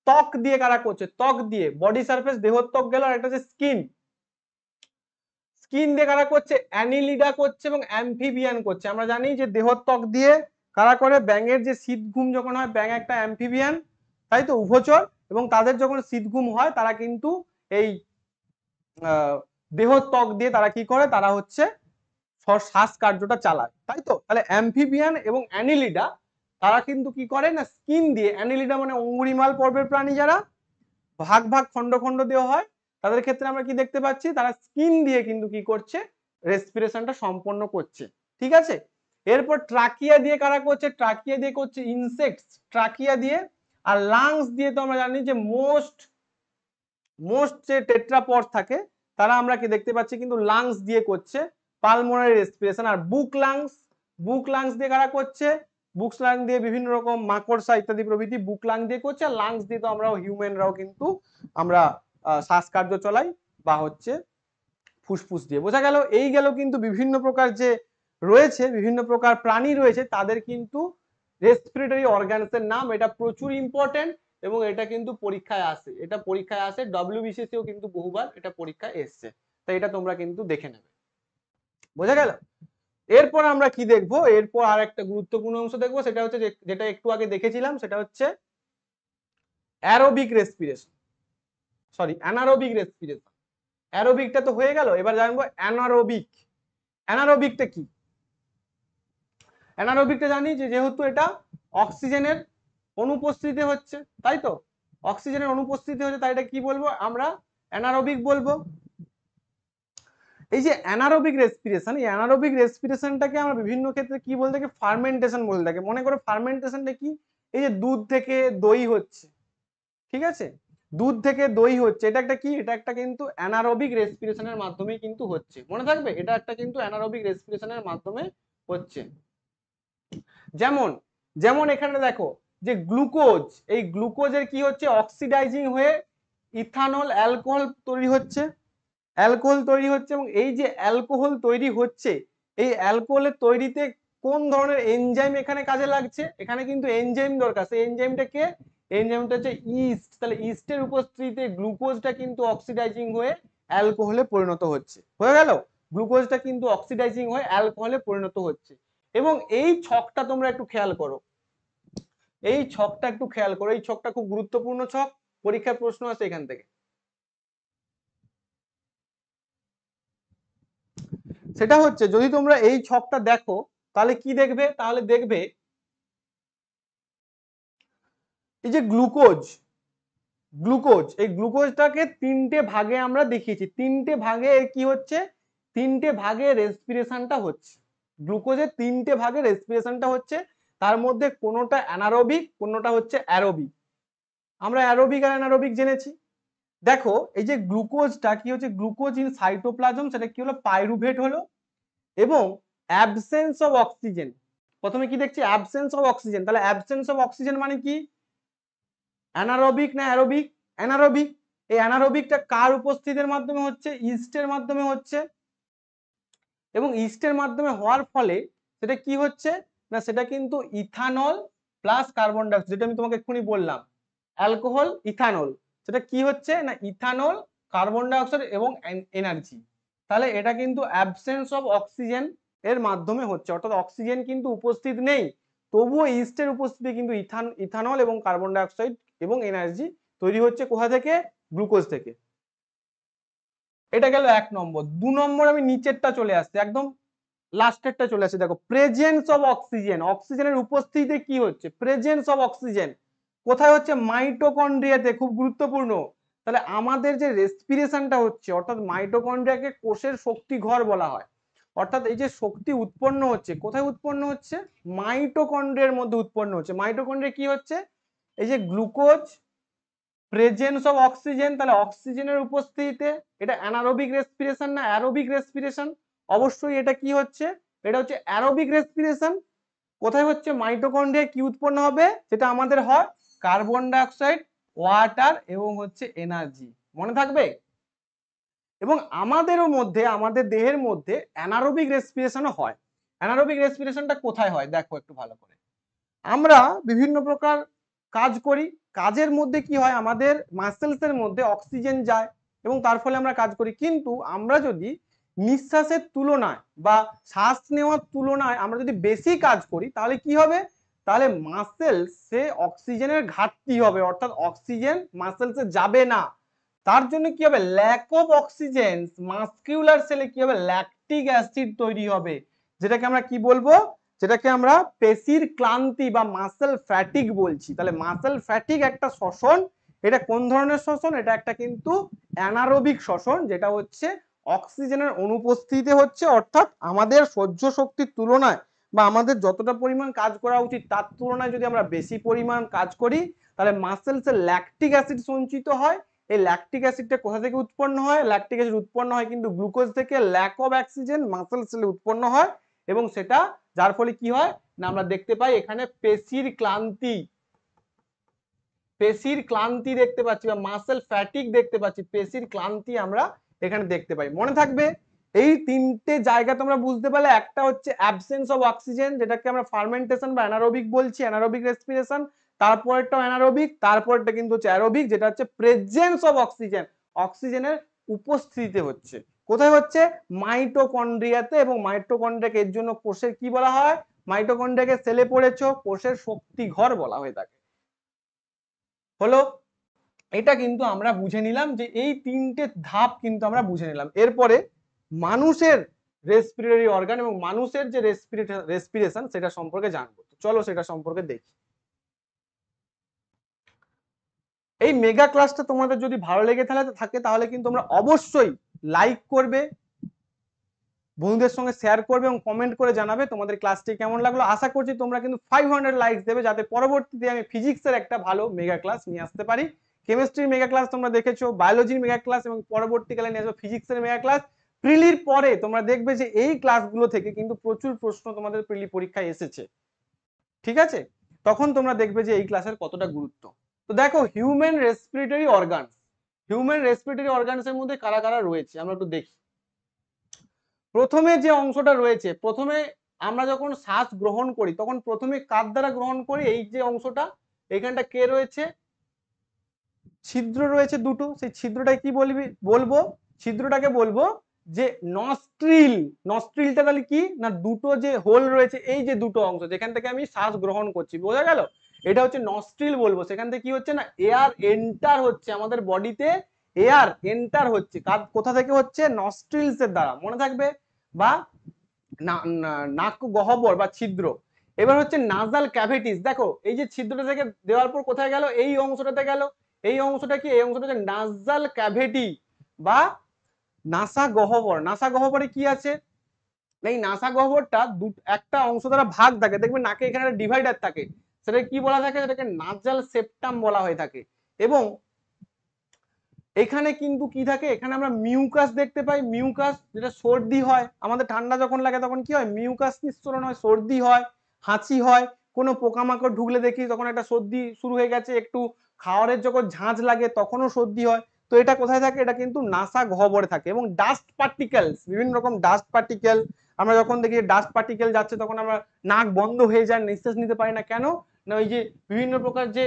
Speaker 1: ত্বক দিয়ে কারা করছে, ত্বক দিয়ে, বডি সারফেস দেহত্বক গেল, আর একটা হচ্ছে স্কিন, স্কিন দিয়ে কারা করছে অ্যানিলিডা করছে এবং অ্যাম্ফিবিয়ান করছে। আমরা জানি যে দেহত্বক দিয়ে কারা করে, ব্যাঙের যে শীত ঘুম যখন হয়, ব্যাঙ একটা অ্যাম্ফিবিয়ান তাই তো, উভচর, এবং তাদের যখন শীত ঘুম হয় তারা কিন্তু এই দেহত্বক দিয়ে তারা কি করে, তারা হচ্ছে শ্বাস কার্যটা চালায়, তাই তো। তাহলে অ্যাম্ফিবিয়ান এবং অ্যানিলিডা তারা কিন্তু কি করে না স্কিন দিয়ে, অ্যানিলিডা মানে অঙ্গুরিমাল পর্বের প্রাণী যারা ভাগ ভাগ খন্ড খন্ড দেওয়া হয়, তাদের ক্ষেত্রে আমরা কি দেখতে পাচ্ছি তারা স্কিন দিয়ে কিন্তু কি করছে রেসপিরেশনটা সম্পন্ন করছে। ঠিক আছে, এরপর ট্রাকিয়া দিয়ে কারা করছে, ট্রাকিয়া দিয়ে করছে ইনসেক্টস, ট্রাকিয়া দিয়ে। আর লাংস দিয়ে তো আমরা জানি যে মোস্ট যে টেট্রাপড থাকে তারা আমরা কি দেখতে পাচ্ছি কিন্তু লাংস দিয়ে করছে পালমোনারি রেসপিরেশন। আর বুক লাংস, বুক লাংস দিয়ে কারা করছে, বুক লাংস দিয়ে বিভিন্ন রকম মাকড়সা ইত্যাদি প্রভৃতি বুক লাং দিয়ে করছে। আর লাংস দিয়ে তো আমরা হিউম্যানরাও কিন্তু আমরা শ্বাসকার্য চলাই বা হচ্ছে ফুসফুস দিয়ে। বোঝা গেল? এই গেল কিন্তু বিভিন্ন প্রকার যে রয়েছে, বিভিন্ন প্রকার প্রাণী রয়েছে তাদের কিন্তু রেসপিরেটরি অর্গানসের নাম। এটা প্রচুর ইম্পর্টেন্ট এবং এটা কিন্তু পরীক্ষায় আসে, এটা পরীক্ষায় আসে, ডব্লিউবিসিএসিও কিন্তু বহুবার এটা পরীক্ষায় এসছে, তাই এটা তোমরা কিন্তু দেখে নেবে। বোঝা গেল? এরপর আমরা কি দেখবো, এরপর আর একটা গুরুত্বপূর্ণ অংশ দেখবো, সেটা হচ্ছে যেটা একটু আগে দেখেছিলাম, সেটা হচ্ছে aerobic respiration, sorry anaerobic respiration. অ্যারোবিকটা তো হয়ে গেল, এবার জানবো অ্যানারোবিক। অ্যানারোবিকটা কি? অ্যানারোবিকটা জানি যে যেহেতু এটা অক্সিজেনের অনুপস্থিতিতে হচ্ছে, তাই তো, অক্সিজেনের অনুপস্থিতি হচ্ছে, তাই এটা কি বলবো আমরা অ্যানারোবিক বলবো। এই যে অ্যানারোবিক রেসপিরেশন, এই অ্যানারোবিক রেসপিরেশনটাকে আমরা বিভিন্ন ক্ষেত্রে কি বলতে থাকি ফার্মেন্টেশন বলতে থাকি। মনে করো ফার্মেন্টেশনটা কি, এই যে দুধ থেকে দই হচ্ছে, ঠিক আছে, দুধ থেকে দই হচ্ছে, এটা একটা কি, এটা একটা কিন্তু অ্যানারোবিক রেসপিরেশনের মাধ্যমে কিন্তু হচ্ছে। মনে থাকবে এটা একটা কিন্তু অ্যানারোবিক রেসপিরেশনের মাধ্যমে হচ্ছে। যেমন যেমন এখানে দেখো যে গ্লুকোজ, এই গ্লুকোজের কি হচ্ছে অক্সিডাইজিং হয়ে ইথানল অ্যালকোহল তৈরি হচ্ছে, অ্যালকোহল তৈরি হচ্ছে। এবং এই যে অ্যালকোহল তৈরি হচ্ছে, এই অ্যালকোহলের তৈরিতে কোন ধরনের এনজাইম এখানে কাজে লাগছে, এখানে কিন্তু এনজাইম দরকার। সেই এনজাইমটা কে, এনজাইমটা হচ্ছে ইস্ট। তাহলে ইস্টের উপস্থিতিতে গ্লুকোজটা কিন্তু অক্সিডাইজিং হয়ে অ্যালকোহলে পরিণত হচ্ছে। হয়ে গেল, গ্লুকোজটা কিন্তু অক্সিডাইজিং হয়ে অ্যালকোহলে পরিণত হচ্ছে। এবং এই ছকটা তোমরা একটু খেয়াল করো, এই ছকটা একটু খেয়াল করো, এই ছকটা খুব গুরুত্বপূর্ণ ছক, পরীক্ষার প্রশ্ন আছে এখান থেকে। সেটা হচ্ছে যদি তোমরা এই ছকটা দেখো তাহলে কি দেখবে, তাহলে দেখবে এই যে গ্লুকোজ, গ্লুকোজ এই গ্লুকোজটাকে তিনটে ভাগে আমরা দেখিয়েছি, তিনটে ভাগে এর কি হচ্ছে, তিনটে ভাগে রেসপিরেশনটা হচ্ছে, গ্লুকোজের তিনটে ভাগে রেসপিরেশনটা হচ্ছে, তার মধ্যে কোনোটা অ্যানারোবিক, কোনোটা হচ্ছে অ্যারোবিক। আমরা অ্যারোবিক আর অ্যানারোবিক জেনেছি। দেখো এই যে গ্লুকোজটা কি হচ্ছে, গ্লুকোজ ইন সাইটোপ্লাজম সেটা কি হলো, পাইরুভেট হলো, এবং অ্যাবসেন্স অফ অক্সিজেন, প্রথমে কি দেখছি অ্যাবসেন্স অফ অক্সিজেন, তাহলে অ্যাবসেন্স অফ অক্সিজেন মানে কি, অ্যানারোবিক না অ্যারোবিক, অ্যানারোবিক। এই অ্যানারোবিকটা কার উপস্থিতির মাধ্যমে হচ্ছে, ইস্টের মাধ্যমে হচ্ছে, এবং ইস্টের মাধ্যমে হওয়ার ফলে সেটা কি হচ্ছে না, সেটা কিন্তু ইথানল প্লাস কার্বন ডাইঅক্সাইড, যেটা আমি তোমাকে এক্ষুনি বললাম অ্যালকোহল ইথানল, সেটা কি হচ্ছে না ইথানল, কার্বন ডাইঅক্সাইড এবং এনার্জি। তাহলে এটা কিন্তু অ্যাবসেন্স অফ অক্সিজেন এর মাধ্যমে হচ্ছে, অর্থাৎ অক্সিজেন কিন্তু উপস্থিত নেই, তবুও ইস্টের উপস্থিতি কিন্তু ইথানল এবং কার্বন ডাইঅক্সাইড এবং এনার্জি তৈরি হচ্ছে কোথা থেকে, গ্লুকোজ থেকে। এটা গেল 1 নম্বর। 2 নম্বর আমি নিচেরটা চলে আসছে, একদম লাস্টেরটা চলে আসছে, দেখো প্রেজেন্স অফ অক্সিজেন, অক্সিজেনের উপস্থিতিতে কি হচ্ছে, প্রেজেন্স অফ অক্সিজেন কোথায় হচ্ছে, মাইটোকন্ড্রিয়াতে, খুব গুরুত্বপূর্ণ। তাহলে আমাদের যে রেসপিরেশনটা হচ্ছে, অর্থাৎ মাইটোকন্ড্রিয়াকে কোষের শক্তি ঘর বলা হয়, অর্থাৎ এই যে শক্তি উৎপন্ন হচ্ছে কোথায় উৎপন্ন হচ্ছে, মাইটোকন্ড্রিয়ার মধ্যে উৎপন্ন হচ্ছে। মাইটোকন্ড্রিয়া কি হচ্ছে, এই যে গ্লুকোজ, প্রেজেন্স অফ অক্সিজেন, তাহলে অক্সিজেনের উপস্থিতিতে, এটা অ্যানারোবিক রেসপিরেশন না অ্যারোবিক রেসপিরেশন, অবশ্যই এটা কি হচ্ছে, এটা হচ্ছে অ্যারোবিক রেসপিরেশন। কোথায় হচ্ছে, মাইটোকন্ড্রিয়া কি উৎপন্ন হবে, সেটা আমাদের হয় কার্বন ডাইঅক্সাইড, ওয়াটার এবং হচ্ছে এনার্জি, মনে থাকবে। এবং আমাদেরও মধ্যে, আমাদের দেহের মধ্যে অ্যানারোবিক রেসপিরেশনও হয়। অ্যানারোবিক রেসপিরেশনটা কোথায় হয় দেখো একটু ভালো করে, আমরা বিভিন্ন প্রকার কাজ করি, কাজের মধ্যে কি হয়, আমাদের মাসেলসের মধ্যে অক্সিজেন যায় এবং তার ফলে আমরা কাজ করি, কিন্তু আমরা যদি নিঃশ্বাসের তুলনায় বা শ্বাস নেওয়ার তুলনায় আমরা যদি বেশি কাজ করি তাহলে কি হবে, তাহলে মাসেলসে অক্সিজেনের ঘাটতি হবে, অর্থাৎ অক্সিজেন মাসেলসে যাবে না। তার জন্য কি হবে, ল্যাক অফ অক্সিজেন মাসকিউলার সেলে কি হবে, ল্যাকটিক অ্যাসিড তৈরি হবে, যেটাকে আমরা কি বলবো, যেটাকে আমরা পেশির ক্লান্তি বা মাসেল ফ্যাটিক বলছি। তাহলে মাসেল ফ্যাটিক একটা শ্বসন, এটা কোন ধরনের শ্বসন, এটা একটা কিন্তু অ্যানারোবিক শ্বসন, যেটা হচ্ছে অক্সিজেনের অনুপস্থিতিতে হচ্ছে, অর্থাৎ আমাদের সহ্য শক্তির তুলনায় বা আমাদের যতটা পরিমাণ কাজ করা উচিত তার তুলনায় যদি আমরা বেশি পরিমাণ কাজ করি তাহলে মাসেলসে ল্যাকটিক অ্যাসিড সঞ্চিত হয়। এই ল্যাকটিক অ্যাসিডটা কোথা থেকে উৎপন্ন হয়, ল্যাকটিক অ্যাসিড উৎপন্ন হয় কিন্তু গ্লুকোজ থেকে, ল্যাক অফ অক্সিজেন মাসেল সেলে উৎপন্ন হয়, এবং সেটা যার ফলে কি হয় না, আমরা দেখতে পাই এখানে পেশির ক্লান্তি, পেশির ক্লান্তি দেখতে পাচ্ছি বা মাসেল ফ্যাটিক দেখতে পাচ্ছি, পেশির ক্লান্তি আমরা এখানে দেখতে পাই। মনে থাকবে এই তিনটে জায়গা তোমরা বুঝতে পারলে, একটা হচ্ছে অ্যাবসেন্স অফ অক্সিজেন, যেটাকে আমরা ফার্মেন্টেশন বা অ্যানারোবিক বলছি, অ্যানারোবিক রেসপিরেশন, তারপরটা অ্যানারোবিক, তারপরটা কিন্তু হচ্ছে অ্যারোবিক, যেটা হচ্ছে প্রেজেন্স অফ অক্সিজেন, অক্সিজেনের উপস্থিতিতে হচ্ছে, কোথায় হচ্ছে, মাইটোকন্ড্রিয়াতে। এবং মাইটোকন্ড্রিয়াকে এর জন্য কোষের কি বলা হয়, মাইটোকন্ড্রিয়াকে সেলে পড়েছো, কোষের শক্তি ঘর বলা হয়ে থাকে। হলো, এটা কিন্তু আমরা বুঝে নিলাম যে এই তিনটে ধাপ কিন্তু আমরা বুঝে নিলাম। এরপরে মানুষের রেসপিরেটরি অর্গান এবং মানুষের যে রেসপিরেশন সেটা সম্পর্কে জানবো, চলো সেটা সম্পর্কে দেখি। এই মেগা ক্লাসটা তোমাদের যদি ভালো লেগে থাকে তাহলে কিন্তু তোমরা অবশ্যই লাইক করবে, বন্ধুদের সঙ্গে শেয়ার করবে এবং কমেন্ট করে জানাবে তোমাদের ক্লাসটি কেমন লাগলো। আশা করছি তোমরা কিন্তু 500 লাইকস দেবে, যাতে পরবর্তীতে আমি ফিজিক্সের একটা ভালো মেগা ক্লাস নিয়ে আসতে পারি। কেমিস্ট্রির মেগা ক্লাস তোমরা দেখেছো, বায়োলজির মেগা ক্লাস, এবং পরবর্তীকালে নিয়ে আসবো ফিজিক্সের মেগা ক্লাস। প্রিলির পরে তোমরা দেখবে যে এই ক্লাসগুলো থেকে কিন্তু প্রচুর প্রশ্ন তোমাদের প্রিলি পরীক্ষায় এসেছে, ঠিক আছে, তখন তোমরা দেখবে যে এই ক্লাসের কতটা গুরুত্ব। তো দেখো human respiratory organs, human respiratory organs এর মধ্যে কারা কারা রয়েছে আমরা একটু দেখি। প্রথমে যে অংশটা রয়েছে, প্রথমে আমরা যখন শ্বাস গ্রহণ করি তখন প্রথমে কার দ্বারা গ্রহণ করি, এই যে অংশটা এখানটা কে রয়েছে, ছিদ্র রয়েছে দুটো, সেই ছিদ্রটাই কি বলবো, ছিদ্রটাকে বলবো যে নস্ট্রিল। নস্ট্রিলটা তাহলে কি না, দুটো যে হোল রয়েছে, এই যে দুটো অংশ যেখান থেকে আমি শ্বাস গ্রহণ করছি, বোঝা গেল, এটা হচ্ছে নস্ট্রিল বলবো। সেখান থেকে কি হচ্ছে না, এয়ার এন্টার হচ্ছে আমাদের বডিতে, এয়ার এন্টার হচ্ছে কোথা থেকে হচ্ছে, নস্ট্রিলস এর দ্বারা, মনে থাকবে। বা নাক গহ্বর বা ছিদ্র। এবার হচ্ছে নাজাল ক্যাভিটিস, দেখো এই যে ছিদ্রটা থেকে দেওয়ার পর কোথায় গেল, এই অংশটাতে গেল। এই অংশটা কি, এই অংশটা হচ্ছে নাজাল ক্যাভিটি বা নাসা গহ্বর। নাসা গহ্বরে কি আছে, এই নাসা গহ্বরটা একটা অংশ দ্বারা ভাগ থাকে, দেখবে নাকে এখানে একটা ডিভাইডার থাকে, সেটা কি বলা থাকে, সেটাকে নাজাল সেপ্টাম বলা হয়ে থাকে। এবং এখানে কিন্তু কি থাকে, এখানে আমরা মিউকাস দেখতে পাই। মিউকাস যেটা সর্দি হয়, আমাদের ঠান্ডা যখন লাগে তখন কি হয়, মিউকাস নিঃসরণ হয়, সর্দি হয়, হাঁচি হয়, কোনো পোকামাকড় ঢুকলে দেখি তখন একটা সর্দি শুরু হয়ে গেছে, একটু খাওয়ারের যখন ঝাঁঝ লাগে তখনও সর্দি হয়। তো এটা কোথায় থাকে, এটা কিন্তু নাসা গহ্বরে থাকে। এবং ডাস্ট পার্টিকেলস, বিভিন্ন রকম ডাস্ট পার্টিকেল, আমরা যখন দেখি ডাস্ট পার্টিকেল যাচ্ছে তখন আমরা নাক বন্ধ হয়ে যায়, নিঃশ্বাস নিতে পারি না, কেন না ওই যে বিভিন্ন প্রকার যে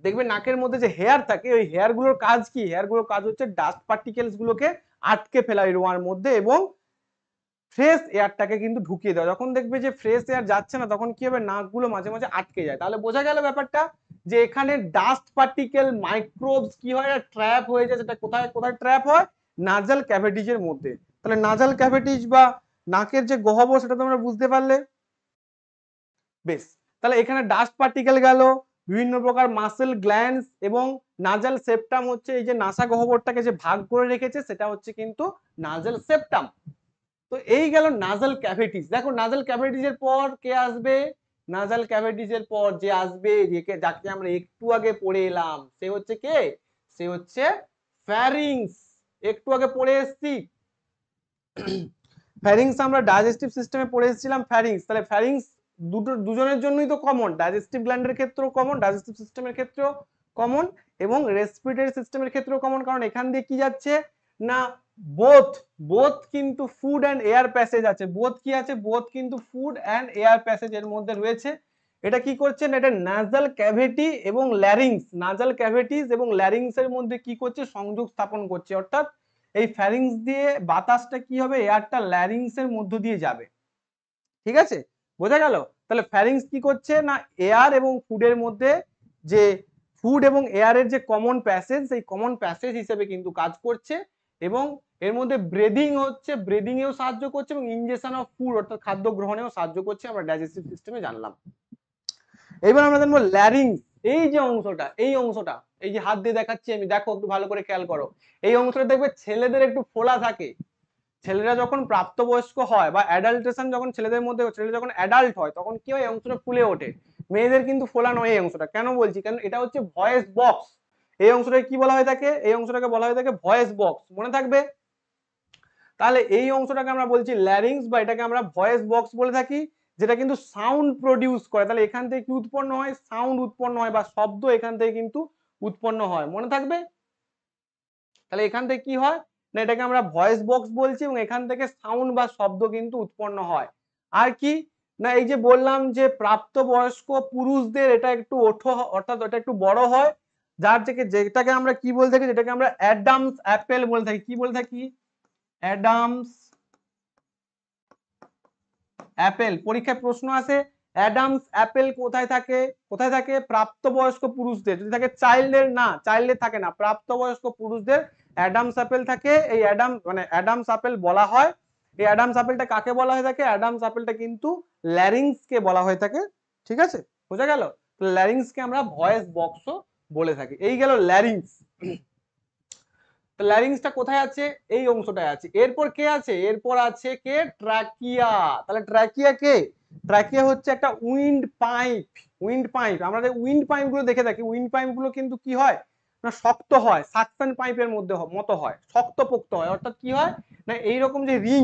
Speaker 1: দেখবে নাকের মধ্যে যে হেয়ার থাকে, ওই হেয়ার গুলোর কাজ কি, হেয়ার গুলোর কাজ হচ্ছে ডাস্ট পার্টিকেলস গুলোকে আটকে ফেলা ওই রোয়ার মধ্যে, এবং ফ্রেশ এয়ারটাকে কিন্তু ঢুকিয়ে দেওয়া। যখন দেখবে যে ফ্রেশ এয়ার যাচ্ছে না তখন কি হবে, নাকগুলো মাঝে মাঝে আটকে যায়। তাহলে বোঝা গেল ব্যাপারটা, যে এখানে ডাস্ট পার্টিকেল মাইক্রোবস কি হয়, ট্র্যাপ হয়ে যায়। সেটা কোথায় কোথায় ট্র্যাপ হয়, নাজাল ক্যাভিটিজ এর মধ্যে। তাহলে নাজাল ক্যাভিটিজ বা নাকের যে গহ্বর, সেটা তোমরা বুঝতে পারলে। বেশ, তাহলে এখানে ডাস্ট পার্টিকেল গেল, বিভিন্ন প্রকার মাসেল গ্ল্যান্ডস এবং নাজাল সেপ্টাম হচ্ছে এই যে নাসা গহ্বরটাকে যে ভাগ করে রেখেছে, সেটা হচ্ছে কিন্তু নাজাল সেপ্টাম। তো এই গেল নাজাল ক্যাভিটিস। দেখো নাজাল ক্যাভিটিস এর পর কে আসবে, নাজাল ক্যাভিটিস এর পর যে আসবে, যাকে আমরা একটু আগে পড়ে এলাম, সে হচ্ছে কে, সে হচ্ছে ফ্যারিংস। একটু আগে পড়ে এসেছি ফ্যারিংস, আমরা ডাইজেস্টিভ সিস্টেমে পড়ে এসেছিলাম ফ্যারিংস। তাহলে ফ্যারিংস দুজনের জন্যই তো কমন, ডাইজেস্টিভ গ্ল্যান্ডের ক্ষেত্রেও কমন, ডাইজেস্টিভ সিস্টেমের ক্ষেত্রেও কমন, এবং রেসপিরেটরি সিস্টেমের ক্ষেত্রেও কমন। কারণ এখান দিয়ে কি যাচ্ছে না, বোথ বোথ কিন্তু ফুড অ্যান্ড এয়ার প্যাসেজ আছে। বোথ কি আছে, বোথ কিন্তু ফুড অ্যান্ড এয়ার প্যাসেজ এর মধ্যে রয়েছে। এটা কি করছে না, এটা নাজাল ক্যাভিটি এবং ল্যারিংস, নাজাল ক্যাভিটিস এবং ল্যারিংস এর মধ্যে কি করছে, সংযোগ স্থাপন করছে। অর্থাৎ এই ফ্যারিংস দিয়ে বাতাসটা কি হবে, এয়ারটা ল্যারিংস এর মধ্য দিয়ে যাবে। ঠিক আছে, বোঝা গেল। তাহলে ফ্যারিংস কি করছে না, এয়ার এবং ফুডের মধ্যে যে ফুড এবং এয়ারের যে কমন প্যাসেজ, সেই কমন প্যাসেজ হিসেবে কিন্তু কাজ করছে। এবং এর মধ্যে ব্রিদিং হচ্ছে, ব্রিদিং এও সাহায্য করছে, এবং ইনজেকশন অফ ফুড অর্থাৎ খাদ্য গ্রহণেও সাহায্য করছে, আমরা ডাইজেস্টিভ সিস্টেমে জানলাম। এবার আমরা জানবো ল্যারিংস। এই যে অংশটা, এই অংশটা, এই যে হাত দিয়ে দেখাচ্ছি আমি, দেখো একটু ভালো করে খেয়াল করো। এই অংশটা দেখবে ছেলেদের একটু ফোলা থাকে। ছেলেরা যখন প্রাপ্তবয়স্ক হয় বা অ্যাডাল্টেশন যখন ছেলেদের মধ্যে, ছেলে যখন অ্যাডাল্ট হয় তখন কি হয়, এই অংশটা ফুলে ওঠে। মেয়েদের কিন্তু ফোলা নয় এই অংশটা। কেন বলছি, কারণ এটা হচ্ছে ভয়েস বক্স। এই অংশটাকে কি বলা হয়ে থাকে, এই অংশটাকে বলা হয়ে থাকে ভয়েস বক্স, মনে থাকবে। তাহলে এই অংশটাকে আমরা বলছি ল্যারিংস, বা এটাকে আমরা ভয়েস বক্স বলে থাকি, যেটা কিন্তু সাউন্ড প্রডিউস করে। তাহলে এখান থেকে কি উৎপন্ন হয়, সাউন্ড উৎপন্ন হয়, বা শব্দ এখান থেকে কিন্তু উৎপন্ন হয়, মনে থাকবে। তাহলে এখান থেকে কি হয় না, এটাকে আমরা ভয়েস বক্স বলছি, এবং এখান থেকে সাউন্ড বা শব্দ কিন্তু উৎপন্ন হয়। আর কি না, এই যে বললাম যে প্রাপ্তবয়স্ক পুরুষদের এটা একটু ওঠো, অর্থাৎ ওটা একটু বড় হয়, যার থেকে যেটাকে আমরা কি বলে থাকি, যেটাকে আমরা অ্যাডামস অ্যাপেল বলে থাকি। কি বলে থাকি, অ্যাডামস অ্যাপেল। পরীক্ষায় প্রশ্ন আসে, অ্যাডামস অ্যাপেল কোথায় থাকে, কোথায় থাকে, প্রাপ্তবয়স্ক পুরুষদের। যদি থাকে চাইল্ডের, না চাইল্ডের থাকে না, প্রাপ্তবয়স্ক পুরুষদের অ্যাডামস অ্যাপেল থাকে। এই অ্যাডামস অ্যাপেল বলা হয়। এই অ্যাডামস অ্যাপেলটা কাকে বলা হয়ে থাকে, অ্যাডামস অ্যাপেলটা কিন্তু ল্যারিংস কে বলা হয়ে থাকে। ঠিক আছে, বোঝা গেল। ল্যারিংস কে আমরা ভয়েস বক্সও বলে থাকি। এই গেল ল্যারিংস। ল্যারিংসটা কোথায় আছে, এই অংশটায় আছে। এরপর কে আছে, এরপর আছে কে, ট্রাকিয়া। তাহলে ট্রাকিয়া কে, ট্রাকিয়া হচ্ছে একটা উইন্ড পাইপ। উইন্ড পাইপ, আমরা উইন্ড পাইপ গুলো দেখে থাকি, উইন্ড পাইপ গুলো কিন্তু কি হয় না, শক্ত হয়, সাকশন পাইপের মধ্যে মতো হয়, শক্তপোক্ত হয়। অর্থাৎ কি হয় না, এইরকম যে রিং,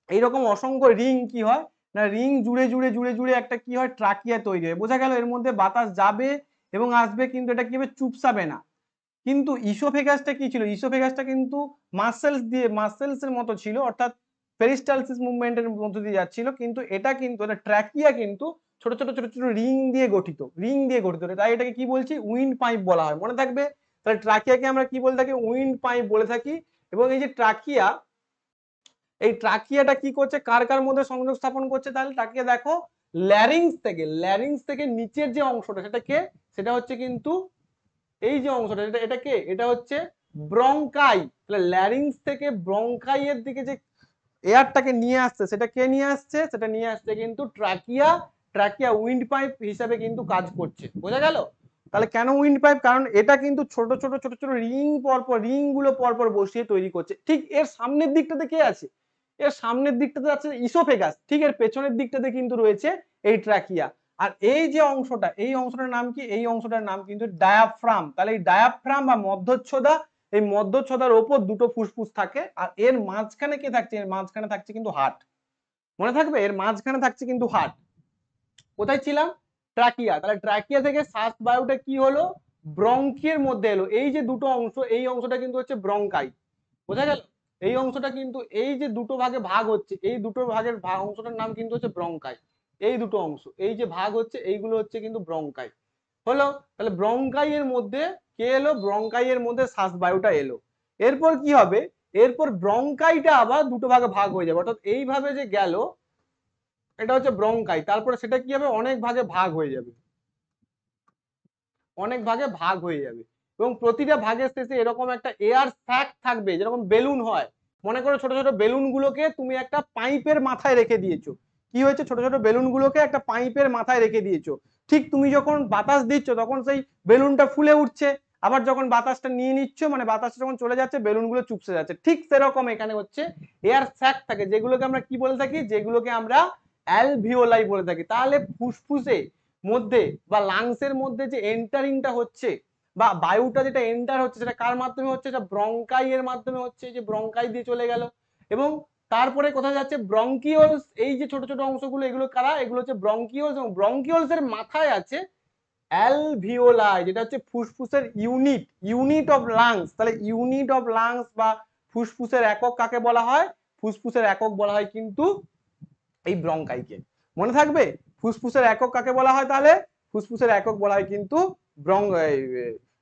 Speaker 1: এইরকম অসংখ্য রিং কি হয় না, রিং জুড়ে জুড়ে জুড়ে জুড়ে একটা কি হয়, ট্রাকিয়া তৈরি হয়। বোঝা গেল, এর মধ্যে বাতাস যাবে এবং আসবে, কিন্তু এটা কি হবে, চুপসাবে না। কিন্তু ইসোফেগাসটা কি ছিল, ইসোফেগাসটা কিন্তু মাসেলস দিয়ে, মাসেলস এর মতো ছিল, অর্থাৎ পেরিস্টালসিস মুভমেন্টের মধ্যে দিয়ে যাচ্ছিল। কিন্তু এটা কিন্তু, এটা ট্র্যাকিয়া কিন্তু ছোট ছোট ছোট ছোট রিং দিয়ে গঠিত, রিং দিয়ে গঠিত। তাই এটাকে কি বলছি, উইন্ড পাইপ বলা হয়, মনে থাকবে। তাহলে ট্র্যাকিয়াকে আমরা কি বলে থাকি, উইন্ড পাইপ বলে থাকি। এবং এই যে ট্রাকিয়া, এই ট্রাকিয়াটা কি করছে, কার কার মধ্যে সংযোগ স্থাপন করছে, তাহলে ট্রাকিয়া দেখো ল্যারিংস থেকে নিচের যে অংশটা সেটা কে, সেটা হচ্ছে কিন্তু এই যে অংশটা, এটা কে, এটা হচ্ছে ব্রঙ্কাই। তাহলে ল্যারিংস থেকে ব্রঙ্কাই এর দিকে যে এয়ারটাকে নিয়ে আসছে সেটা কে নিয়ে আসছে, সেটা নিয়ে আসছে কিন্তু ট্রাকিয়া। ট্রাকিয়া উইন্ড পাইপ হিসাবে কিন্তু কাজ করছে, বোঝা গেল। তাহলে কেন উইন্ড পাইপ, কারণ এটা কিন্তু ছোট ছোট ছোট ছোট রিং গুলো পরপর বসিয়ে তৈরি করছে। ঠিক এর সামনের দিকটাতে কে আছে, এর সামনের দিকটাতে আছে ইসোফেগাস, ঠিক এর পেছনের দিকটাতে কিন্তু রয়েছে এই ট্রাকিয়া। আর এই যে অংশটা, এই অংশটার নাম কি, এই অংশটার নাম কিন্তু ডায়াফ্রাম। তাহলে এই ডায়াফ্রাম বা মধ্যচ্ছদা, এই মধ্যচ্ছদার ওপর দুটো ফুসফুস থাকে, আর এর মাঝখানে কে থাকছে, এর মাঝখানে থাকছে কিন্তু হার্ট। মনে থাকবে, এর মাঝখানে থাকছে কিন্তু হার্ট। কোথায় ছিলাম, ট্রাকিয়া। তাহলে ট্রাকিয়া থেকে শ্বাস বায়ুটা কি হলো, ব্রঙ্কিয়ের মধ্যে এলো। এই যে দুটো অংশ, এই অংশটা কিন্তু হচ্ছে ব্রঙ্কাই, বোঝা গেল। এই অংশটা কিন্তু, এই যে দুটো ভাগে ভাগ হচ্ছে, এই দুটো ভাগের অংশটার নাম কিন্তু হচ্ছে ব্রঙ্কাই। এই দুটো অংশ, এই যে ভাগ হচ্ছে, এইগুলো হচ্ছে কিন্তু ব্রঙ্কাই। হলো, তাহলে ব্রঙ্কাই এর মধ্যে কে এলো, ব্রঙ্কাই এর মধ্যে শ্বাস বায়ুটা এলো। এরপর কি হবে, এরপর ব্রঙ্কাইটা আবার দুটো ভাগে ভাগ হয়ে যাবে, অর্থাৎ এইভাবে যে গেল, এটা হচ্ছে ব্রঙ্কাই। তারপরে সেটা কি হবে, অনেক ভাগে ভাগ হয়ে যাবে, অনেক ভাগে ভাগ হয়ে যাবে। এবং প্রতিটা ভাগের শেষে এরকম একটা এয়ার স্যাক থাকবে, যেরকম বেলুন হয়। মনে করো ছোট ছোট বেলুন গুলোকে তুমি একটা পাইপের মাথায় রেখে দিয়েছো। কি হয়েছে, ছোট ছোট বেলুন গুলোকে একটা পাইপের মাথায় রেখে দিয়েছো। ঠিক তুমি যখন বাতাস দিচ্ছ তখন সেই বেলুনটা ফুলে উঠছে, আবার যখন বাতাসটা নিয়ে নিচ্ছ, মানে বাতাসটা যখন চলে যাচ্ছে বেলুন গুলো চুপসে যাচ্ছে। ঠিক সেরকম এখানে হচ্ছে এয়ার স্যাক থাকে, যেগুলোকে আমরা কি বলে থাকি, যেগুলোকে আমরা অ্যালভিওলাই বলে থাকি। তাহলে ফুসফুসে মধ্যে বা লাংসের মধ্যে যে এন্টারিংটা হচ্ছে, বা বায়ুটা যেটা এন্টার হচ্ছে, সেটা কার মাধ্যমে হচ্ছে, সেটা ব্রঙ্কাই এর মাধ্যমে হচ্ছে, যে ব্রঙ্কাই দিয়ে চলে গেল। এবং তারপরে কোথায় যাচ্ছে, ব্রঙ্কিওলস। এই যে ছোট ছোট অংশগুলো, এগুলো কারা, এগুলো হচ্ছে ব্রঙ্কিওলস। এবং ব্রঙ্কিওলস এর মাথায় আছে অ্যালভিওলাই, যেটা হচ্ছে ফুসফুসের ইউনিট অফ লাংস। তাহলে ইউনিট অফ লাংস বা ফুসফুসের একক কাকে বলা হয়, ফুসফুসের একক বলা হয় কিন্তু এই ব্রঙ্কাইকে। মনে থাকবে, ফুসফুসের একক কাকে বলা হয়, তাহলে ফুসফুসের একক বলা হয় কিন্তু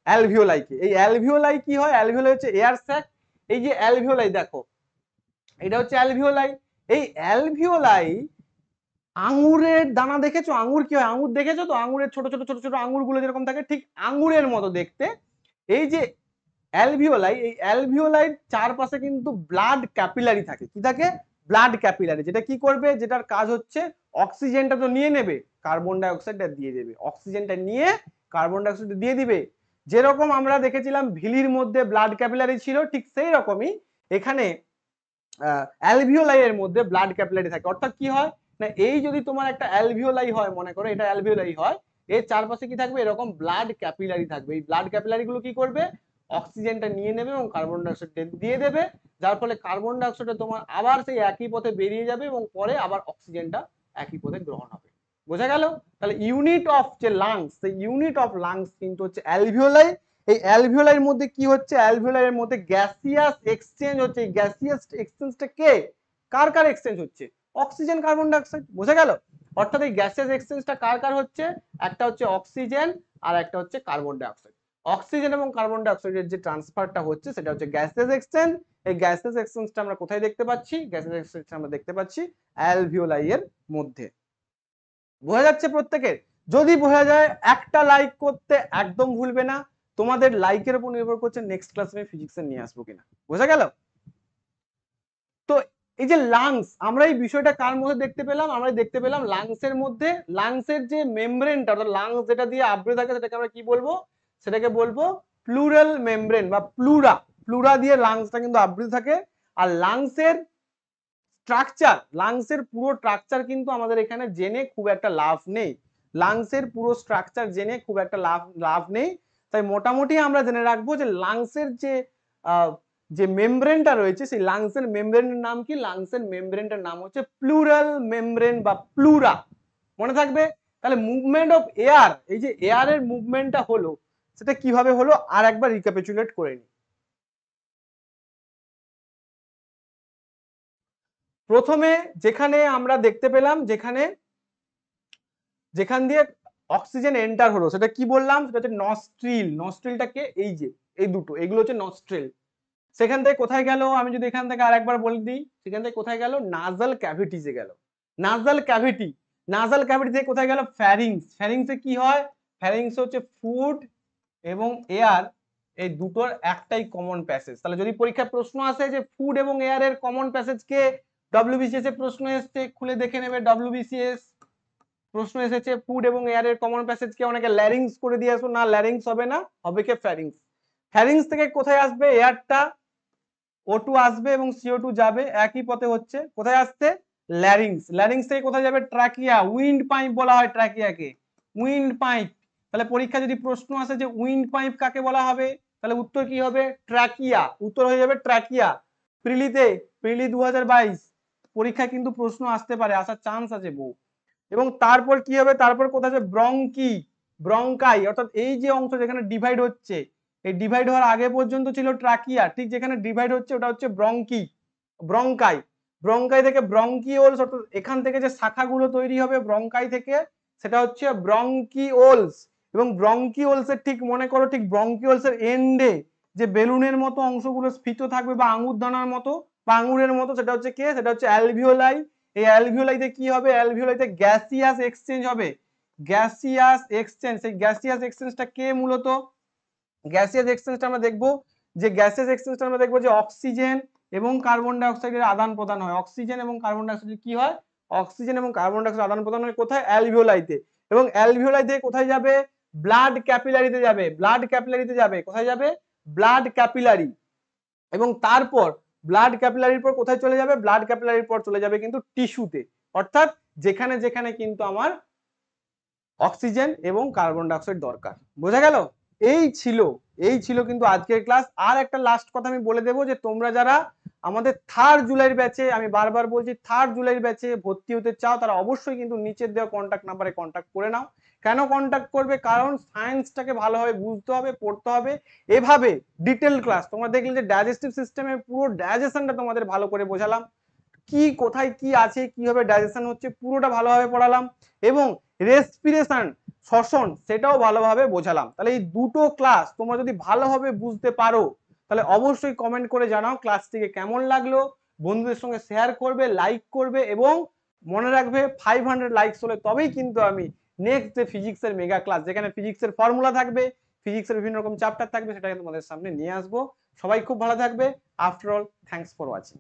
Speaker 1: অ্যালভিওলাইকে। এই অ্যালভিওলাই কি হয়, অ্যালভিওলাই হচ্ছে এয়ার স্যাক। এই যে অ্যালভিওলাই দেখো, এটা হচ্ছে অ্যালভিওলাই। এই অ্যালভিওলাই, আঙুরের দানা দেখেছো, আঙুর কি হয়, আঙুর দেখেছো তো, আঙুরের ছোট ছোট ছোট ছোট আঙুর গুলো যেরকম থাকে, ঠিক আঙুরের মতো দেখতে। এই যে অ্যালভিওলাই, এই অ্যালভিওলাইর চারপাশে কিন্তু ব্লাড ক্যাপিলারি থাকে। কি থাকে, ব্লাড ক্যাপিলারি। যেটা কি করবে, যেটার কাজ হচ্ছে অক্সিজেনটা তো নিয়ে নেবে, কার্বন ডাই অক্সাইডটা দিয়ে দেবে, অক্সিজেনটা নিয়ে কার্বন ডাই অক্সাইড দিয়ে দিবে। যেরকম আমরা দেখেছিলাম ভিলির মধ্যে ব্লাড ক্যাপিলারি ছিল, ঠিক সেই রকমই এখানে অ্যালভিওলাই এর মধ্যে ব্লাড ক্যাপিলারি থাকে। অর্থাৎ কি হয় না, এই যদি তোমার একটা অ্যালভিওলাই হয়, মনে করো এটা অ্যালভিওলাই হয়, এর চারপাশে কি থাকবে, এরকম ব্লাড ক্যাপিলারি থাকবে। এই ব্লাড ক্যাপিলারি গুলো কি করবে, অক্সিজেনটা নিয়ে নেবে এবং কার্বন ডাইঅক্সাইড দিয়ে দেবে, যার ফলে কার্বন ডাইঅক্সাইডটা তোমার আবার সেই একই পথে বেরিয়ে যাবে এবং পরে আবার অক্সিজেনটা একই পথে গ্রহণ হবে। বোঝা গেল। তাহলে ইউনিট অফ যে লাংস, সেই ইউনিট অফ লাংস কিন্তু হচ্ছে অ্যালভিওলাই। এই অ্যালভিওলাইয়ের মধ্যে কি হচ্ছে, অ্যালভিওলাইয়ের মধ্যে গ্যাসিয়াস এক্সচেঞ্জ হচ্ছে। এই গ্যাসিয়াস এক্সচেঞ্জটা কে, কার কার এক্সচেঞ্জ হচ্ছে, অক্সিজেন কার্বন ডাইঅক্সাইড। বোঝা গেল। অর্থাৎ এই গ্যাসিয়াস এক্সচেঞ্জটা কার কার হচ্ছে, একটা হচ্ছে অক্সিজেন আর একটা হচ্ছে কার্বন ডাইঅক্সাইড। অক্সিজেন এবং কার্বন ডাইঅক্সাইডের যে ট্রান্সফারটা হচ্ছে সেটা হচ্ছে গ্যাসিয়াস এক্সচেঞ্জ। এই গ্যাসিয়াস এক্সচেঞ্জটা আমরা কোথায় দেখতে পাচ্ছি, গ্যাসিয়াস এক্সচেঞ্জটা আমরা দেখতে পাচ্ছি অ্যালভিওলাই এর মধ্যে। বোঝা যাচ্ছে প্রত্যেকের? যদি বোঝা যায় একটা লাইক করতে একদম ভুলবে না। তোমাদের লাইকের উপর নির্ভর করছে নেক্সট ক্লাস আমি ফিজিক্সে নিয়ে আসবো কিনা। বোঝা গেল? তো এই যে লাংস, আমরা এই বিষয়টা কার মধ্যে দেখতে পেলাম, আমরা দেখতে পেলাম লাংসের মধ্যে। লাংসের যে মেমব্রেনটা, অর্থাৎ লাংস যেটা দিয়ে আবৃত থাকে, সেটাকে আমরা কি বলবো, সেটাকে বলবো প্লুরাল মেমব্রেন বা প্লুরা। প্লুরা দিয়ে লাংসটা কিন্তু আবৃত থাকে। আর লাংসের স্ট্রাকচার, লাংসের পুরো স্ট্রাকচার কিন্তু আমাদের এখানে জেনে খুব একটা লাভ নেই। লাংসের পুরো স্ট্রাকচার জেনে খুব একটা লাভ নেই। তাই মোটামুটি আমরা জেনে রাখবো যে লাংসের যে মেমব্রেনটা রয়েছে, সেই লাংসের মেমব্রেনের নাম কি, লাংসের মেমব্রেনটার নাম হচ্ছে প্লুরাল মেমব্রেন বা প্লুরা। মনে থাকবে। তাহলে মুভমেন্ট অফ এয়ার, এই যে এয়ারের মুভমেন্টটা হলো, সেটা কিভাবে হলো আর একবার রিক্যাপিচুলেট করে নিই। প্রথমে যেখানে আমরা দেখতে পেলাম, যেখান দিয়ে অক্সিজেন এন্টার হলো, সেটা কি বললাম, সেটা হচ্ছে নস্ট্রিল। নস্ট্রিলটাকে এই যে এই দুটো, এগুলো হচ্ছে নস্ট্রিল। সেখান থেকে কোথায় গেল, আমি যদি এখান থেকে আরেকবার বলে দিই, সেখান থেকে কোথায় গেল, নাজাল ক্যাভিটিসে গেল। নাজাল ক্যাভিটি, নাজাল ক্যাভিটি থেকে কোথায় গেল, ফ্যারিংস। ফ্যারিংসে কি হয়, ফ্যারিংস হচ্ছে ফুড এবং এয়ার, এই দুটোর একটাই কমন প্যাসেজ। তাহলে যদি পরীক্ষায় প্রশ্ন আসে যে ফুড এবং এয়ার এর কমন প্যাসেজ কে, ডব্লিউবিসিএস এর প্রশ্ন এসছে, খুলে দেখে নেবে ডব্লিউবিসিএস প্রশ্ন এসেছে ফুড এবং এয়ার এর কমন প্যাসেজ কে, অনেকে ল্যারিংস করে দিয়ে আসো, না ল্যারিংস হবে না, হবে কি ফ্যারিংস। ফ্যারিংস থেকে কোথায় আসবে, এয়ারটা O2 আসবে এবং CO2 যাবে একই পথে হচ্ছে, কোথায় আসছে, ল্যারিংস। ল্যারিংস থেকে কোথায় যাবে, ট্রাকিয়া। উইন্ড পাইপ বলা হয় ট্রাকিয়াকে, উইন্ড পাইপ। তাহলে পরীক্ষা যদি প্রশ্ন আসে যে উইন্ড পাইপ কাকে বলা হবে, তাহলে উত্তর কি হবে, ট্রাকিয়া, উত্তর হয়ে যাবে ট্রাকিয়া। প্রিলিতে, প্রিলি 2022 পরীক্ষায় কিন্তু প্রশ্ন আসতে পারে, আসার চান্স আছে বহু। এবং তারপর কি হবে, তারপর কোথায় যাবে, ব্রঙ্কি, ব্রঙ্কাই, অর্থাৎ এই যে অংশ যেখানে ডিভাইড হচ্ছে, এই ডিভাইড হওয়ার আগে পর্যন্ত ছিল ট্রাকিয়া, ঠিক যেখানে ডিভাইড হচ্ছে ওটা হচ্ছে ব্রঙ্কি, ব্রঙ্কাই। ব্রঙ্কাই থেকে ব্রঙ্কিওলস, অর্থাৎ এখান থেকে যে শাখাগুলো তৈরি হবে ব্রঙ্কাই থেকে, সেটা হচ্ছে ব্রঙ্কিওলস। এবং ব্রঙ্কিওলস এর ঠিক মনে করো, ঠিক ব্রঙ্কিওলস এর এন্ডে যে বেলুনের মতো অংশগুলো স্ফীত থাকবে বা আঙুর দানার মতো বা আঙুরের মতো, সেটা হচ্ছে কে, সেটা হচ্ছে অ্যালভিওলাই। এই অ্যালভিওলাইতে কি হবে, অ্যালভিওলাইতে গ্যাসিয়াস এক্সচেঞ্জ হবে, গ্যাসিয়াস এক্সচেঞ্জ। এই গ্যাসিয়াস এক্সচেঞ্জটা কে মূলত, গ্যাসিয়াস এক্সচেঞ্জটা আমরা দেখবো যে গ্যাসিয়াস এক্সচেঞ্জটা আমরা দেখবো যে অক্সিজেন এবং কার্বন ডাই অক্সাইডের আদান প্রদান হয়। অক্সিজেন এবং কার্বন ডাই অক্সাইড কি হয়, অক্সিজেন এবং কার্বন ডাই অক্সাইড আদান প্রদান হয় কোথায়, অ্যালভিওলাইতে। এবং অ্যালভিওলাই থেকে কোথায় যাবে, ব্লাড ক্যাপিলারিতে যাবে, ব্লাড ক্যাপিলারিতে যাবে, কোথায় যাবে, ব্লাড ক্যাপিলারি। এবং তারপর ব্লাড ক্যাপিলারির পর কোথায় চলে যাবে, ব্লাড ক্যাপিলারির পর চলে যাবে কিন্তু টিস্যুতে, অর্থাৎ যেখানে যেখানে কিন্তু আমার অক্সিজেন এবং কার্বন ডাই অক্সাইড দরকার। বোঝা গেল, এই ছিল এই ছিল কিন্তু আজকের ক্লাস। আর একটা লাস্ট কথা আমি বলে দেবো যে তোমরা যারা আমাদের 3rd জুলাইয়ের ব্যাচে, আমি বারবার বলছি 3rd জুলাইয়ের ব্যাচে ভর্তি হতে চাও, তারা অবশ্যই কিন্তু নিচের দেওয়া কন্ট্যাক্ট নাম্বারে কন্ট্যাক্ট করে নাও। কেন কন্ট্যাক্ট করবে, কারণ সায়েন্সটাকে ভালোভাবে বুঝতে হবে, পড়তে হবে। এভাবে ডিটেল ক্লাস তোমরা দেখলে যে ডাইজেস্টিভ সিস্টেমের পুরো ডাইজেশনটা তোমাদের ভালো করে বোঝালাম, কি কোথায় কি আছে, কিভাবে ডাইজেশন হচ্ছে, পুরোটা ভালোভাবে পড়ালাম। এবং রেসপিরেশন, শ্বসন, সেটাও ভালোভাবে বোঝালাম। তাহলে এই দুটো ক্লাস তোমরা যদি ভালোভাবে বুঝতে পারো, তাহলে অবশ্যই কমেন্ট করে জানাও ক্লাসটিকে কেমন লাগলো, বন্ধুদের সঙ্গে শেয়ার করবে, লাইক করবে। এবং মনে রাখবে 500 লাইকস হলে তবেই কিন্তু আমি নেক্সট যে ফিজিক্সের মেগা ক্লাস, যেখানে ফিজিক্সের ফর্মুলা থাকবে, ফিজিক্সের বিভিন্ন রকম চ্যাপ্টার থাকবে, সেটাকে তোমাদের সামনে নিয়ে আসবো। সবাই খুব ভালো থাকবে। After all, thanks for watching.